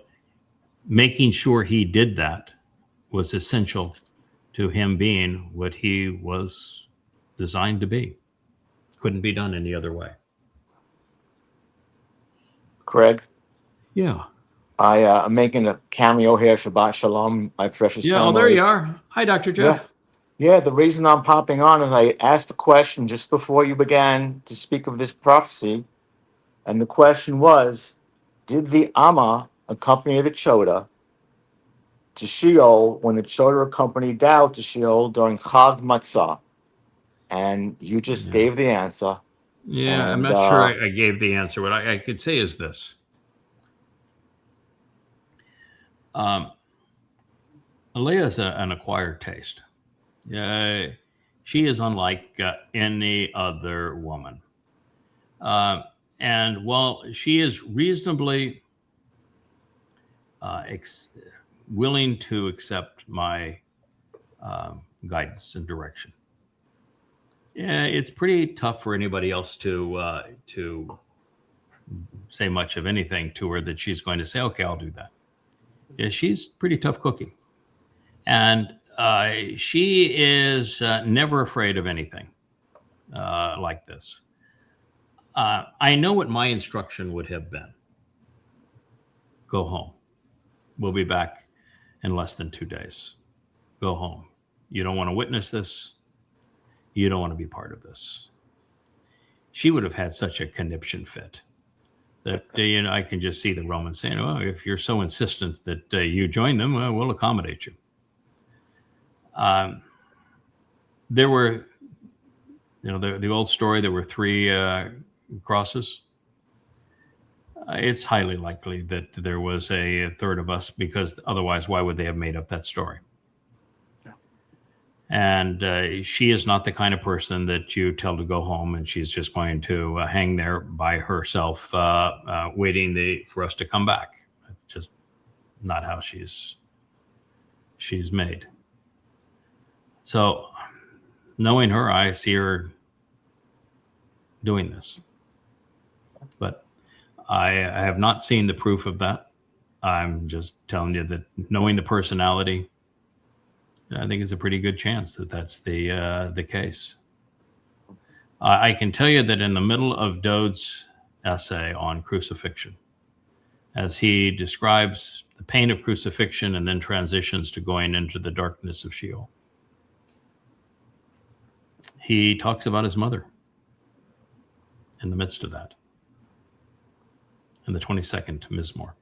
making sure he did that was essential to him being what he was designed to be. Couldn't be done any other way. Craig? Yeah. I'm making a cameo here. Shabbat Shalom, my precious Yeah, family. oh, there you are. Hi, Dr. Jeff. Yeah, the reason I'm popping on is I asked a question just before you began to speak of this prophecy. And the question was, did the Amma accompany the Choter to Sheol when the Choter accompanied Dowd to Sheol during Chag Matzah? And you just gave the answer. Yeah, And, I'm not sure I gave the answer. What I could say is this. Leah is an acquired taste. She is unlike any other woman. And while she is reasonably willing to accept my guidance and direction, it's pretty tough for anybody else to say much of anything to her that she's going to say, okay, I'll do that. Yeah, she's pretty tough cookie. And she is never afraid of anything like this. I know what my instruction would have been. Go home. We'll be back in less than 2 days. Go home. You don't want to witness this. You don't want to be part of this. She would have had such a conniption fit that, I can just see the Romans saying, well, if you're so insistent that you join them, we'll accommodate you. There were, the old story, there were 3 crosses. It's highly likely that there was a third of us, because otherwise, why would they have made up that story? And she is not the kind of person that you tell to go home and she's just going to hang there by herself, waiting for us to come back. Just not how she's made. So knowing her, I see her doing this. But I have not seen the proof of that. I'm just telling you that knowing the personality, I think it's a pretty good chance that that's the case. I can tell you that in the middle of Dowd's essay on crucifixion, as he describes the pain of crucifixion and then transitions to going into the darkness of Sheol, he talks about his mother in the midst of that, in the 22nd Mizmor.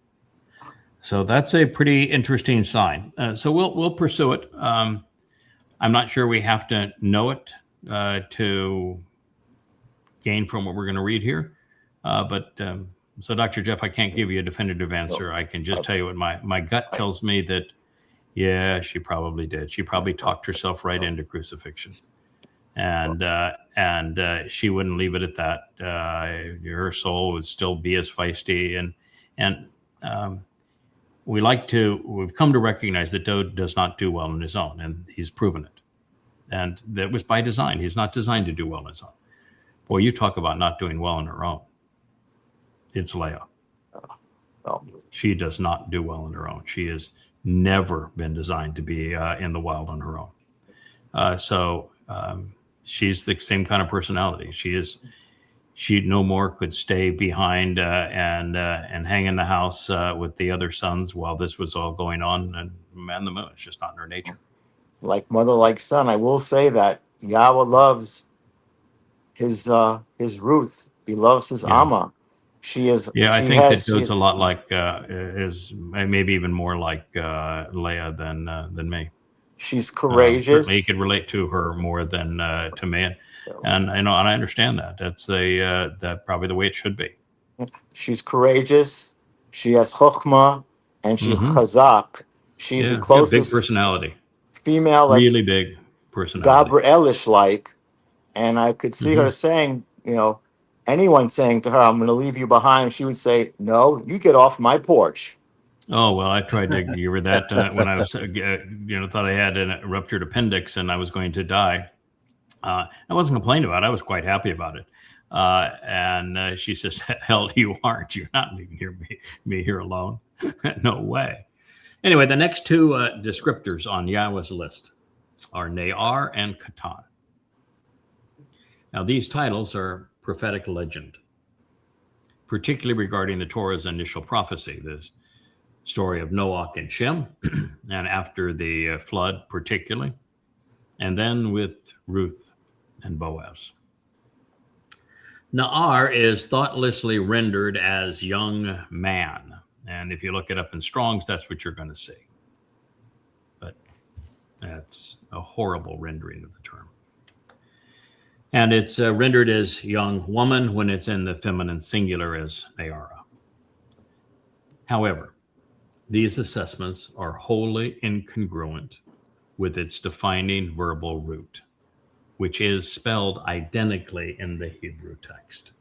So that's a pretty interesting sign. So we'll pursue it. I'm not sure we have to know it to gain from what we're going to read here. So Dr. Jeff, I can't give you a definitive answer. I can just tell you what my gut tells me that, yeah, she probably did. She probably talked herself right into crucifixion. And she wouldn't leave it at that. Her soul would still be as feisty. And we've come to recognize that Dowd does not do well on his own, and he's proven it. And that was by design. He's not designed to do well on his own. Boy, you talk about not doing well on her own. It's Leah. She does not do well on her own. She has never been designed to be in the wild on her own. So she's the same kind of personality. She no more could stay behind and hang in the house with the other sons while this was all going on and man the moon. It's just not in her nature. Like mother, like son. I will say that Yahweh loves his Ruth. He loves his Amma. She is. Yeah, I think that Dowd's a lot like is maybe even more like Leah than me. She's courageous. Certainly, he could relate to her more than to me, and I understand that. That's that probably the way it should be. She's courageous. She has chokhmah, and she's Mm-hmm. chazak. She's the Yeah, big closest personality. female Really that's big personality. Gabrielish like. And I could see Mm-hmm. her saying, anyone saying to her, I'm going to leave you behind, she would say, no, you get off my porch. Oh, well, I tried to give her that when I was, thought I had a ruptured appendix and I was going to die. I wasn't complaining about it. I was quite happy about it. And she says, hell, you aren't. You're not leaving me here alone. No way. Anyway, the next two descriptors on Yahweh's list are Naar and Qatan. Now, these titles are prophetic legend, particularly regarding the Torah's initial prophecy, the story of Noah and Shem, and after the flood particularly, and then with Ruth and Boaz. Naar is thoughtlessly rendered as young man. And if you look it up in Strong's, that's what you're going to see. But that's a horrible rendering of the term. And it's rendered as young woman when it's in the feminine singular as Nayara. However, these assessments are wholly incongruent with its defining verbal root, which is spelled identically in the Hebrew text.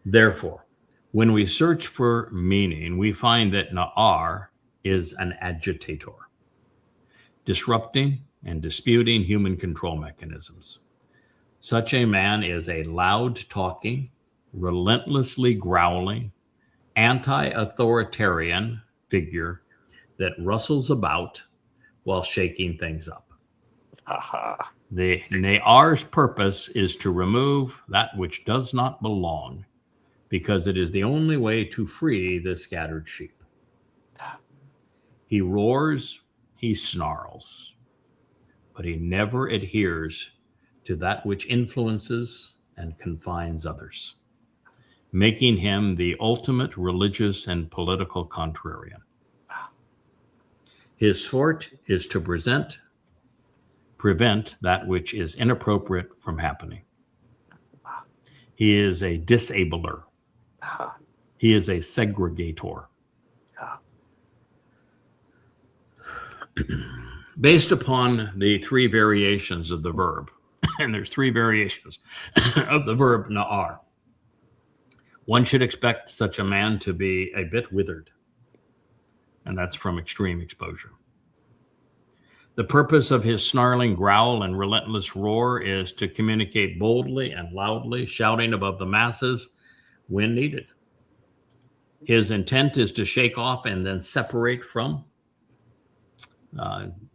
Therefore, when we search for meaning, we find that Naar is an agitator, disrupting and disputing human control mechanisms. Such a man is a loud-talking, relentlessly growling, anti-authoritarian figure that rustles about while shaking things up. The Naar's purpose is to remove that which does not belong, because it is the only way to free the scattered sheep. He roars, he snarls, but he never adheres to that which influences and confines others, making him the ultimate religious and political contrarian. His forte is to prevent that which is inappropriate from happening. He is a disabler. He is a segregator. Based upon the three variations of the verb, and there's three variations of the verb Naar, one should expect such a man to be a bit withered, and that's from extreme exposure. The purpose of his snarling growl and relentless roar is to communicate boldly and loudly, shouting above the masses when needed. His intent is to shake off and then separate from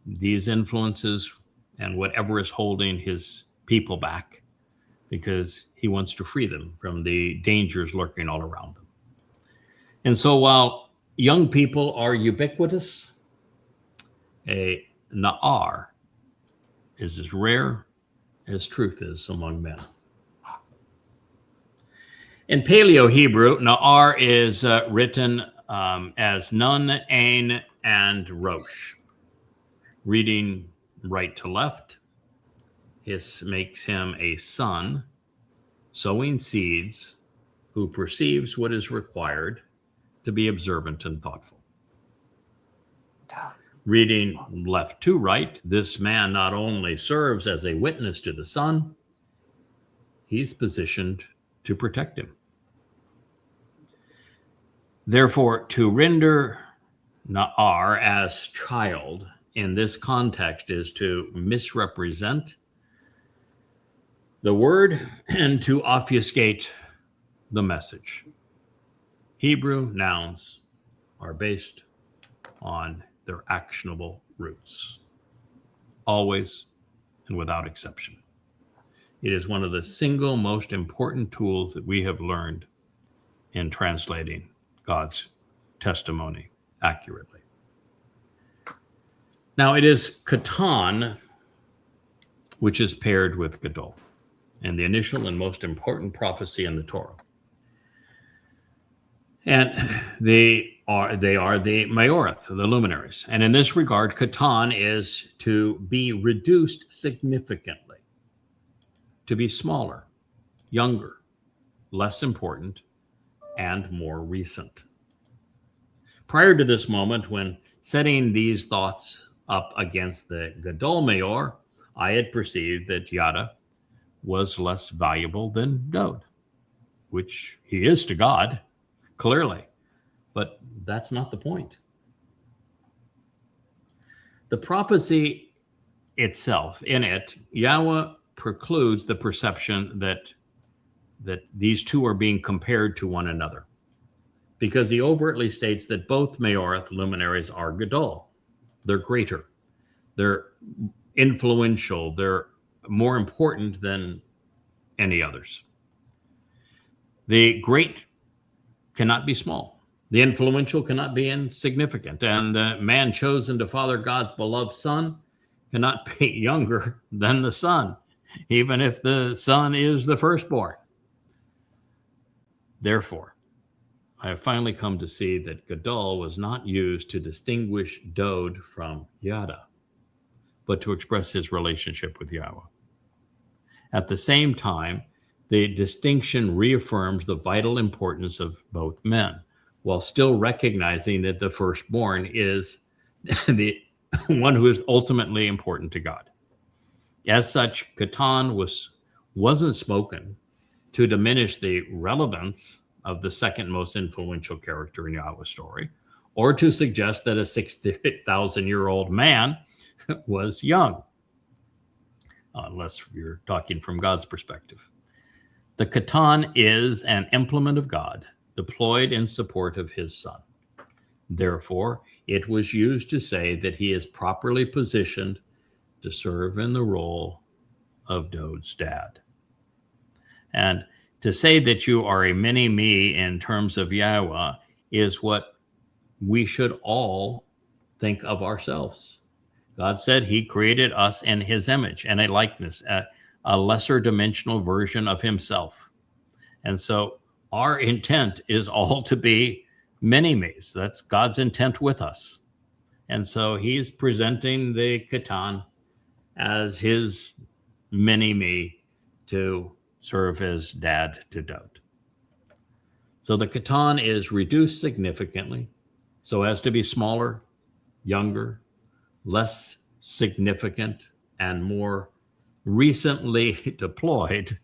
these influences and whatever is holding his people back, because he wants to free them from the dangers lurking all around them. And so while young people are ubiquitous, a Naar is as rare as truth is among men. In Paleo Hebrew, Naar is written as Nun, Ain, and Rosh. Reading right to left, this makes him a son sowing seeds who perceives what is required to be observant and thoughtful. Reading left to right, this man not only serves as a witness to the son, he's positioned to protect him. Therefore, to render Naar as child in this context is to misrepresent the word and to obfuscate the message. Hebrew nouns are based on their actionable roots, always and without exception. It is one of the single most important tools that we have learned in translating God's testimony accurately. Now, it is Qatan which is paired with Gadol in the initial and most important prophecy in the Torah. And they are the Mayoreth, the luminaries. And in this regard, Qatan is to be reduced significantly, to be smaller, younger, less important, and more recent. Prior to this moment, when setting these thoughts up against the Gadol Mayor, I had perceived that Yada was less valuable than Dowd, which he is to God, clearly. But that's not the point. The prophecy itself, in it, Yahweh precludes the perception that these two are being compared to one another, because he overtly states that both Mayoreth luminaries are Gadol. They're greater. They're influential. They're more important than any others. The great cannot be small. The influential cannot be insignificant. And the man chosen to father God's beloved son cannot be younger than the son, even if the son is the firstborn. Therefore, I have finally come to see that Gadol was not used to distinguish Dowd from Yada, but to express his relationship with Yahweh. At the same time, the distinction reaffirms the vital importance of both men, while still recognizing that the firstborn is the one who is ultimately important to God. As such, Qatan wasn't spoken to diminish the relevance of the second most influential character in Yahweh's story, or to suggest that a 6,000-year-old man was young, unless you're talking from God's perspective. The Qatan is an implement of God deployed in support of his son. Therefore, it was used to say that he is properly positioned to serve in the role of Dowd's dad. And to say that you are a mini-me in terms of Yahweh is what we should all think of ourselves. God said he created us in his image and a likeness, a lesser dimensional version of himself. And so our intent is all to be mini-me's. That's God's intent with us. And so he's presenting the Qatan as his mini-me to serve as dad to Dowd. So the Qatan is reduced significantly so as to be smaller, younger, less significant, and more recently deployed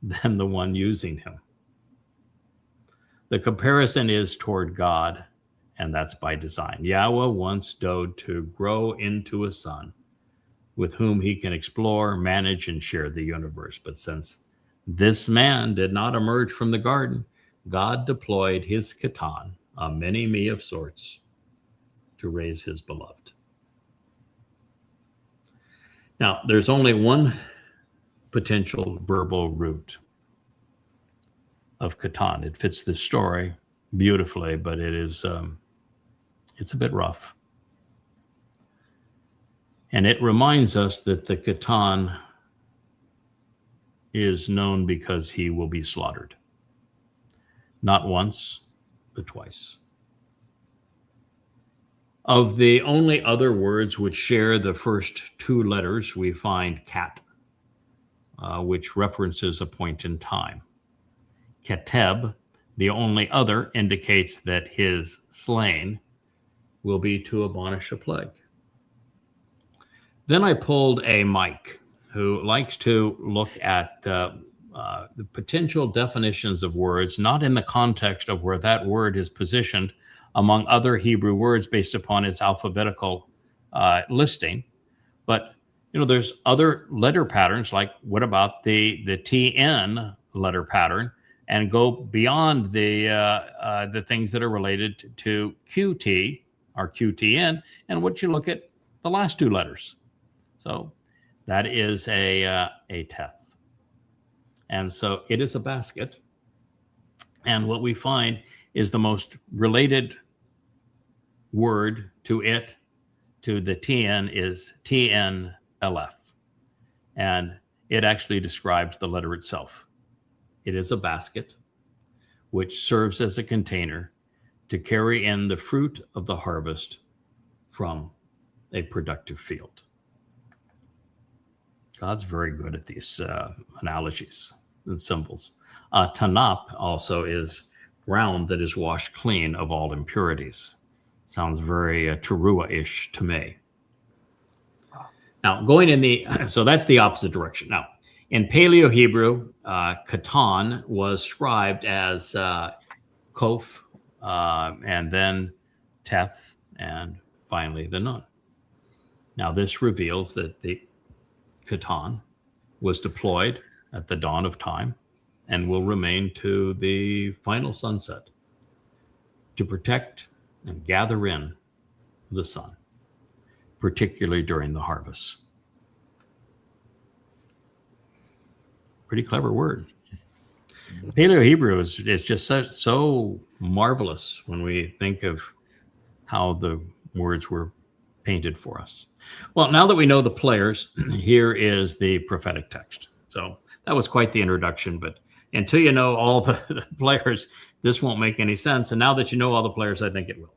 than the one using him. The comparison is toward God, and that's by design. Yahweh wants Dowd to grow into a son with whom he can explore, manage, and share the universe. But since this man did not emerge from the garden, God deployed his Qatan, a mini-me of sorts, to raise his beloved. Now, there's only one potential verbal root of Qatan. It fits this story beautifully, but it is it's a bit rough. And it reminds us that the Qatan is known because he will be slaughtered. Not once, but twice. Of the only other words which share the first two letters, we find kat, which references a point in time. Keteb, the only other, indicates that his slaying will be to abolish a plague. Then I pulled a Mike who likes to look at the potential definitions of words, not in the context of where that word is positioned among other Hebrew words based upon its alphabetical listing. But, there's other letter patterns, like what about the TN letter pattern, and go beyond the things that are related to QT or QTN, and what you look at the last two letters. So that is a teth. And so it is a basket. And what we find is the most related word to it, to the TN, is TNLF. And it actually describes the letter itself. It is a basket which serves as a container to carry in the fruit of the harvest from a productive field. God's very good at these analogies and symbols. Tanap also is ground that is washed clean of all impurities. Sounds very Towrah-ish to me. Now, so that's the opposite direction. Now, in Paleo-Hebrew, Qatan was scribed as Kof, and then Teth, and finally the Nun. Now, this reveals that the Qatan was deployed at the dawn of time and will remain to the final sunset to protect and gather in the sun, particularly during the harvest. Pretty clever word. Paleo-Hebrew is just so marvelous when we think of how the words were painted for us. Well, now that we know the players, here is the prophetic text. So that was quite the introduction, but until you know all the players, this won't make any sense. And now that you know all the players, I think it will.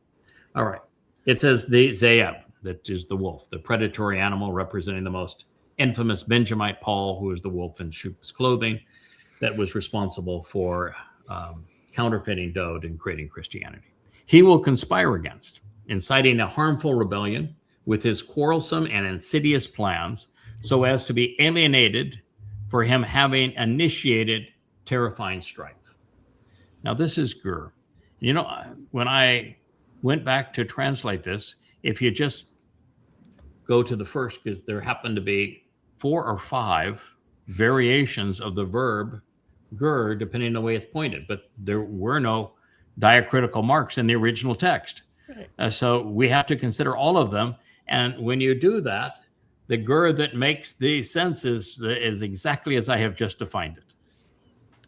All right. It says the Zayab, that is the wolf, the predatory animal representing the most infamous Benjamite Paul, who is the wolf in sheep's clothing, that was responsible for counterfeiting Dowd and creating Christianity. He will conspire against, inciting a harmful rebellion with his quarrelsome and insidious plans so as to be alienated for him having initiated terrifying strife. Now, this is Gur. You know, when I went back to translate this, if you just go to the first, because there happened to be 4 or 5 variations of the verb Gur, depending on the way it's pointed, but there were no diacritical marks in the original text. Right. So we have to consider all of them. And when you do that, the Gur that makes the sense is exactly as I have just defined it.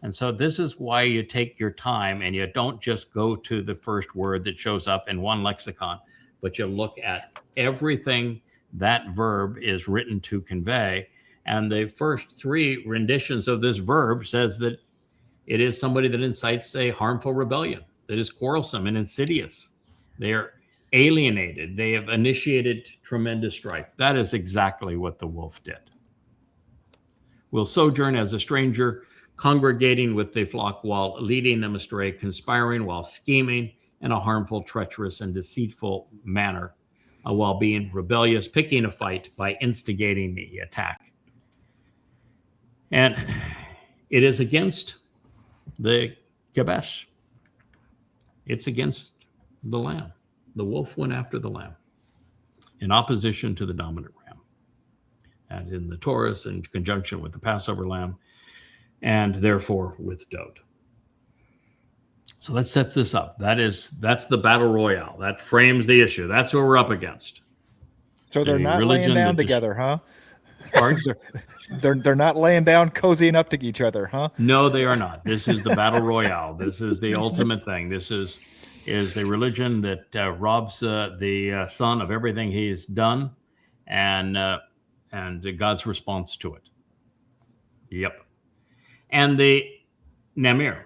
And so this is why you take your time and you don't just go to the first word that shows up in one lexicon, but you look at everything that verb is written to convey. And the first 3 renditions of this verb says that it is somebody that incites a harmful rebellion, that is quarrelsome and insidious. They are alienated. They have initiated tremendous strife. That is exactly what the wolf did. Will sojourn as a stranger, congregating with the flock while leading them astray, conspiring while scheming in a harmful, treacherous, and deceitful manner, while being rebellious, picking a fight by instigating the attack. And it is against the Kabesh. It's against the lamb. The wolf went after the lamb in opposition to the dominant ram. And in the Towrah, in conjunction with the Passover lamb, and therefore with Dowd. So that sets this up. That's the battle royale. That frames the issue. That's what we're up against. So they're not laying down together, huh? Pardon? They're not laying down, cozying up to each other, huh? No, they are not. This is the battle royale. This is the ultimate thing. This is the religion that robs the son of everything he's done, and God's response to it. Yep. And the Namir,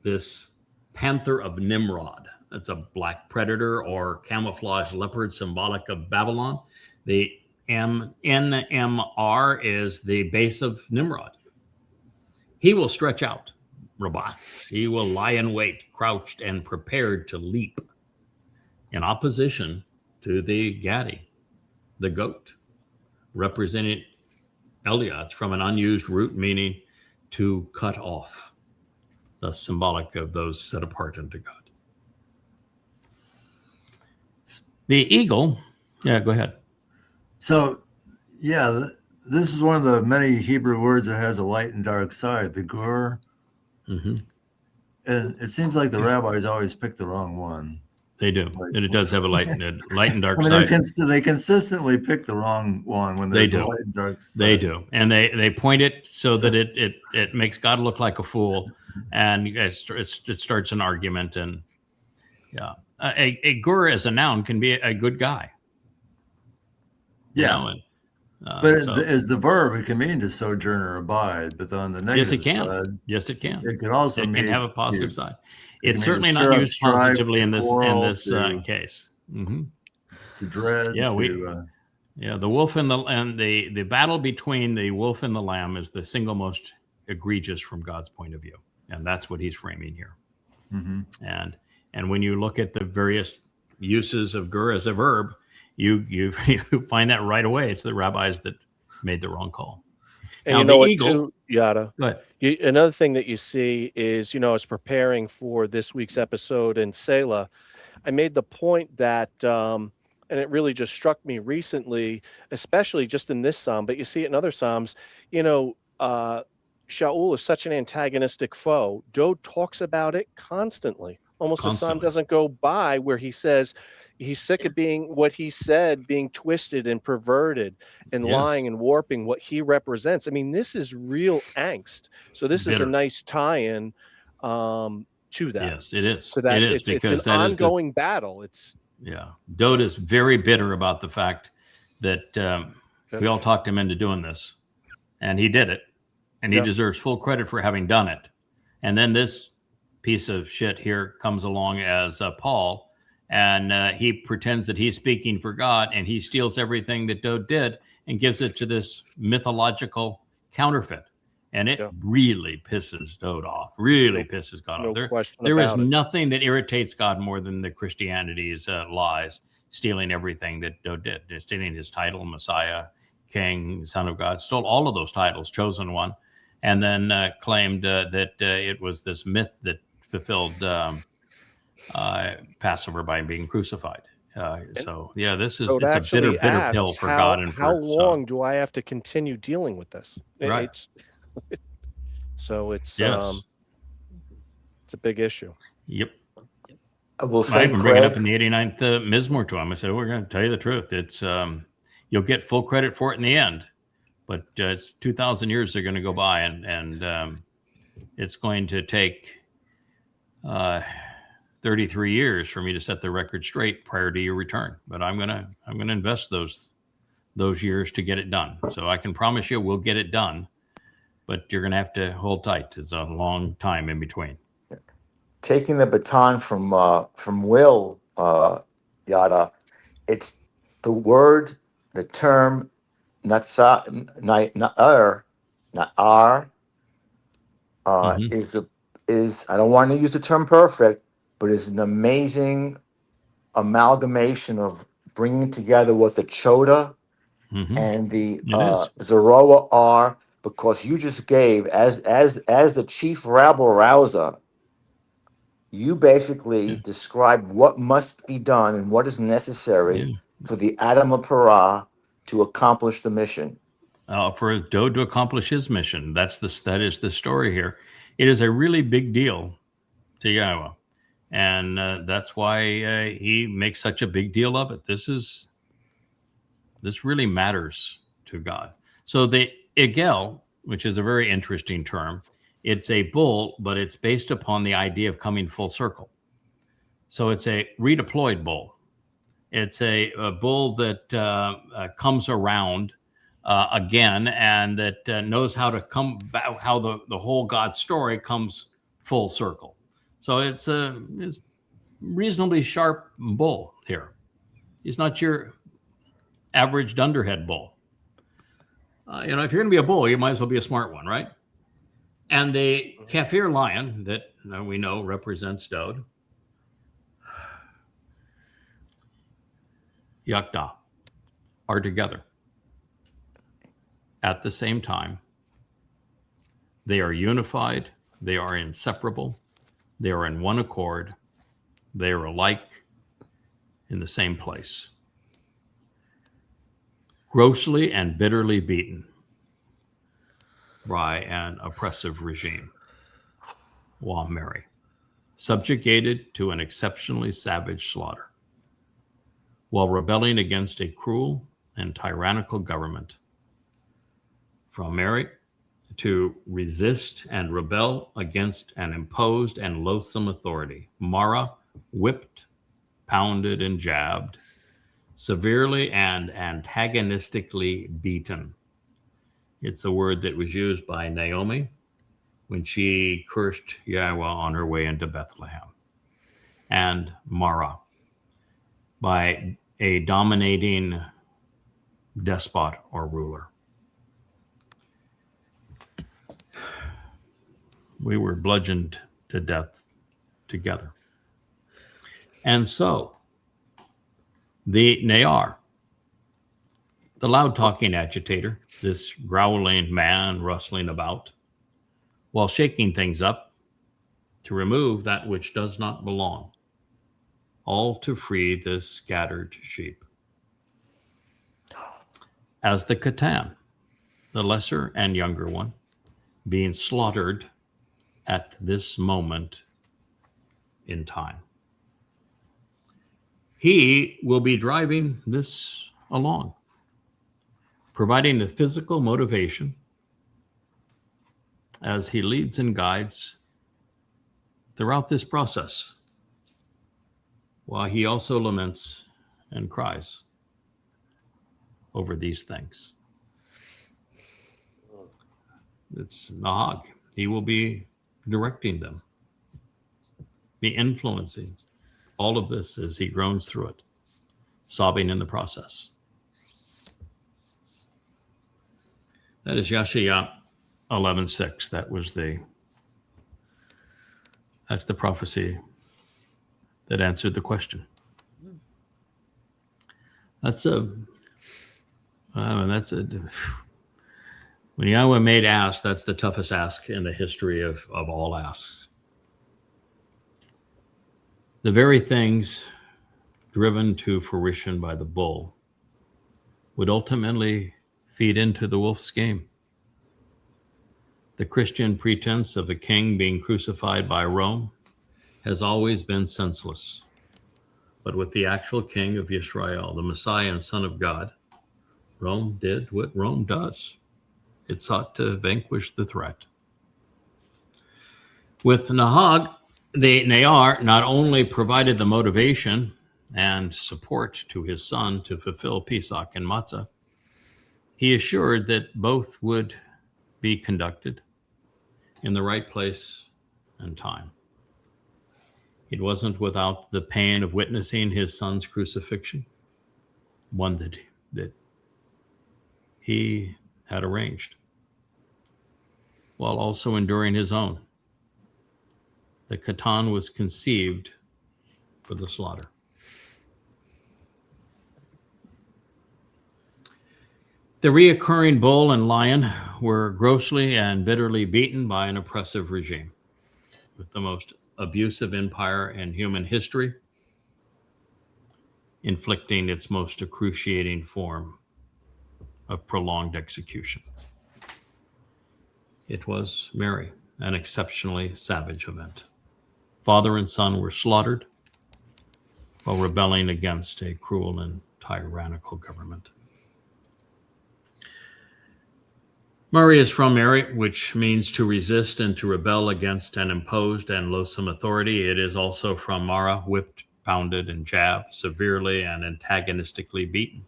this panther of Nimrod. That's a black predator or camouflage leopard symbolic of Babylon. The NMR is the base of Nimrod. He will stretch out robots. He will lie in wait, crouched and prepared to leap, in opposition to the Gadi, the goat, representing Eliot from an unused root meaning to cut off, thus symbolic of those set apart unto God. The eagle, yeah, go ahead. So, yeah, this is one of the many Hebrew words that has a light and dark side, the gur. Mm-hmm. And it seems like the rabbis always pick the wrong one. They do, and it does have a light and dark I mean, side. They consistently pick the wrong one when there's a light and dark side. They do, and they point it so that it makes God look like a fool, and it starts an argument. And yeah, a gur as a noun can be a good guy. Yeah, but as the verb, it can mean to sojourn or abide. But on the negative side, yes, it can. It can also mean have a positive side. It's certainly not used positively in this case. Mm-hmm. To dread. Yeah, the wolf and the battle between the wolf and the lamb is the single most egregious from God's point of view, and that's what he's framing here. And when you look at the various uses of gur as a verb, you find that right away. It's the rabbis that made the wrong call. And now, you know the what, eagle, too, Yada? Another thing that you see is, I was preparing for this week's episode in Selah. I made the point that, and it really just struck me recently, especially just in this psalm, but you see it in other psalms, Shaul is such an antagonistic foe. Dowd talks about it constantly. Almost a psalm doesn't go by where he says he's sick of being what he said, being twisted and perverted and lying and warping what he represents. I mean, this is real angst. So this is a nice tie-in to that. Yes, it is. So that it is it's because an that ongoing battle. Dowd is very bitter about the fact that we all talked him into doing this, and he did it, and he deserves full credit for having done it. And then this piece of shit here comes along as Paul, and he pretends that he's speaking for God, and he steals everything that Dowd did and gives it to this mythological counterfeit. And it really pisses Dowd off, pisses God off. There is nothing that irritates God more than the Christianity's lies, stealing everything that Dowd did, stealing his title, Messiah, King, Son of God, stole all of those titles, chosen one, and then claimed that it was this myth that fulfilled Passover by being crucified. This is it's a bitter pill for God and for how long do I have to continue dealing with this? Right. So it's a big issue. Yep. I will say, I even bring it up in the 89th Mizmor to him. I said, we're going to tell you the truth. It's you'll get full credit for it in the end, but it's 2,000 years are going to go by, and it's going to take 33 years for me to set the record straight prior to your return. But I'm gonna invest those years to get it done. So I can promise you we'll get it done, but you're going to have to hold tight. It's a long time in between. Taking the baton from Will, Yada, it's the word, the term, na'ar, is I don't want to use the term perfect, but is an amazing amalgamation of bringing together what the Choter and the Zeroah are, because you just gave as the chief rabble rouser, you basically described what must be done and what is necessary for the Adam of Parah to accomplish the mission. For Dowd to accomplish his mission. That is the story here. It is a really big deal to Yahowah. And that's why he makes such a big deal of it. This really matters to God. So the Egel, which is a very interesting term, it's a bull, but it's based upon the idea of coming full circle. So it's a redeployed bull. It's a bull that comes around again, and that knows how to come back, how the whole God story comes full circle. So it's reasonably sharp bull here. He's not your average dunderhead bull. If you're going to be a bull, you might as well be a smart one, right? And the Kafir lion that we know represents Dowd, Yasha'yah, are together at the same time. They are unified. They are inseparable. They are in one accord. They are alike in the same place. Grossly and bitterly beaten by an oppressive regime, while merry, subjugated to an exceptionally savage slaughter, while rebelling against a cruel and tyrannical government. From merry to resist and rebel against an imposed and loathsome authority. Mara, whipped, pounded, and jabbed, severely and antagonistically beaten. It's the word that was used by Naomi when she cursed Yahowah on her way into Bethlehem. And Mara, by a dominating despot or ruler. We were bludgeoned to death together. And so, the Naar, the loud-talking agitator, this growling man rustling about, while shaking things up to remove that which does not belong, all to free the scattered sheep. As the Qatan, the lesser and younger one, being slaughtered at this moment in time. He will be driving this along, providing the physical motivation as he leads and guides throughout this process, while he also laments and cries over these things. It's Nahag. He will be directing them, be influencing all of this as he groans through it, sobbing in the process. That is Yasha'yah 11:6. That's the prophecy that answered the question. When Yahweh made ask, that's the toughest ask in the history of all asks. The very things driven to fruition by the bull would ultimately feed into the wolf's game. The Christian pretense of a king being crucified by Rome has always been senseless. But with the actual king of Israel, the Messiah and Son of God, Rome did what Rome does. It sought to vanquish the threat. With Nahag, the Naar not only provided the motivation and support to his son to fulfill Pesach and Matzah, he assured that both would be conducted in the right place and time. It wasn't without the pain of witnessing his son's crucifixion, one that he had arranged, while also enduring his own. The Qatan was conceived for the slaughter. The reoccurring bull and lion were grossly and bitterly beaten by an oppressive regime, with the most abusive empire in human history, inflicting its most excruciating form of prolonged execution. It was merry, an exceptionally savage event. Father and son were slaughtered while rebelling against a cruel and tyrannical government. Murray is from Mary, which means to resist and to rebel against an imposed and loathsome authority. It is also from Mara, whipped, pounded, and jabbed, severely and antagonistically beaten.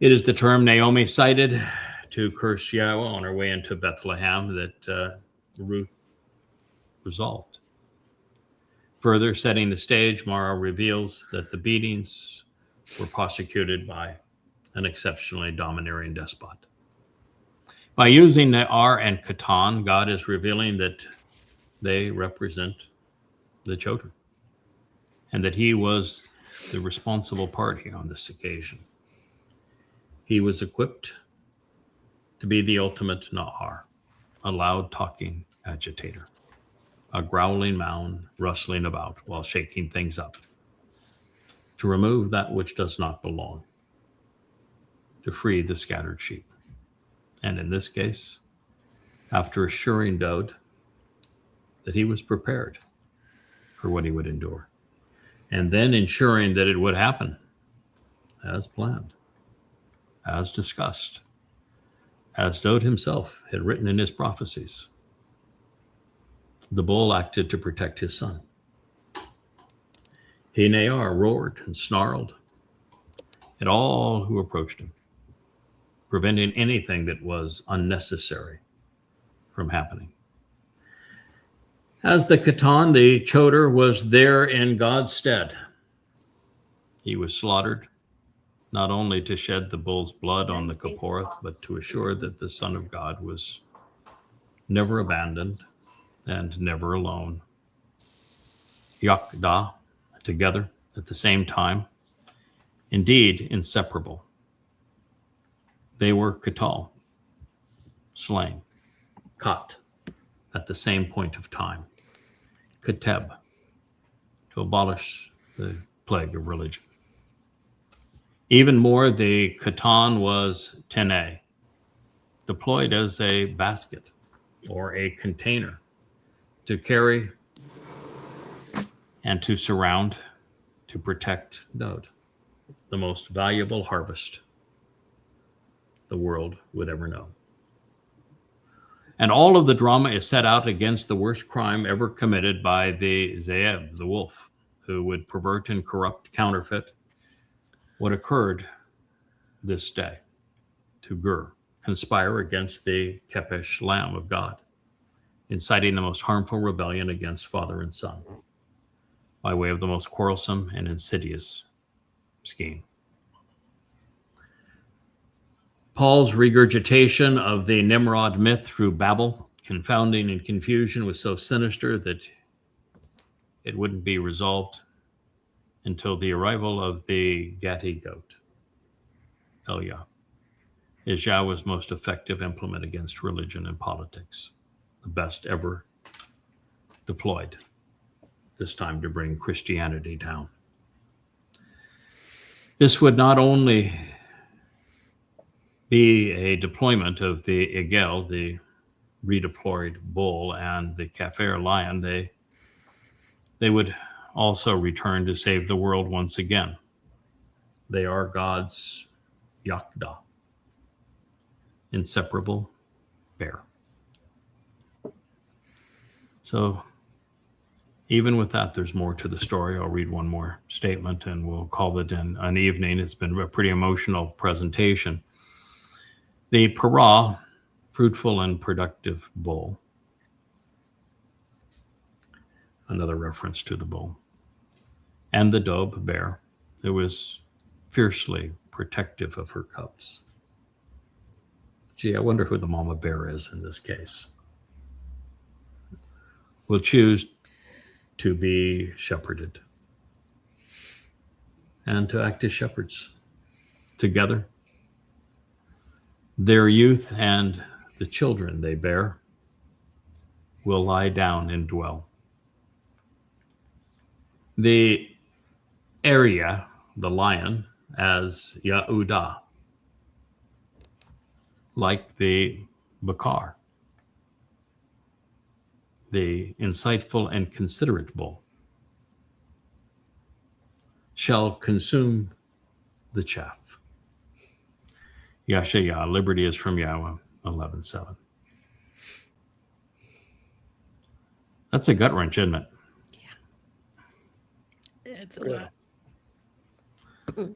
It is the term Naomi cited to curse Yahweh on her way into Bethlehem that Ruth resolved. Further setting the stage, Mara reveals that the beatings were prosecuted by an exceptionally domineering despot. By using Naar and Qatan, God is revealing that they represent the Choter, and that he was the responsible party on this occasion. He was equipped to be the ultimate Naar, a loud-talking agitator, a growling mound rustling about while shaking things up, to remove that which does not belong, to free the scattered sheep. And in this case, after assuring Dowd that he was prepared for what he would endure, and then ensuring that it would happen as planned, as discussed, as Dowd himself had written in his prophecies. The bull acted to protect his son. He, Naar, roared and snarled at all who approached him, preventing anything that was unnecessary from happening. As the Qatan, the Choter, was there in God's stead. He was slaughtered, not only to shed the bull's blood on the Kipporeth, but to assure that the Son of God was never abandoned and never alone, Yahowah together at the same time, indeed inseparable. They were katal, slain, kat, at the same point of time, kateb, to abolish the plague of religion. Even more, the Qatan was tene, deployed as a basket or a container to carry and to surround, to protect Dowd, the most valuable harvest the world would ever know. And all of the drama is set out against the worst crime ever committed by the Zeeb, the wolf, who would pervert and corrupt, counterfeit what occurred this day to conspire against the Kepesh Lamb of God, inciting the most harmful rebellion against Father and Son by way of the most quarrelsome and insidious scheme. Paul's regurgitation of the Nimrod myth through Babel, confounding and confusion, was so sinister that it wouldn't be resolved until the arrival of the Gatti goat, Elia, is Yahweh's most effective implement against religion and politics, the best ever deployed, this time to bring Christianity down. This would not only be a deployment of the Egel, the redeployed bull, and the Kafir lion. They would also return to save the world once again. They are God's Yahowah, inseparable bear. So even with that, there's more to the story. I'll read one more statement and we'll call it an evening. It's been a pretty emotional presentation. The Parah, fruitful and productive bull, another reference to the bull, and the Dowd bear, who was fiercely protective of her cubs. Gee, I wonder who the mama bear is in this case. Will choose to be shepherded and to act as shepherds together. Their youth and the children they bear will lie down and dwell. The area, the lion, as Yehudah, like the Bakar, the insightful and considerate bull, shall consume the chaff. Yasha'yah, liberty is from Yahweh, 11:7. That's a gut wrench, isn't it? Yeah. It's a lot.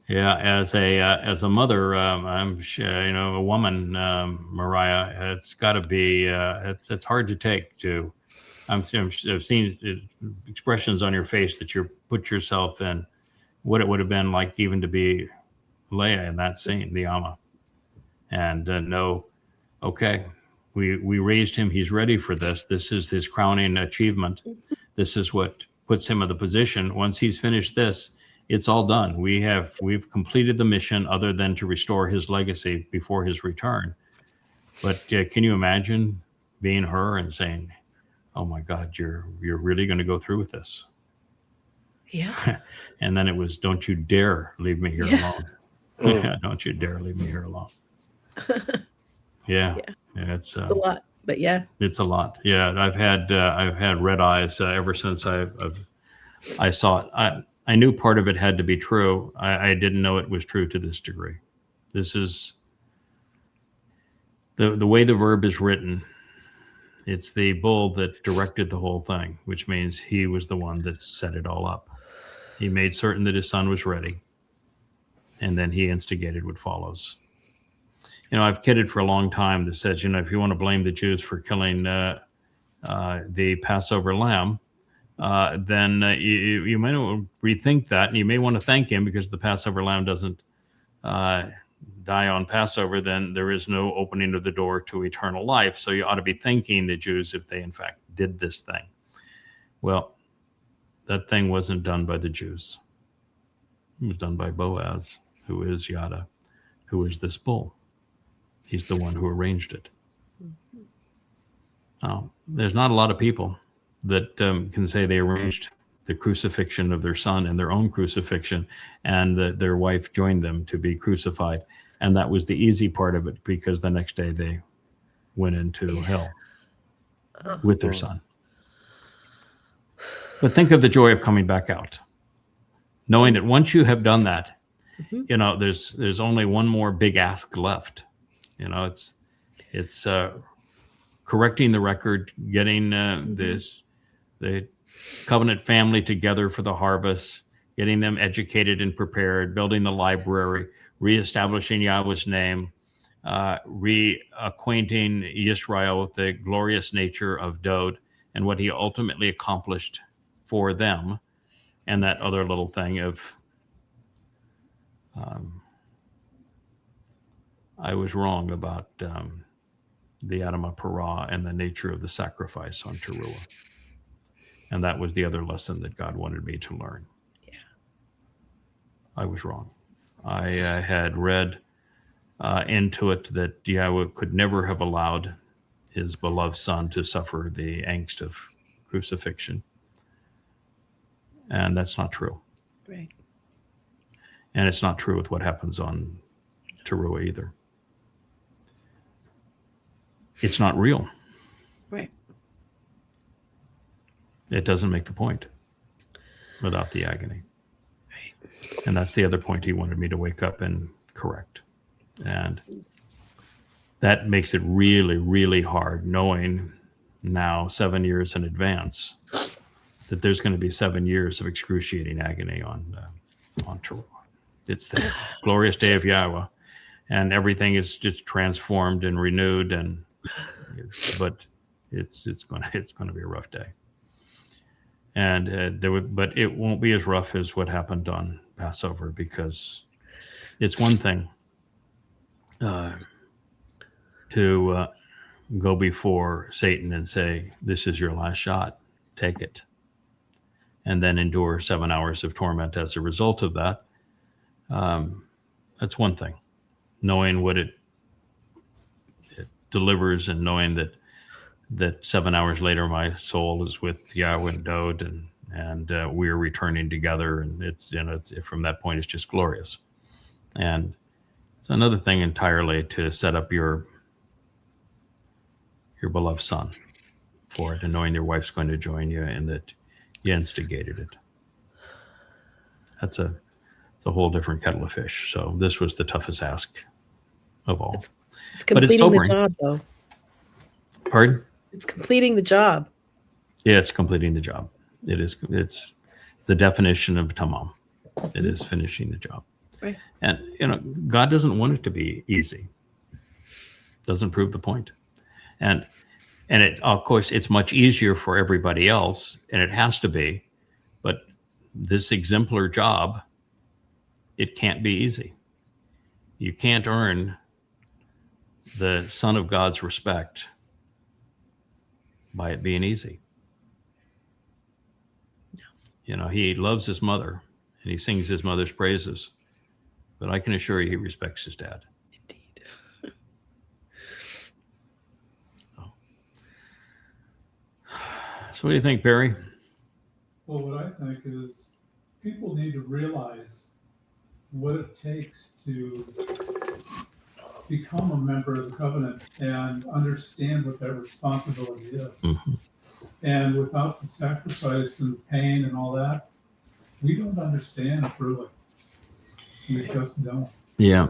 Yeah, as a mother, I'm a woman, Mariah. It's got to be. It's hard to take. I've seen expressions on your face that you put yourself in what it would have been like even to be Leah in that scene, the Amma, and know, okay, we raised him. He's ready for this. This is his crowning achievement. This is what puts him in the position. Once he's finished this, it's all done. We've completed the mission, other than to restore his legacy before his return. But can you imagine being her and saying, "Oh my God, you're really going to go through with this?" Yeah. And then it was, "Don't you dare leave me here alone." Yeah, don't you dare leave me here alone. Yeah, it's a lot, but yeah, it's a lot. Yeah, I've had red eyes ever since I saw it. I knew part of it had to be true. I didn't know it was true to this degree. This is the way the verb is written. It's the bull that directed the whole thing, which means he was the one that set it all up. He made certain that his son was ready, and then he instigated what follows. I've kidded for a long time that says, if you want to blame the Jews for killing the Passover lamb, then you may want to rethink that, and you may want to thank him, because the Passover lamb doesn't die on Passover. Then there is no opening of the door to eternal life. So you ought to be thanking the Jews if they in fact did this thing. Well, that thing wasn't done by the Jews. It was done by Boaz, who is Yada, who is this bull. He's the one who arranged it. There's not a lot of people that can say they arranged the crucifixion of their son and their own crucifixion, and that their wife joined them to be crucified. And that was the easy part of it, because the next day they went into hell with their son. But think of the joy of coming back out, knowing that once you have done that, you know, there's only one more big ask left. You know, it's correcting the record, getting the covenant family together for the harvest, getting them educated and prepared, building the library, reestablishing Yahweh's name, reacquainting Yisrael with the glorious nature of Dowd and what he ultimately accomplished for them, and that other little thing of I was wrong about the Adamah Parah and the nature of the sacrifice on Towrah. And that was the other lesson that God wanted me to learn. Yeah. I was wrong. I had read into it that Yahweh could never have allowed his beloved son to suffer the angst of crucifixion. And that's not true. Right. And it's not true with what happens on Towrah either. It's not real. Right. It doesn't make the point without the agony. Right. And that's the other point he wanted me to wake up and correct. And that makes it really, really hard, knowing now 7 years in advance that there's going to be 7 years of excruciating agony on Towrah. It's the glorious day of Yahweh, and everything is just transformed and renewed, but it's going to be a rough day. And but it won't be as rough as what happened on Passover, because it's one thing to go before Satan and say, "This is your last shot, take it," and then endure 7 hours of torment as a result of that. That's one thing. Knowing what it delivers, and knowing that 7 hours later my soul is with Yahweh and Dowd, and we're returning together, and it's from that point it's just glorious. And it's another thing entirely to set up your beloved son for it, and knowing your wife's going to join you and that you instigated it. It's a whole different kettle of fish. So this was the toughest ask of all. It's completing the job, though. Pardon? It's completing the job. Yeah, it's completing the job. It is. It's the definition of tamam. It is finishing the job. Right. And God doesn't want it to be easy. Doesn't prove the point. And it, of course, it's much easier for everybody else, and it has to be. But this exemplar job, it can't be easy. You can't earn the Son of God's respect by it being easy. No. He loves his mother, and he sings his mother's praises, but I can assure you he respects his dad. Indeed. So what do you think, Barry? Well, what I think is people need to realize what it takes to become a member of the covenant and understand what that responsibility is. Mm-hmm. And without the sacrifice and pain and all that, we don't understand truly. We just don't. Yeah.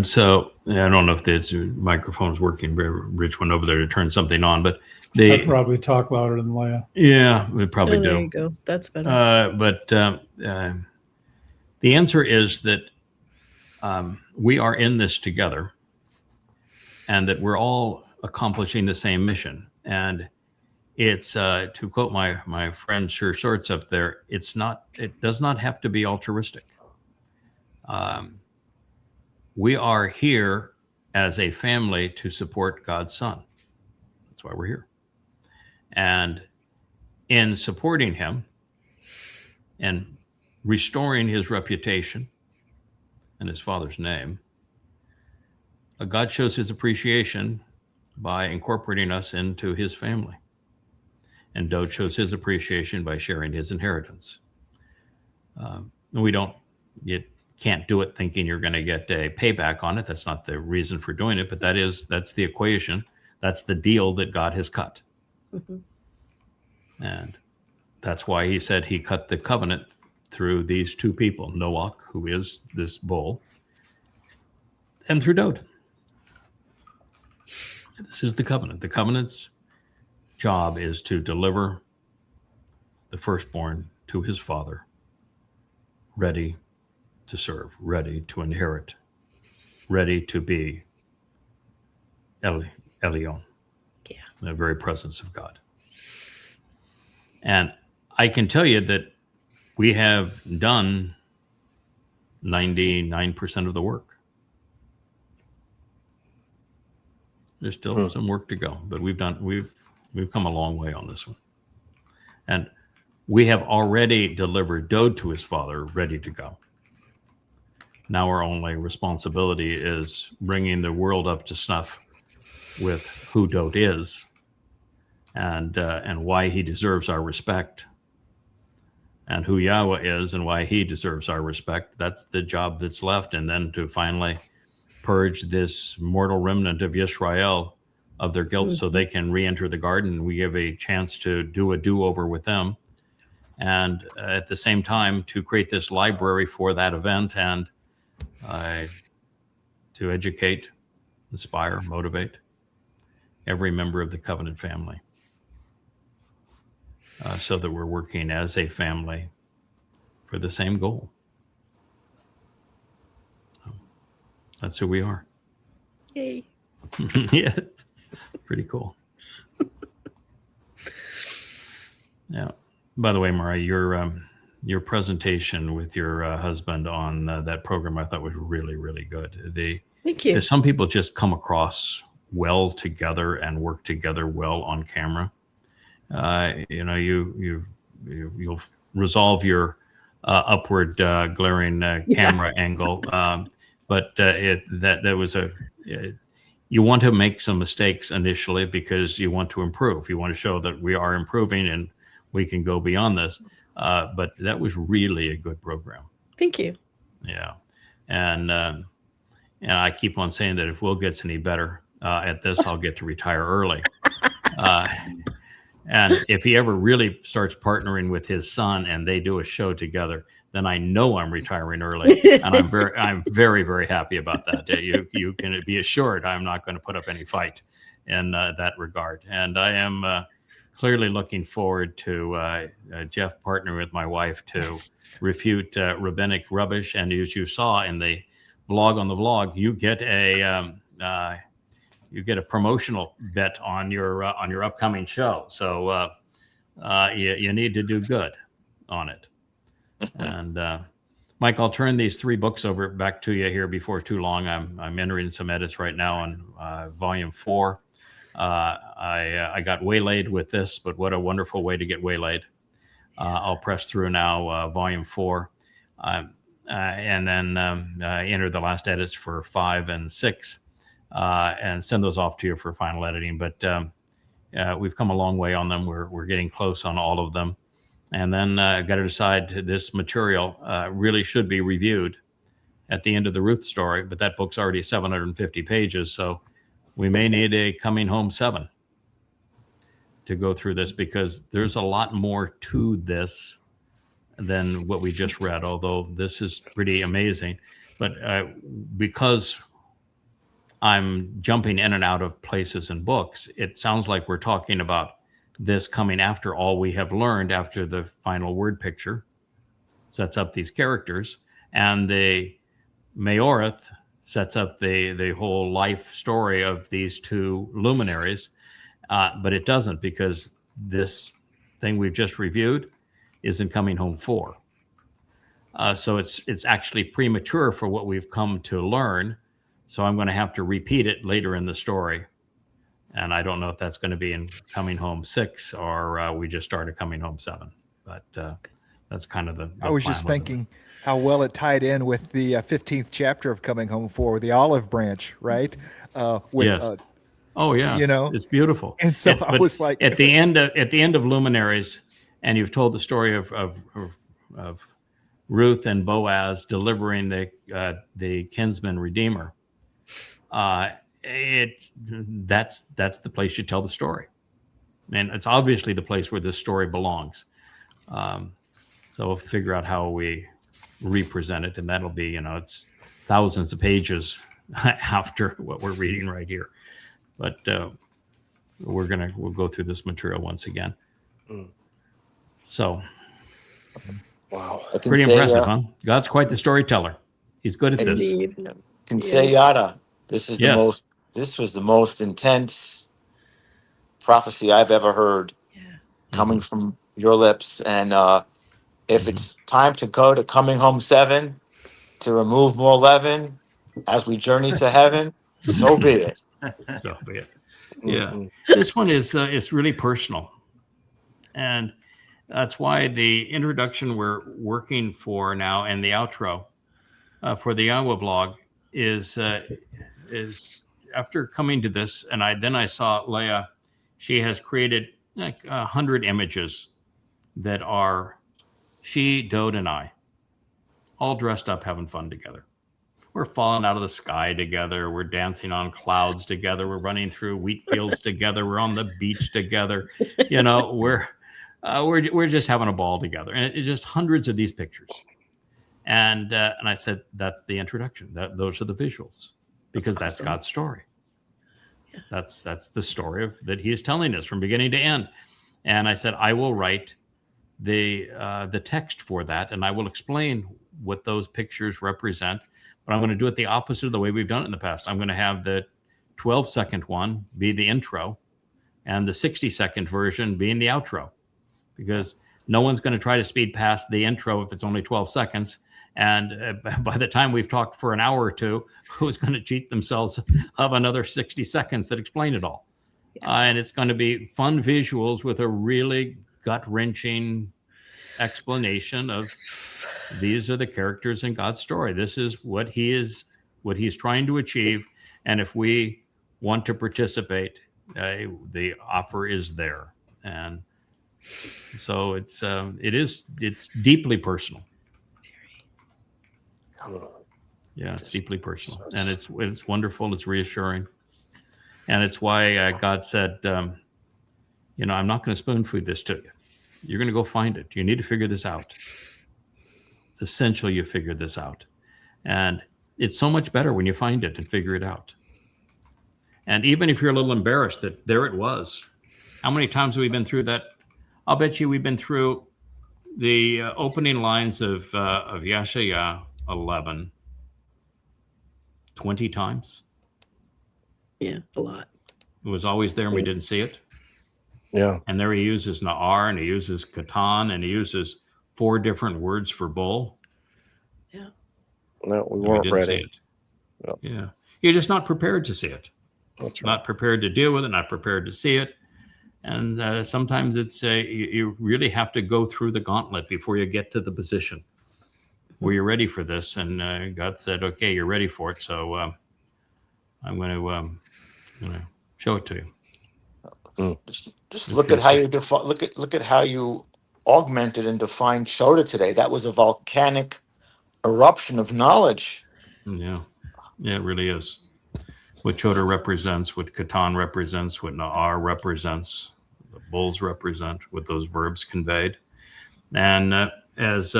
So I don't know if the microphone's working. Rich went over there to turn something on, but I'd probably talk louder than Leia. Yeah, we probably do. There you go. That's better. But the answer is that we are in this together, and that we're all accomplishing the same mission. And it's to quote my friend Sir Shorts up there, it does not have to be altruistic. We are here as a family to support God's Son. That's why we're here. And in supporting him, and restoring his reputation and his father's name, God shows his appreciation by incorporating us into his family. And Dowd shows his appreciation by sharing his inheritance. You can't do it thinking you're going to get a payback on it. That's not the reason for doing it, but that's the equation. That's the deal that God has cut. Mm-hmm. And that's why he said he cut the covenant through these two people, Noach, who is this bull, and through Dowd. This is the covenant. The covenant's job is to deliver the firstborn to his father, ready to serve, ready to inherit, ready to be Elion, the very presence of God. And I can tell you that we have done 99% of the work. There's still some work to go, but we've come a long way on this one. And we have already delivered Dowd to his father, ready to go. Now our only responsibility is bringing the world up to snuff with who Dowd is and why he deserves our respect, and who Yahweh is and why he deserves our respect. That's the job that's left. And then to finally purge this mortal remnant of Yisrael of their guilt, so they can re-enter the garden. We give a chance to do a do-over with them. And at the same time, to create this library for that event and to educate, inspire, motivate every member of the covenant family, so that we're working as a family for the same goal. That's who we are. Yay. Yeah, pretty cool. Yeah. By the way, Mari, your presentation with your husband on that program, I thought was really, really good. Thank you. Some people just come across well together and work together well on camera. You'll resolve your upward glaring camera angle, but you want to make some mistakes initially because you want to improve. You want to show that we are improving and we can go beyond this. But that was really a good program. Thank you. Yeah, and I keep on saying that if Will gets any better at this, I'll get to retire early. And if he ever really starts partnering with his son and they do a show together, then I know I'm retiring early, and I'm very, very happy about that. You can be assured I'm not going to put up any fight in that regard. And I am clearly looking forward to Jeff partnering with my wife to refute rabbinic rubbish. And as you saw in the blog on the vlog, you get a promotional bet on your upcoming show. So you need to do good on it. And Mike, I'll turn these 3 books over back to you here before too long. I'm entering some edits right now on volume 4. I got waylaid with this, but what a wonderful way to get waylaid. I'll press through now volume 4, and then enter the last edits for 5 and 6. And send those off to you for final editing. But we've come a long way on them. We're getting close on all of them. And then got to decide this material really should be reviewed at the end of the Ruth story. But that book's already 750 pages. So we may need a Coming Home 7 to go through this, because there's a lot more to this than what we just read, although this is pretty amazing. But because I'm jumping in and out of places and books, it sounds like we're talking about this coming after all we have learned, after the final word picture sets up these characters, and the Mayoreth sets up the whole life story of these 2 luminaries. But it doesn't, because this thing we've just reviewed is in Coming Home 4. So it's actually premature for what we've come to learn. So I'm going to have to repeat it later in the story. And I don't know if that's going to be in Coming Home 6 or we just started Coming Home 7. But that's kind of the I was plan just with it. thinking how well it tied in with the 15th chapter of Coming Home for the olive branch, right? With Yes. Oh yeah, you know, it's beautiful. and so I But was like, at the end of Luminaries, and you've told the story of Ruth and Boaz delivering the kinsman redeemer. That's the place you tell the story, and it's obviously the place where this story belongs. So we'll figure out how we represent it, and that'll be, it's thousands of pages after what we're reading right here. But we'll go through this material once again. So, wow, pretty impressive, huh? God's quite the storyteller. He's good at this. Indeed. Can say yada. This is Yes. This was the most intense prophecy I've ever heard coming from your lips. And if it's time to go to Coming Home 7 to remove more leaven as we journey to heaven, so be it. So be it. Yeah. This one is really personal. And that's why the introduction we're working for now and the outro for the Yahowah blog is after coming to this, and I saw Leah, she has created like 100 images that are she, Dowd, and I all dressed up having fun together. We're falling out of the sky together. We're dancing on clouds together. We're running through wheat fields together. We're on the beach together. We're just having a ball together, and it's just hundreds of these pictures. And I said, that's the introduction. Those are the visuals, because that's God's story. Yeah. That's the story that He is telling us from beginning to end. And I said, I will write the text for that, and I will explain what those pictures represent. But I'm going to do it the opposite of the way we've done it in the past. I'm going to have the 12-second one be the intro, and the 60-second version being the outro, because no one's going to try to speed past the intro if it's only 12 seconds. And by the time we've talked for an hour or two, who's going to cheat themselves of another 60 seconds that explain it all? Yeah. And it's going to be fun visuals with a really gut-wrenching explanation of these are the characters in God's story. This is what He's trying to achieve. And if we want to participate, the offer is there. And so it's deeply personal. Yeah, it's deeply personal, and it's wonderful. It's reassuring, and it's why God said, I'm not going to spoon feed this to you. You're going to go find it. You need to figure this out. It's essential you figure this out, and it's so much better when you find it and figure it out. And even if you're a little embarrassed that there it was, how many times have we been through that? I'll bet you we've been through the opening lines of Yasha'yah 11 20 times. Yeah, a lot. It was always there and we didn't see it. Yeah. And there he uses Naar, and he uses Qatan, and he uses 4 different words for bull. Yeah. No, we weren't ready. See it. Yep. Yeah. You're just not prepared to see it. That's right. Not prepared to deal with it, not prepared to see it. And sometimes it's you really have to go through the gauntlet before you get to the position where you're ready for this. And God said, okay, you're ready for it. So I'm going to show it to you. Just look at how you look at how you augmented and defined Choter today. That was a volcanic eruption of knowledge. Yeah, it really is. What Choter represents, what Qatan represents, what Naar represents, the bulls represent, what those verbs conveyed. And as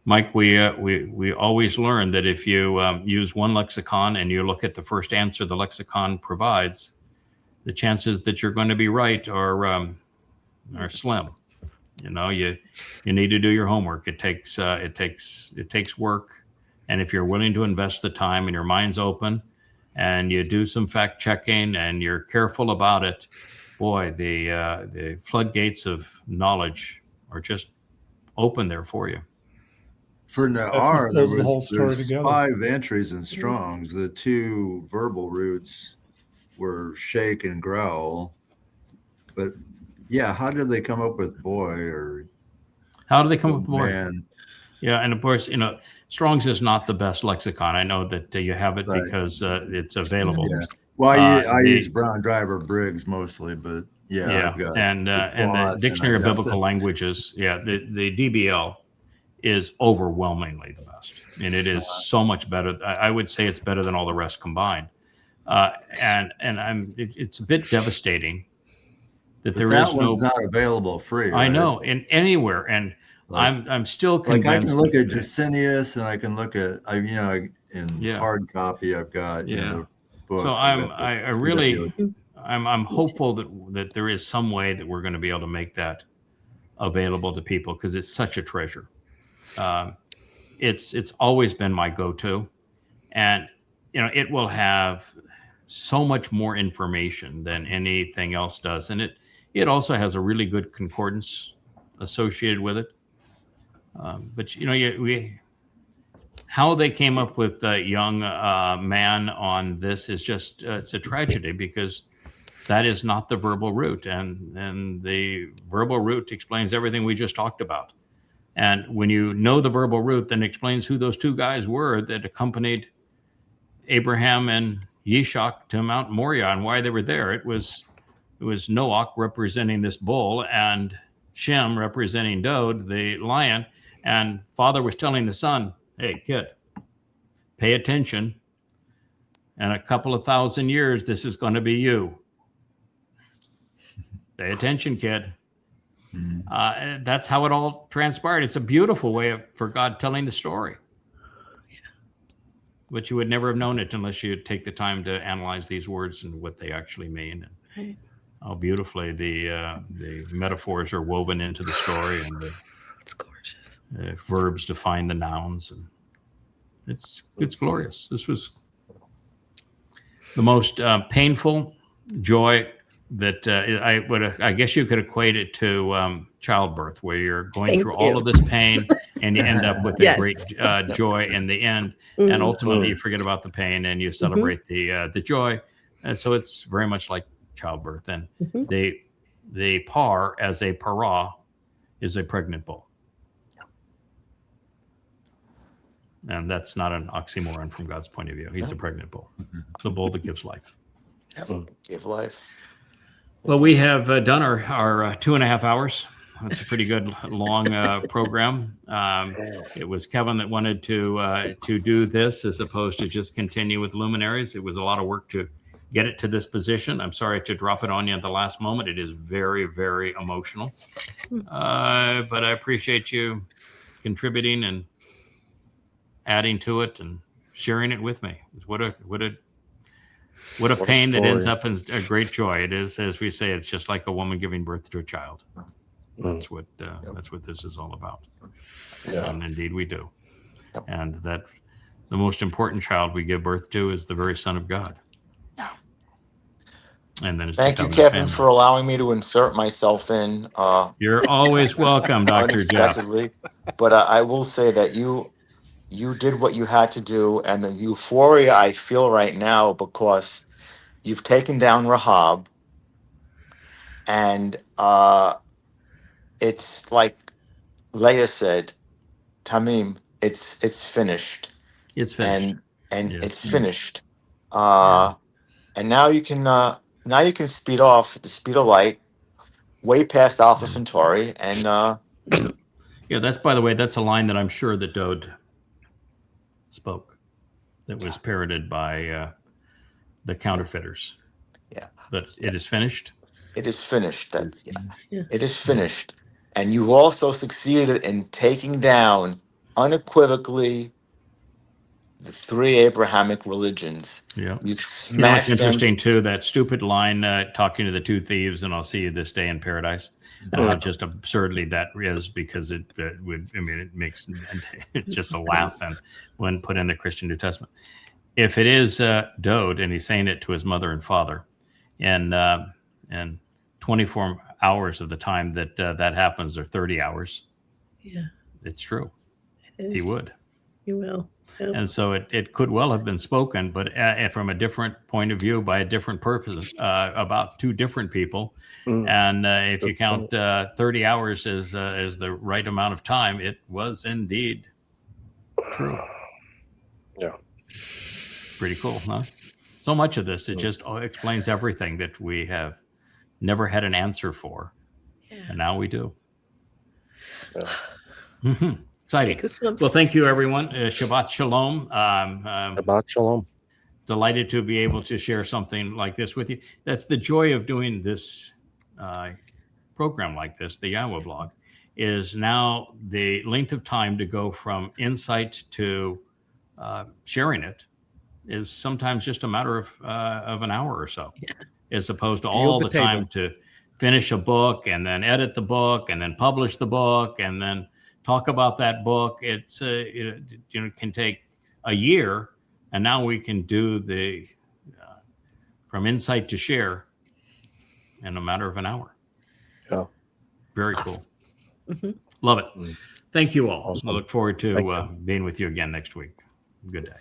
Mike, we always learn that if you use one lexicon and you look at the first answer the lexicon provides, the chances that you're going to be right are slim. You need to do your homework. It takes work, and if you're willing to invest the time and your mind's open, and you do some fact checking and you're careful about it, boy, the floodgates of knowledge are just open there for you. For Naar, there's together. 5 entries in Strong's. The 2 verbal roots were shake and growl. But yeah, how did they come up with boy? Or How do they come up with more? Man. Yeah, and of course, Strong's is not the best lexicon. I know that you have it because it's available. Yeah. Well, I use Brown Driver Briggs mostly, but I've got and the Dictionary of Biblical Languages. Yeah, the DBL is overwhelmingly the best, and it is so much better. I would say it's better than all the rest combined. It's a bit devastating that there is one's not available free. I know in anywhere, and I'm still convinced. Like I can look at Jusinius, and I can look at in hard copy I've got the book. So I'm hopeful that there is some way that we're going to be able to make that available to people, because it's such a treasure. It's always been my go-to, and it will have so much more information than anything else does, and it also has a really good concordance associated with it. But how they came up with the young man on this is just it's a tragedy, because that is not the verbal root, and the verbal root explains everything we just talked about. And when you know the verbal root, then it explains who those two guys were that accompanied Abraham and Yishak to Mount Moriah and why they were there. It was Noach representing this bull, and Shem representing Dowd, the lion. And father was telling the son, hey, kid, pay attention. In a couple of thousand years, this is going to be you. Pay attention, kid. That's how it all transpired. It's a beautiful way for God telling the story. But you would never have known it unless you take the time to analyze these words and what they actually mean, and how beautifully the metaphors are woven into the story, and it's gorgeous. The verbs define the nouns, and it's glorious. This was the most painful joy that I guess you could equate it to childbirth, where you're going through all of this pain and you end up with a great joy in the end. And ultimately you forget about the pain and you celebrate the joy. And so it's very much like childbirth. And the par as a para is a pregnant bull. And that's not an oxymoron from God's point of view. He's a pregnant bull. The bull that gives life. Give life. Well, we have done our 2.5 hours. That's a pretty good long program. It was Kevin that wanted to do this as opposed to just continue with Luminaries. It was a lot of work to get it to this position. I'm sorry to drop it on you at the last moment. It is very, very emotional. But I appreciate you contributing and adding to it and sharing it with me. What a pain that ends up in a great joy. It is, as we say, it's just like a woman giving birth to a child. That's what this is all about. And indeed we do. And that the most important child we give birth to is the very Son of God. And then thank you, Kevin, for allowing me to insert myself in. You're always welcome, Dr. Jeff. But I will say that you did what you had to do, and the euphoria I feel right now because you've taken down Rahab, and it's like Leah said, Tamim, it's finished. It's finished. And it's finished. And now you can speed off at the speed of light, way past Alpha Centauri, and that's, by the way, that's a line that I'm sure that Dowd spoke, that was parroted by the counterfeiters. But it is finished. It is finished. It is finished. And you've also succeeded in taking down unequivocally the three Abrahamic religions. You've smashed it's interesting too, that stupid line talking to the two thieves, and I'll see you this day in paradise. And how just absurdly that is, because it makes it just a laugh, and when put in the Christian New Testament. If it is Dowd, and he's saying it to his mother and father, and 24 hours of the time that that happens, or 30 hours, it's true. He would. You will. Yeah. And so it could well have been spoken, but from a different point of view by a different purpose about two different people. And if you count 30 hours as the right amount of time, it was indeed true. Yeah. Pretty cool, huh? So much of this, it just explains everything that we have never had an answer for. Yeah. And now we do. Yeah. Exciting. Well, thank you, everyone. Shabbat Shalom. Shabbat Shalom. Delighted to be able to share something like this with you. That's the joy of doing this program like this, the Yahowah vlog, is now the length of time to go from insight to sharing it is sometimes just a matter of an hour or so, as opposed to all the time to finish a book and then edit the book and then publish the book and then talk about that book. It's it can take a year, and now we can do the from insight to share in a matter of an hour. Yeah, very cool. Love it. Thank you all. I look forward to being with you again next week. Good day.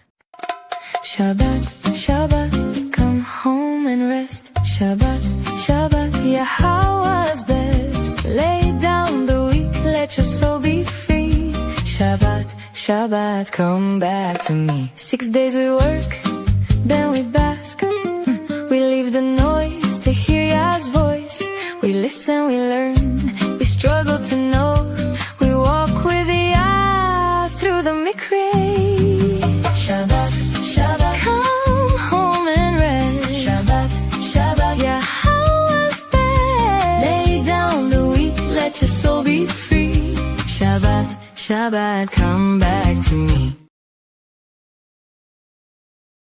Shabbat, Shabbat, come home and rest. Shabbat, Shabbat, Yahowah's best. Lay down the weak, let your soul be free. Shabbat, Shabbat, come back to me. 6 days we work, then we bask. We leave the noise to hear Yah's voice. We listen, we learn, we struggle to know. We walk with Yah through the mikveh. Shabbat, Shabbat, come home and rest. Shabbat, Shabbat, Yahowah's best. Lay down the weak, let your soul be free. Shabbat, Shabbat, come back to me.